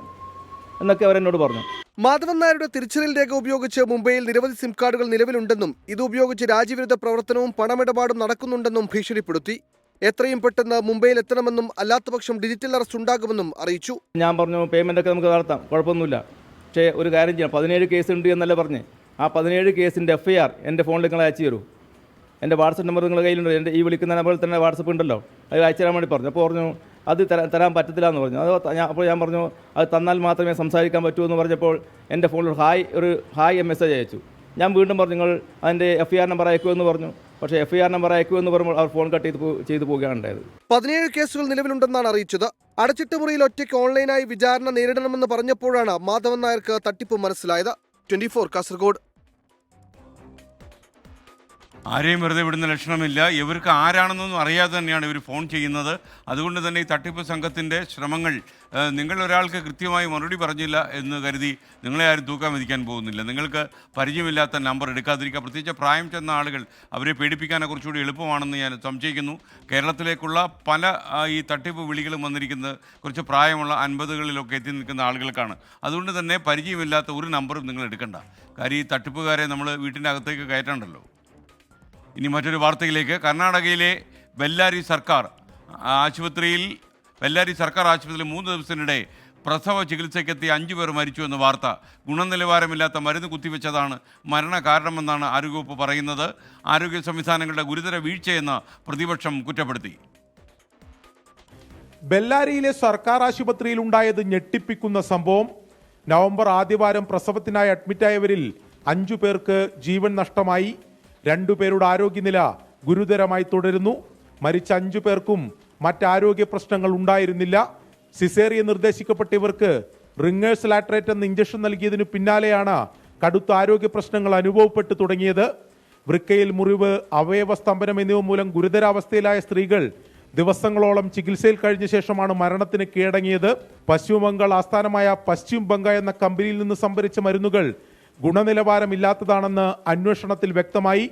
Q: എന്നൊക്കെ അവരെന്നോട് പറഞ്ഞു.
N: മാധവൻ നായരുടെ തിരിച്ചറിയൽ രേഖ ഉപയോഗിച്ച് മുംബൈയിൽ നിരവധി സിം കാർഡുകൾ നിലവിലുണ്ടെന്നും ഇത് ഉപയോഗിച്ച് രാജ്യവിരുദ്ധ പ്രവർത്തനവും പണമിടപാടും നടക്കുന്നുണ്ടെന്നും ഭീഷണിപ്പെടുത്തി. എത്രയും പെട്ടെന്ന് മുംബൈയിൽ എത്തണമെന്നും അല്ലാത്തപക്ഷം ഡിജിറ്റൽ അറസ്റ്റ് ഉണ്ടാകുമെന്നും അറിയിച്ചു.
Q: ഞാൻ പറഞ്ഞു, പേയ്മെൻ്റൊക്കെ നമുക്ക് നടത്താം, കുഴപ്പമൊന്നുമില്ല. പക്ഷേ ഒരു കാര്യം ചെയ്യാം, 17 കേസ് ഉണ്ട് എന്നല്ല പറഞ്ഞ്. ആ 17 കേസിൻ്റെ FIR എൻ്റെ ഫോണിൽ നിങ്ങൾ അയച്ചു തരൂ. എൻ്റെ വാട്സപ്പ് നമ്പർ നിങ്ങളുടെ കയ്യിലുണ്ട്. എൻ്റെ ഈ വിളിക്കുന്ന നമ്പറിൽ തന്നെ വാട്സപ്പ് ഉണ്ടല്ലോ, അത് അയച്ചു തരാൻ വേണ്ടി പറഞ്ഞു. അപ്പോൾ പറഞ്ഞു അത് തരാൻ പറ്റത്തില്ല എന്ന് പറഞ്ഞു. അപ്പോൾ ഞാൻ പറഞ്ഞു അത് തന്നാൽ മാത്രമേ സംസാരിക്കാൻ പറ്റൂ എന്ന് പറഞ്ഞപ്പോൾ എൻ്റെ ഫോണിൽ ഒരു ഹായ് മെസ്സേജ് അയച്ചു. ഞാൻ വീണ്ടും പറഞ്ഞു നിങ്ങൾ അതിൻ്റെ FIR നമ്പർ അയക്കുമെന്ന് പറഞ്ഞു. പക്ഷേ FIR നമ്പർ അയക്കുമെന്ന് പറയുമ്പോൾ അവർ ഫോൺ കട്ട് ചെയ്ത് പോവുകയാണ് ഉണ്ടായത്.
N: 17 കേസുകൾ നിലവിലുണ്ടെന്നാണ് അറിയിച്ചത്. അടച്ചിട്ട മുറിയിൽ ഒറ്റയ്ക്ക് ഓൺലൈനായി വിചാരണ നേരിടണമെന്ന് പറഞ്ഞപ്പോഴാണ് മാധവൻ നായർക്ക് തട്ടിപ്പ് മനസ്സിലായത്. 24 കാസർഗോഡ്.
A: ആരെയും വെറുതെ വിടുന്ന ലക്ഷണമില്ല. ഇവർക്ക് ആരാണെന്നൊന്നും അറിയാതെ തന്നെയാണ് ഇവർ ഫോൺ ചെയ്യുന്നത്. അതുകൊണ്ട് തന്നെ ഈ തട്ടിപ്പ് സംഘത്തിൻ്റെ ശ്രമങ്ങൾ, നിങ്ങൾ ഒരാൾക്ക് കൃത്യമായി മറുപടി പറഞ്ഞില്ല എന്ന് കരുതി നിങ്ങളെ ആരും തൂക്കാൻ വിധിക്കാൻ പോകുന്നില്ല. നിങ്ങൾക്ക് പരിചയമില്ലാത്ത നമ്പർ എടുക്കാതിരിക്കുക. പ്രത്യേകിച്ച് പ്രായം ചെന്ന ആളുകൾ, അവരെ പേടിപ്പിക്കാനെ കുറച്ചുകൂടി എളുപ്പമാണെന്ന് ഞാൻ സംശയിക്കുന്നു. കേരളത്തിലേക്കുള്ള പല ഈ തട്ടിപ്പ് വിളികളും വന്നിരിക്കുന്നത് കുറച്ച് പ്രായമുള്ള 50കളിലൊക്കെ എത്തി നിൽക്കുന്ന ആളുകൾക്കാണ്. അതുകൊണ്ട് തന്നെ പരിചയമില്ലാത്ത ഒരു നമ്പറും നിങ്ങൾ എടുക്കണ്ട. കാര്യം ഈ തട്ടിപ്പുകാരെ നമ്മൾ വീട്ടിൻ്റെ അകത്തേക്ക് കയറ്റണ്ടല്ലോ. ഇനി മറ്റൊരു വാർത്തയിലേക്ക്. കർണാടകയിലെ ബെല്ലാരി സർക്കാർ ആശുപത്രിയിൽ 3 ദിവസത്തിനിടെ പ്രസവ ചികിത്സയ്ക്കെത്തി 5 പേർ മരിച്ചു എന്ന വാർത്ത. ഗുണനിലവാരമില്ലാത്ത മരുന്ന് കുത്തിവെച്ചതാണ് മരണകാരണമെന്നാണ് ആരോഗ്യവകുപ്പ് പറയുന്നത്. ആരോഗ്യ സംവിധാനങ്ങളുടെ ഗുരുതര വീഴ്ചയെന്ന് പ്രതിപക്ഷം കുറ്റപ്പെടുത്തി.
X: ബെല്ലാരിയിലെ സർക്കാർ ആശുപത്രിയിൽ ഉണ്ടായത് ഞെട്ടിപ്പിക്കുന്ന സംഭവം. നവംബർ ആദ്യവാരം പ്രസവത്തിനായി അഡ്മിറ്റായവരിൽ 5 പേർക്ക് ജീവൻ നഷ്ടമായി. 2 പേരുടെ ആരോഗ്യനില ഗുരുതരമായി തുടരുന്നു. മരിച്ച 5 പേർക്കും മറ്റാരോഗ്യ പ്രശ്നങ്ങൾ ഉണ്ടായിരുന്നില്ല. സിസേറിയൻ നിർദ്ദേശിക്കപ്പെട്ട ഇവർക്ക് റിങ്ങേഴ്സ് ലാട്രേറ്റ് എന്ന ഇഞ്ചക്ഷൻ നൽകിയതിനു പിന്നാലെയാണ് കടുത്ത ആരോഗ്യ പ്രശ്നങ്ങൾ അനുഭവപ്പെട്ടു തുടങ്ങിയത്. വൃക്കയിൽ മുറിവ്, അവയവ സ്തംഭനം എന്നിവ മൂലം ഗുരുതരാവസ്ഥയിലായ സ്ത്രീകൾ ദിവസങ്ങളോളം ചികിത്സയിൽ കഴിഞ്ഞ ശേഷമാണ് മരണത്തിന് കീഴടങ്ങിയത്. പശ്ചിമ ബംഗാൾ ആസ്ഥാനമായ പശ്ചിം ബംഗ എന്ന കമ്പനിയിൽ നിന്ന് സംഭരിച്ച മരുന്നുകൾ ഗുണനിലവാരമില്ലാത്തതാണെന്ന് അന്വേഷണത്തിൽ വ്യക്തമായി.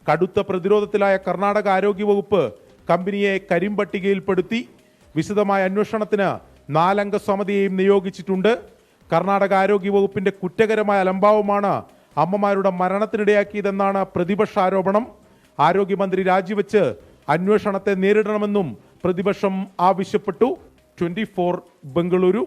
X: കടുത്ത പ്രതിരോധത്തിലായ കർണാടക ആരോഗ്യവകുപ്പ് കമ്പനിയെ കരിമ്പട്ടികയിൽപ്പെടുത്തി. വിശദമായ അന്വേഷണത്തിന് 4 അംഗ സമിതിയെയും നിയോഗിച്ചിട്ടുണ്ട്. കർണാടക ആരോഗ്യവകുപ്പിന്റെ കുറ്റകരമായ അലംഭാവമാണ് അമ്മമാരുടെ മരണത്തിനിടയാക്കിയതെന്നാണ് പ്രതിപക്ഷ ആരോപണം. ആരോഗ്യമന്ത്രി രാജിവെച്ച് അന്വേഷണത്തെ നേരിടണമെന്നും പ്രതിപക്ഷം ആവശ്യപ്പെട്ടു. 24 ബംഗളൂരു.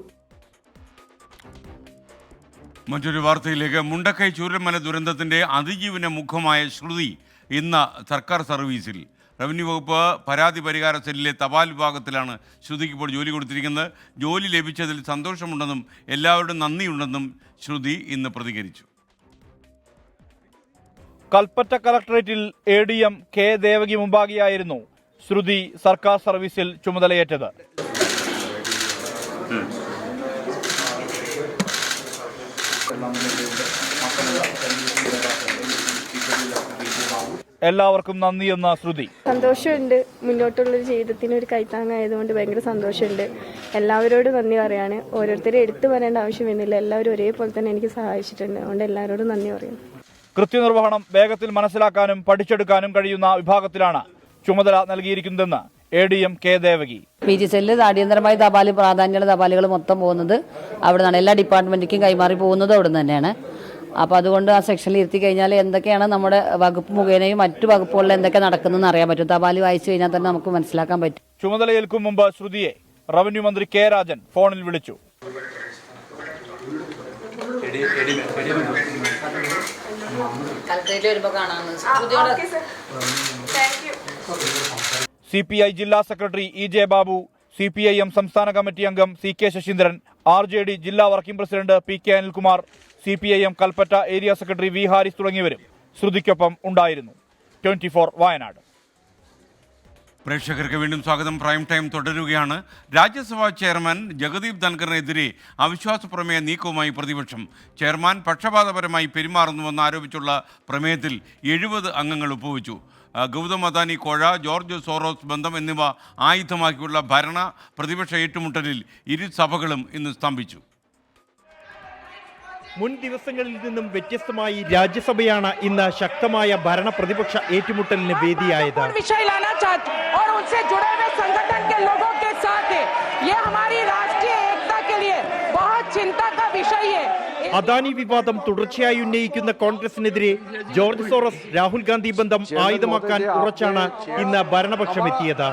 A: മറ്റൊരു വാർത്തയിലേക്ക്. മുണ്ടക്കൈ ചൂരൽമല ദുരന്തത്തിന്റെ അതിജീവന മുഖമായ ശ്രുതി ഇന്ന് സർക്കാർ സർവീസിൽ. റവന്യൂ വകുപ്പ് പരാതി പരിഹാര സെല്ലിലെ തപാൽ വിഭാഗത്തിലാണ് ശ്രുതിക്ക് ഇപ്പോൾ ജോലി കൊടുത്തിരിക്കുന്നത്. ജോലി ലഭിച്ചതിൽ സന്തോഷമുണ്ടെന്നും എല്ലാവരോടും നന്ദിയുണ്ടെന്നും ശ്രുതി ഇന്ന് പ്രതികരിച്ചു.
D: കൽപ്പറ്റ കളക്ടറേറ്റിൽ ADM കെ ദേവകി മുമ്പാകെയായിരുന്നു ശ്രുതി സർക്കാർ സർവീസിൽ ചുമതലയേറ്റത്. എല്ലാവർക്കും നന്ദിയെന്ന ശ്രുതി.
O: സന്തോഷമുണ്ട്. മുന്നോട്ടുള്ള ജീവിതത്തിന് ഒരു കൈത്താങ്ങായതുകൊണ്ട് ഭയങ്കര സന്തോഷമുണ്ട്. എല്ലാവരോടും നന്ദി പറയാണ്. ഓരോരുത്തരും എടുത്തു പറയേണ്ട ആവശ്യം വരുന്നില്ല. എല്ലാവരും ഒരേപോലെ തന്നെ എനിക്ക് സഹായിച്ചിട്ടുണ്ട്. അതുകൊണ്ട് എല്ലാവരോടും നന്ദി പറയുന്നു.
D: കൃത്യനിർവഹണം വേഗത്തിൽ മനസ്സിലാക്കാനും പഠിച്ചെടുക്കാനും കഴിയുന്ന വിഭാഗത്തിലാണ് ചുമതല നൽകിയിരിക്കുന്നതെന്ന് ADM കെ ദേവകി.
P: PG സെല്ലിൽ അടിയന്തരമായി പ്രാധാന്യമുള്ള തപാലുകൾ മൊത്തം പോകുന്നത് അവിടെ നിന്നാണ്. എല്ലാ ഡിപ്പാർട്ട്മെന്റിലേക്കും കൈമാറി പോകുന്നത് അവിടെ നിന്ന് തന്നെയാണ്. അപ്പോൾ അതുകൊണ്ട് ആ സെക്ഷനിൽ ഇരുത്തി കഴിഞ്ഞാൽ എന്തൊക്കെയാണ് നമ്മുടെ വകുപ്പ് മുഖേനയും മറ്റു വകുപ്പുകളിൽ എന്തൊക്കെ നടക്കുന്നതെന്ന് അറിയാൻ പറ്റും. തപാൽ വായിച്ചു കഴിഞ്ഞാൽ തന്നെ നമുക്ക് മനസ്സിലാക്കാൻ പറ്റും.
D: ചുമതലയേൽക്കും മുമ്പ് ശ്രുതിയെ റവന്യൂ മന്ത്രി കെ രാജൻ ഫോണിൽ വിളിച്ചു. CPI ജില്ലാ സെക്രട്ടറി EJ ബാബു, CPIM സംസ്ഥാന കമ്മിറ്റി അംഗം CK ശശീന്ദ്രൻ, RJD ജില്ലാ working president PK Anilkumar, CPIM Kalpetta area secretary V Haris തുടങ്ങിയവരും ശ്രുതിക്കൊപ്പം ഉണ്ടായിരുന്നു. 24 വയനാട്.
A: പ്രേക്ഷകർക്ക് വീണ്ടും സ്വാഗതം. പ്രൈം ടൈം തുടരുകയാണ്. രാജ്യസഭാ ചെയർമാൻ ജഗദീപ് ധൻഖറിനെതിരെ അവിശ്വാസ പ്രമേയ നീക്കവുമായി പ്രതിപക്ഷം. ചെയർമാൻ പക്ഷപാതപരമായി പെരുമാറുന്നുവെന്ന് ആരോപിച്ചുള്ള പ്രമേയത്തിൽ 70 അംഗങ്ങൾ ഒപ്പുവെച്ചു. ഗൗതം അദാനി കോഴ, ജോർജ് സോറോസ് ബന്ധം എന്നിവ ആയുധമാക്കിയുള്ള ഭരണ പ്രതിപക്ഷ ഏറ്റുമുട്ടലിൽ ഇരു സഭകളും ഇന്ന് സ്തംഭിച്ചു.
V: മുൻ ദിവസങ്ങളിൽ നിന്നും വ്യത്യസ്തമായി രാജ്യസഭയാണ് ഇന്ന് ശക്തമായ ഭരണ പ്രതിപക്ഷ ഏറ്റുമുട്ടലിന് വേദിയായത്. അദാനി വിവാദം തുടർച്ചയായി ഉന്നയിക്കുന്ന കോൺഗ്രസിനെതിരെ ജോർജ് സോറസ് രാഹുൽ ഗാന്ധി ബന്ധം ആയുധമാക്കാൻ ഉറച്ചാണ് ഇന്ന് ഭരണപക്ഷം എത്തിയത്.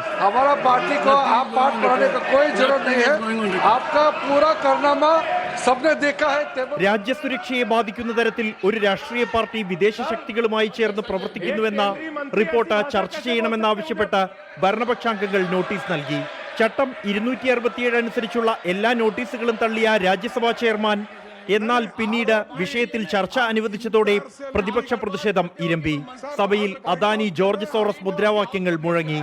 V: രാജ്യസുരക്ഷയെ ബാധിക്കുന്ന തരത്തിൽ ഒരു രാഷ്ട്രീയ പാർട്ടി വിദേശ ശക്തികളുമായി ചേർന്ന് പ്രവർത്തിക്കുന്നുവെന്ന റിപ്പോർട്ട് ചർച്ച ചെയ്യണമെന്നാവശ്യപ്പെട്ട് ഭരണപക്ഷാംഗങ്ങൾ നോട്ടീസ് നൽകി. ചട്ടം 267 അനുസരിച്ചുള്ള എല്ലാ നോട്ടീസുകളും തള്ളിയ രാജ്യസഭാ ചെയർമാൻ എന്നാൽ പിന്നീട് വിഷയത്തിൽ ചർച്ച അനുവദിച്ചതോടെ പ്രതിപക്ഷ പ്രതിഷേധം ഇരമ്പി. സഭയിൽ അദാനി ജോർജ് സോറസ് മുദ്രാവാക്യങ്ങൾ മുഴങ്ങി.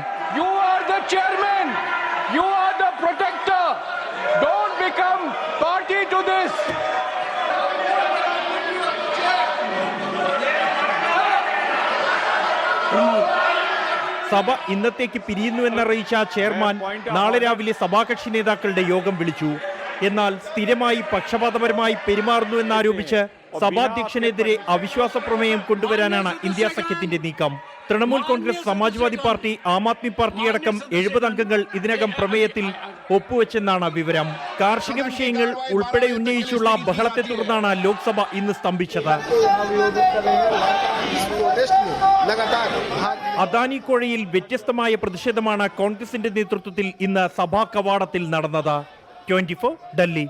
V: സഭ ഇന്നത്തേക്ക് പിരിയുന്നുവെന്നറിയിച്ച ചെയർമാൻ നാളെ രാവിലെ സഭാകക്ഷി നേതാക്കളുടെ യോഗം വിളിച്ചു. എന്നാൽ സ്ഥിരമായി പക്ഷപാതപരമായി പെരുമാറുന്നുവെന്നാരോപിച്ച് സഭാധ്യക്ഷനെതിരെ അവിശ്വാസ പ്രമേയം കൊണ്ടുവരാനാണ് ഇന്ത്യ സഖ്യത്തിന്റെ നീക്കം. തൃണമൂൽ കോൺഗ്രസ്, സമാജ്വാദി പാർട്ടി, ആം ആദ്മി പാർട്ടിയടക്കം 70 അംഗങ്ങൾ ഇതിനകം പ്രമേയത്തിൽ ഒപ്പുവെച്ചെന്നാണ് വിവരം. കാർഷിക വിഷയങ്ങൾ ഉൾപ്പെടെ ഉന്നയിച്ചുള്ള ബഹളത്തെ തുടർന്നാണ് ലോക്സഭ ഇന്ന് സ്തംഭിച്ചത്. അദാനി കോഴയിൽ വ്യത്യസ്തമായ പ്രതിഷേധമാണ് കോൺഗ്രസിന്റെ നേതൃത്വത്തിൽ ഇന്ന് സഭാ കവാടത്തിൽ നടന്നത്. 24 ഡൽഹി.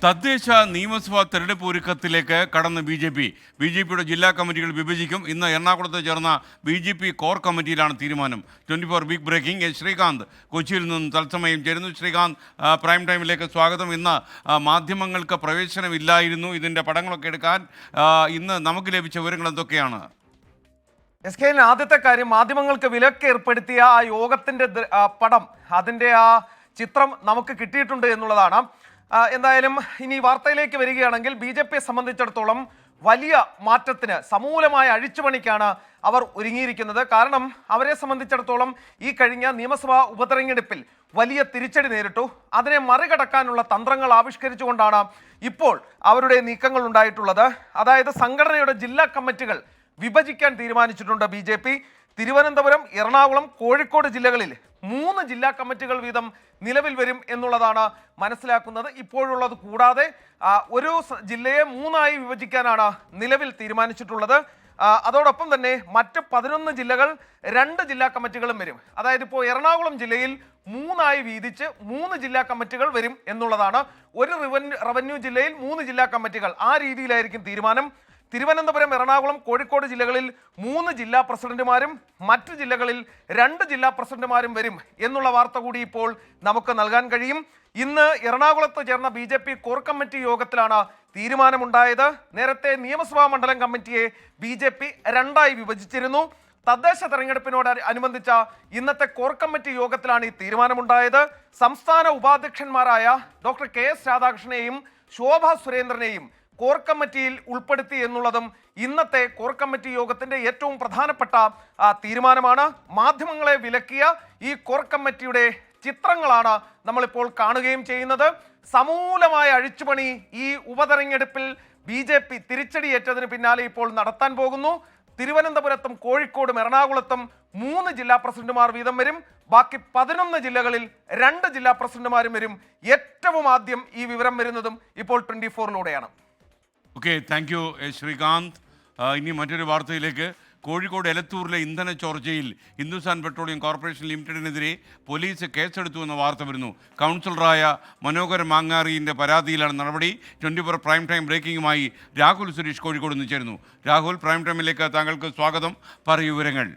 A: തദ്ദേശ നിയമസഭാ തെരഞ്ഞെടുപ്പ് ഒരുക്കത്തിലേക്ക് കടന്ന് BJPയുടെ ജില്ലാ കമ്മിറ്റികൾ വിഭജിക്കും. ഇന്ന് എറണാകുളത്ത് ചേർന്ന BJP കോർ കമ്മിറ്റിയിലാണ് തീരുമാനം. 24 ബിഗ് ബ്രേക്കിംഗ്. ശ്രീകാന്ത് കൊച്ചിയിൽ നിന്നും തത്സമയം ചേരുന്നു. ശ്രീകാന്ത്, പ്രൈം ടൈമിലേക്ക് സ്വാഗതം. ഇന്ന് മാധ്യമങ്ങൾക്ക് പ്രവേശനമില്ലായിരുന്നു ഇതിൻ്റെ പടങ്ങളൊക്കെ എടുക്കാൻ. ഇന്ന് നമുക്ക് ലഭിച്ച വിവരങ്ങൾ എന്തൊക്കെയാണ്?
E: SKN ആദ്യത്തെ കാര്യം, മാധ്യമങ്ങൾക്ക് വിലക്ക് ഏർപ്പെടുത്തിയ ആ യോഗത്തിന്റെ പടം, അതിന്റെ ആ ചിത്രം നമുക്ക് കിട്ടിയിട്ടുണ്ട് എന്നുള്ളതാണ്. എന്തായാലും ഇനി വാർത്തയിലേക്ക് വരികയാണെങ്കിൽ BJPയെ സംബന്ധിച്ചിടത്തോളം വലിയ മാറ്റത്തിന്, സമൂലമായ അഴിച്ചുപണിക്കാണ് അവർ ഒരുങ്ങിയിരിക്കുന്നത്. കാരണം അവരെ സംബന്ധിച്ചിടത്തോളം ഈ കഴിഞ്ഞ നിയമസഭാ ഉപതെരഞ്ഞെടുപ്പിൽ വലിയ തിരിച്ചടി നേരിട്ടു. അതിനെ മറികടക്കാനുള്ള തന്ത്രങ്ങൾ ആവിഷ്കരിച്ചുകൊണ്ടാണ് ഇപ്പോൾ അവരുടെ നീക്കങ്ങൾ ഉണ്ടായിട്ടുള്ളത്. അതായത് സംഘടനയുടെ ജില്ലാ കമ്മിറ്റികൾ വിഭജിക്കാൻ തീരുമാനിച്ചിട്ടുണ്ട് BJP. തിരുവനന്തപുരം, എറണാകുളം, കോഴിക്കോട് ജില്ലകളിൽ 3 ജില്ലാ കമ്മിറ്റികൾ വീതം നിലവിൽ വരും എന്നുള്ളതാണ് മനസ്സിലാക്കുന്നത്. ഇപ്പോഴുള്ളത് കൂടാതെ ഒരു ജില്ലയെ 3 ആയി വിഭജിക്കാനാണ് നിലവിൽ തീരുമാനിച്ചിട്ടുള്ളത്. അതോടൊപ്പം തന്നെ മറ്റ് 11 ജില്ലകൾ 2 ജില്ലാ കമ്മിറ്റികളും വരും. അതായത് ഇപ്പോൾ എറണാകുളം ജില്ലയിൽ 3 വീതിച്ച് 3 ജില്ലാ കമ്മിറ്റികൾ വരും എന്നുള്ളതാണ്. ഒരു റവന്യൂ ജില്ലയിൽ 3 ജില്ലാ കമ്മിറ്റികൾ, ആ രീതിയിലായിരിക്കും തീരുമാനം. തിരുവനന്തപുരം, എറണാകുളം, കോഴിക്കോട് ജില്ലകളിൽ 3 ജില്ലാ പ്രസിഡന്റുമാരും മറ്റ് ജില്ലകളിൽ 2 ജില്ലാ പ്രസിഡന്റുമാരും വരും എന്നുള്ള വാർത്ത കൂടി ഇപ്പോൾ നമുക്ക് നൽകാൻ കഴിയും. ഇന്ന് എറണാകുളത്ത് ചേർന്ന BJP കോർ കമ്മിറ്റി യോഗത്തിലാണ് തീരുമാനമുണ്ടായത്. നേരത്തെ നിയമസഭാ മണ്ഡലം കമ്മിറ്റിയെ BJP 2 വിഭജിച്ചിരുന്നു. തദ്ദേശ തെരഞ്ഞെടുപ്പിനോട് അനുബന്ധിച്ച ഇന്നത്തെ കോർ കമ്മിറ്റി യോഗത്തിലാണ് ഈ തീരുമാനമുണ്ടായത്. സംസ്ഥാന ഉപാധ്യക്ഷന്മാരായ ഡോക്ടർ KS രാധാകൃഷ്ണനെയും ശോഭ സുരേന്ദ്രനെയും കോർ കമ്മിറ്റിയിൽ ഉൾപ്പെടുത്തി എന്നുള്ളതും ഇന്നത്തെ കോർ കമ്മിറ്റി യോഗത്തിന്റെ ഏറ്റവും പ്രധാനപ്പെട്ട തീരുമാനമാണ്. മാധ്യമങ്ങളെ വിലക്കിയ ഈ കോർ കമ്മിറ്റിയുടെ ചിത്രങ്ങളാണ് നമ്മളിപ്പോൾ കാണുകയും ചെയ്യുന്നത്. സമൂലമായ അഴിച്ചുപണി ഈ ഉപതെരഞ്ഞെടുപ്പിൽ BJP തിരിച്ചടിയേറ്റതിന് പിന്നാലെ ഇപ്പോൾ നടത്താൻ പോകുന്നു. തിരുവനന്തപുരത്തും കോഴിക്കോടും എറണാകുളത്തും 3 ജില്ലാ പ്രസിഡന്റുമാർ വീതം വരും. ബാക്കി 11 ജില്ലകളിൽ 2 ജില്ലാ പ്രസിഡന്റുമാരും വരും. ഏറ്റവും ആദ്യം ഈ വിവരം വരുന്നതും ഇപ്പോൾ 24-ലൂടെയാണ്.
A: Okay, thank you Sreekanth. ഇനി മറ്റൊരു വാർത്തയിലേക്ക്. കോഴിക്കോട് എലത്തൂരിലെ ഇന്ധന ചോർച്ചയിൽ ഹിന്ദുസ്ഥാൻ പെട്രോളിയം കോർപ്പറേഷൻ ലിമിറ്റഡിനെതിരെ പോലീസ് കേസെടുത്തു എന്ന വാർത്ത വരുന്നു. കൗൺസിലറായ മനോഹർ മാങ്ങാറിൻ്റെ പരാതിയിലാണ് നടപടി. 24 പ്രൈം ടൈം ബ്രേക്കിംഗുമായി രാഹുൽ സുരേഷ് കോഴിക്കോട് നിന്ന് ചേരുന്നു. രാഹുൽ, പ്രൈം ടൈമിലേക്ക് താങ്കൾക്ക് സ്വാഗതം. പറയൂ വിവരങ്ങൾ.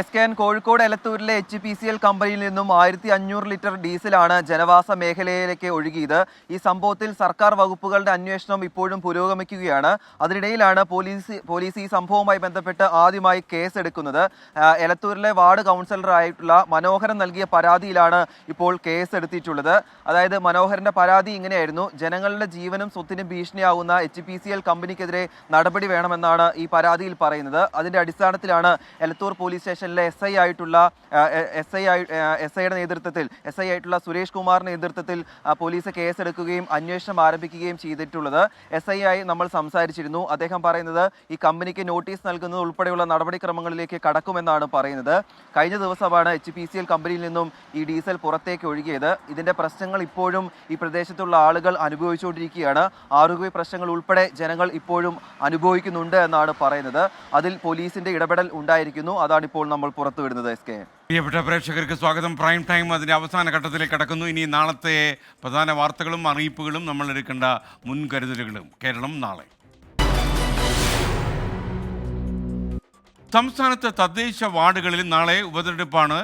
F: SKN കോഴിക്കോട് എലത്തൂരിലെ HPCL കമ്പനിയിൽ നിന്നും 1500 ലിറ്റർ ഡീസലാണ് ജനവാസ മേഖലയിലേക്ക് ഒഴുകിയത്. ഈ സംഭവത്തിൽ സർക്കാർ വകുപ്പുകളുടെ അന്വേഷണം ഇപ്പോഴും പുരോഗമിക്കുകയാണ്. അതിനിടയിലാണ് പോലീസ് ഈ സംഭവവുമായി ബന്ധപ്പെട്ട് ആദ്യമായി കേസെടുക്കുന്നത്. എലത്തൂരിലെ വാർഡ് കൗൺസിലറായിട്ടുള്ള മനോഹരൻ നൽകിയ പരാതിയിലാണ് ഇപ്പോൾ കേസെടുത്തിട്ടുള്ളത്. അതായത് മനോഹരന്റെ പരാതി ഇങ്ങനെയായിരുന്നു: ജനങ്ങളുടെ ജീവനും സ്വത്തിനും ഭീഷണിയാവുന്ന HPCL കമ്പനിക്കെതിരെ നടപടി വേണമെന്നാണ് ഈ പരാതിയിൽ പറയുന്നത്. അതിന്റെ അടിസ്ഥാനത്തിലാണ് എലത്തൂർ പോലീസ് സ്റ്റേഷനിലെ SI ആയിട്ടുള്ള സുരേഷ് കുമാറിന്റെ നേതൃത്വത്തിൽ പോലീസ് കേസെടുക്കുകയും അന്വേഷണം ആരംഭിക്കുകയും ചെയ്തിട്ടുള്ളത്. SI ആയി നമ്മൾ സംസാരിച്ചിരുന്നു. അദ്ദേഹം പറയുന്നത് ഈ കമ്പനിക്ക് നോട്ടീസ് നൽകുന്നത് ഉൾപ്പെടെയുള്ള നടപടിക്രമങ്ങളിലേക്ക് കടക്കുമെന്നാണ് പറയുന്നത്. കഴിഞ്ഞ ദിവസമാണ് HPCL കമ്പനിയിൽ നിന്നും ഈ ഡീസൽ പുറത്തേക്ക് ഒഴുകിയത്. ഇതിന്റെ പ്രശ്നങ്ങൾ ഇപ്പോഴും ഈ പ്രദേശത്തുള്ള ആളുകൾ അനുഭവിച്ചുകൊണ്ടിരിക്കുകയാണ്. ആരോഗ്യ പ്രശ്നങ്ങൾ ഉൾപ്പെടെ ജനങ്ങൾ ഇപ്പോഴും അനുഭവിക്കുന്നുണ്ട് എന്നാണ് പറയുന്നത്. അതിൽ പോലീസിന്റെ ഇടപെടൽ ഉണ്ടായിരിക്കുന്നു. അതാണ് ഇപ്പോൾ നമ്മൾ പുറത്തുവിടുന്നത്.
A: പ്രിയപ്പെട്ട പ്രേക്ഷകർക്ക് സ്വാഗതം. പ്രൈം ടൈം അതിൻ്റെ അവസാന ഘട്ടത്തിലേക്ക് കടക്കുന്നു. ഇനി നാളത്തെ പ്രധാന വാർത്തകളും അറിയിപ്പുകളും നമ്മൾ എടുക്കേണ്ട മുൻകരുതലുകളും. കേരളം നാളെ. സംസ്ഥാനത്ത് തദ്ദേശ വാർഡുകളിൽ നാളെ ഉപതെരഞ്ഞെടുപ്പാണ്.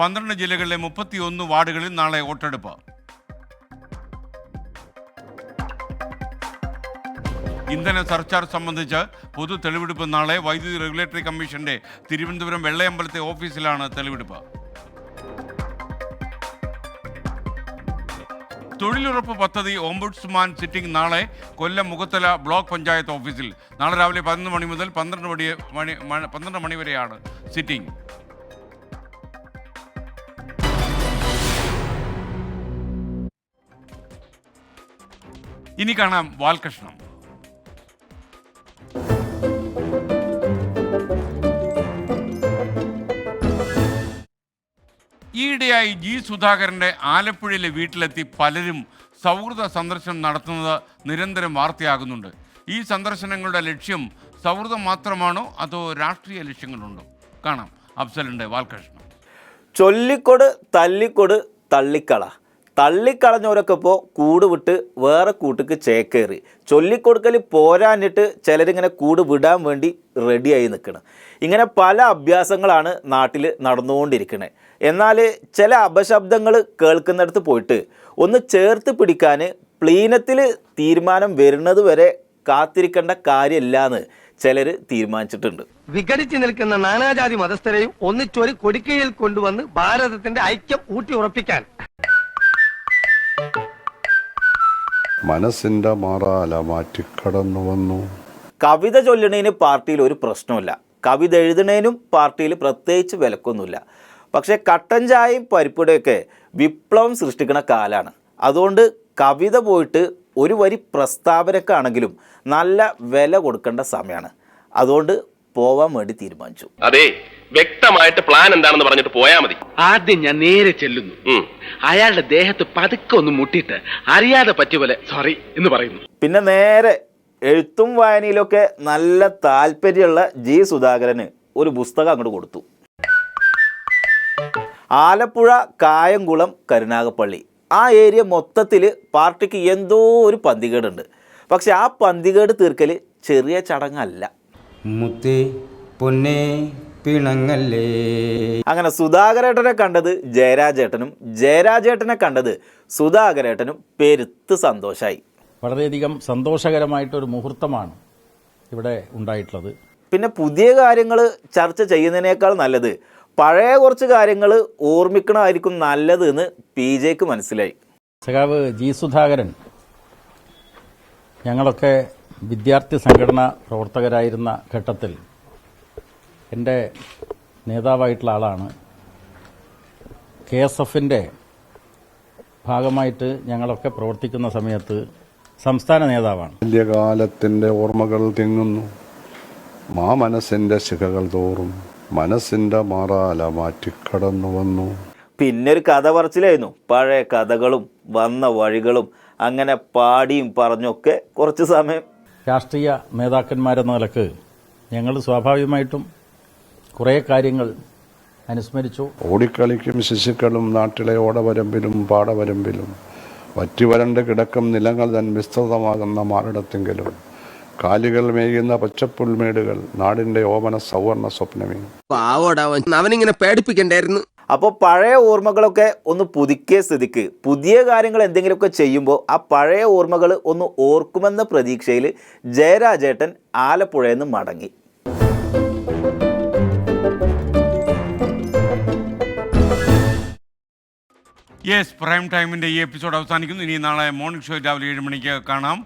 A: 12 ജില്ലകളിലെ 31 വാർഡുകളിൽ നാളെ വോട്ടെടുപ്പ്. ഇന്ധന സർചാർജ് സംബന്ധിച്ച് പൊതു തെളിവെടുപ്പ് നാളെ. വൈദ്യുതി റെഗുലേറ്ററി കമ്മീഷന്റെ തിരുവനന്തപുരം വെള്ളയമ്പലത്തെ ഓഫീസിലാണ് തെളിവെടുപ്പ്. തൊഴിലുറപ്പ് പദ്ധതി ഓംബുഡ്സ്മാൻ സിറ്റിംഗ് നാളെ കൊല്ലം മുഖത്തല ബ്ലോക്ക് പഞ്ചായത്ത് ഓഫീസിൽ. നാളെ രാവിലെ 11 മണി മുതൽ 12 മണി വരെയാണ് സിറ്റിംഗ്. ഇനി കാണാം വാൽകൃഷ്ണം. ഈയിടെയായി G. സുധാകരൻ്റെ ആലപ്പുഴയിലെ വീട്ടിലെത്തി പലരും സൗഹൃദ സന്ദർശനം നടത്തുന്നത് നിരന്തരം വാർത്തയാകുന്നുണ്ട്. ഈ സന്ദർശനങ്ങളുടെ ലക്ഷ്യം സൗഹൃദം മാത്രമാണോ അതോ രാഷ്ട്രീയ ലക്ഷ്യങ്ങളുണ്ടോ? കാണാം അഫ്സലിൻ്റെ വാൽകൃഷ്ണം.
R: ചൊല്ലിക്കൊട് തല്ലിക്കൊട് തള്ളിക്കള. തള്ളിക്കളഞ്ഞവരൊക്കെ ഇപ്പോൾ കൂട് വിട്ട് വേറെ കൂട്ടിക്ക് ചേക്കേറി. ചൊല്ലിക്കൊടുക്കൽ പോരാഞ്ഞിട്ട് ചിലരിങ്ങനെ കൂട് വിടാൻ വേണ്ടി റെഡിയായി നിൽക്കണം. ഇങ്ങനെ പല അഭ്യാസങ്ങളാണ് നാട്ടിൽ നടന്നുകൊണ്ടിരിക്കുന്നത്. എന്നാൽ ചില അപശബ്ദങ്ങൾ കേൾക്കുന്നിടത്ത് പോയിട്ട് ഒന്ന് ചേർത്ത് പിടിക്കാൻ പ്ലീനത്തിൽ തീരുമാനം വരുന്നത് വരെ കാത്തിരിക്കേണ്ട കാര്യമില്ലാന്ന് ചിലർ തീരുമാനിച്ചിട്ടുണ്ട്.
S: വിഘടിച്ചു നിൽക്കുന്ന നാനാജാതി മതസ്ഥരെയും ഒന്നിച്ചൊരു കൊടിക്കയിൽ കൊണ്ടുവന്ന് ഭാരതത്തിന്റെ ഐക്യം ഊട്ടി ഉറപ്പിക്കാൻ
T: മനസ്സിന്റെ മാറാല മാറ്റിക്കടന്നു വന്നു.
R: കവിത ചൊല്ലണേന് പാർട്ടിയിൽ ഒരു പ്രശ്നമില്ല. കവിത എഴുതണേനും പാർട്ടിയിൽ പ്രത്യേകിച്ച് വിലക്കൊന്നുമില്ല. പക്ഷേ കട്ടൻ ചായയും പരിപ്പുടെയൊക്കെ വിപ്ലവം സൃഷ്ടിക്കുന്ന കാലമാണ്. അതുകൊണ്ട് കവിത പോയിട്ട് ഒരു വരി പ്രസ്താവനക്കാണെങ്കിലും നല്ല വില കൊടുക്കേണ്ട സമയമാണ്. അതുകൊണ്ട് പോവാൻ വേണ്ടി തീരുമാനിച്ചു.
B: അതെ, വ്യക്തമായിട്ട് പ്ലാൻ എന്താണെന്ന് പറഞ്ഞിട്ട് പോയാൽ മതി. ആദ്യം ഞാൻ നേരെ ചെല്ലുന്നു. അയാളുടെ ദേഹത്ത് പതുക്കെ ഒന്ന് മുട്ടിയിട്ട് അറിയാതെ പറ്റിയ പോലെ സോറി എന്ന് പറയുന്നു.
R: പിന്നെ നേരെ എഴുത്തും വായനയിലൊക്കെ നല്ല താല്പര്യമുള്ള ജി സുധാകരന് ഒരു പുസ്തകം അങ്ങോട്ട് കൊടുത്തു. ആലപ്പുഴ, കായംകുളം, കരുനാഗപ്പള്ളി ആ ഏരിയ മൊത്തത്തിൽ പാർട്ടിക്ക് എന്തോ ഒരു പന്തികേടുണ്ട്. പക്ഷെ ആ പന്തികേട് തീർക്കൽ ചെറിയ ചടങ്ങല്ല.
C: മുത്തേ പൊന്നേ പിണങ്ങല്ലേ.
R: അങ്ങനെ സുധാകരേട്ടനെ കണ്ടത് ജയരാജേട്ടനും, ജയരാജേട്ടനെ കണ്ടത് സുധാകരേട്ടനും പെരുത്ത് സന്തോഷായി.
G: വളരെയധികം സന്തോഷകരമായിട്ടൊരു മുഹൂർത്തമാണ് ഇവിടെ ഉണ്ടായിട്ടുള്ളത്.
R: പിന്നെ പുതിയ കാര്യങ്ങൾ ചർച്ച ചെയ്യുന്നതിനേക്കാൾ നല്ലത് പഴയ കുറച്ച് കാര്യങ്ങൾ ഓർമ്മിക്കണമായിരിക്കും നല്ലത് എന്ന് PJക്ക് മനസ്സിലായി.
G: സഖാവ് ജി സുധാകരൻ ഞങ്ങളൊക്കെ വിദ്യാർത്ഥി സംഘടനാ പ്രവർത്തകരായിരുന്ന ഘട്ടത്തിൽ എൻ്റെ നേതാവായിട്ടുള്ള ആളാണ്. KSFൻ്റെ ഭാഗമായിട്ട് ഞങ്ങളൊക്കെ പ്രവർത്തിക്കുന്ന സമയത്ത് സംസ്ഥാന നേതാവാണ്.
T: ബാല്യകാലത്തിൻ്റെ ഓർമ്മകൾ തിങ്ങുന്നു, മനസ്സിൻ്റെ ശിഖകൾ തോറും മനസ്സിൻ്റെ മാറാല മാറ്റിക്കടന്നു വന്നു.
R: പിന്നെ ഒരു കഥ പറച്ചിലായിരുന്നു. പഴയ കഥകളും വന്ന വഴികളും അങ്ങനെ പാടിയും പറഞ്ഞൊക്കെ കുറച്ച് സമയം.
G: രാഷ്ട്രീയ നേതാക്കന്മാരെന്ന നിലക്ക് ഞങ്ങൾ സ്വാഭാവികമായിട്ടും കുറേ കാര്യങ്ങൾ അനുസ്മരിച്ചു.
T: ഓടിക്കളിക്കും ശിശുക്കളും നാട്ടിലെ ഓടവരമ്പിലും പാടവരമ്പിലും വറ്റിവരണ്ട് കിടക്കും നിലങ്ങൾ തൻ വിസ്തൃതമാകുന്ന മാറിടത്തെങ്കിലും കാലുകൾ മേയുന്ന പച്ചപ്പുൽമേടുകൾ നാടിന്റെ ഓമന സൗവർണ സ്വപ്നമേ.
S: അവനിങ്ങനെ പേടിപ്പിക്കണ്ടായിരുന്നു.
R: അപ്പോൾ പഴയ ഓർമ്മകളൊക്കെ ഒന്ന് പുതുക്കിയ സ്ഥിതിക്ക് പുതിയ കാര്യങ്ങൾ എന്തെങ്കിലുമൊക്കെ ചെയ്യുമ്പോൾ ആ പഴയ ഓർമ്മകൾ ഒന്ന് ഓർക്കുമെന്ന പ്രതീക്ഷയിൽ ജയരാജേട്ടൻ ആലപ്പുഴയിൽ നിന്ന് മടങ്ങി.
A: യെസ്, പ്രൈം ടൈമിൻ്റെ ഈ എപ്പിസോഡ് അവസാനിക്കുന്നു. ഇനി നാളെ മോർണിംഗ് ഷോ രാവിലെ 7 മണിക്ക് കാണാം.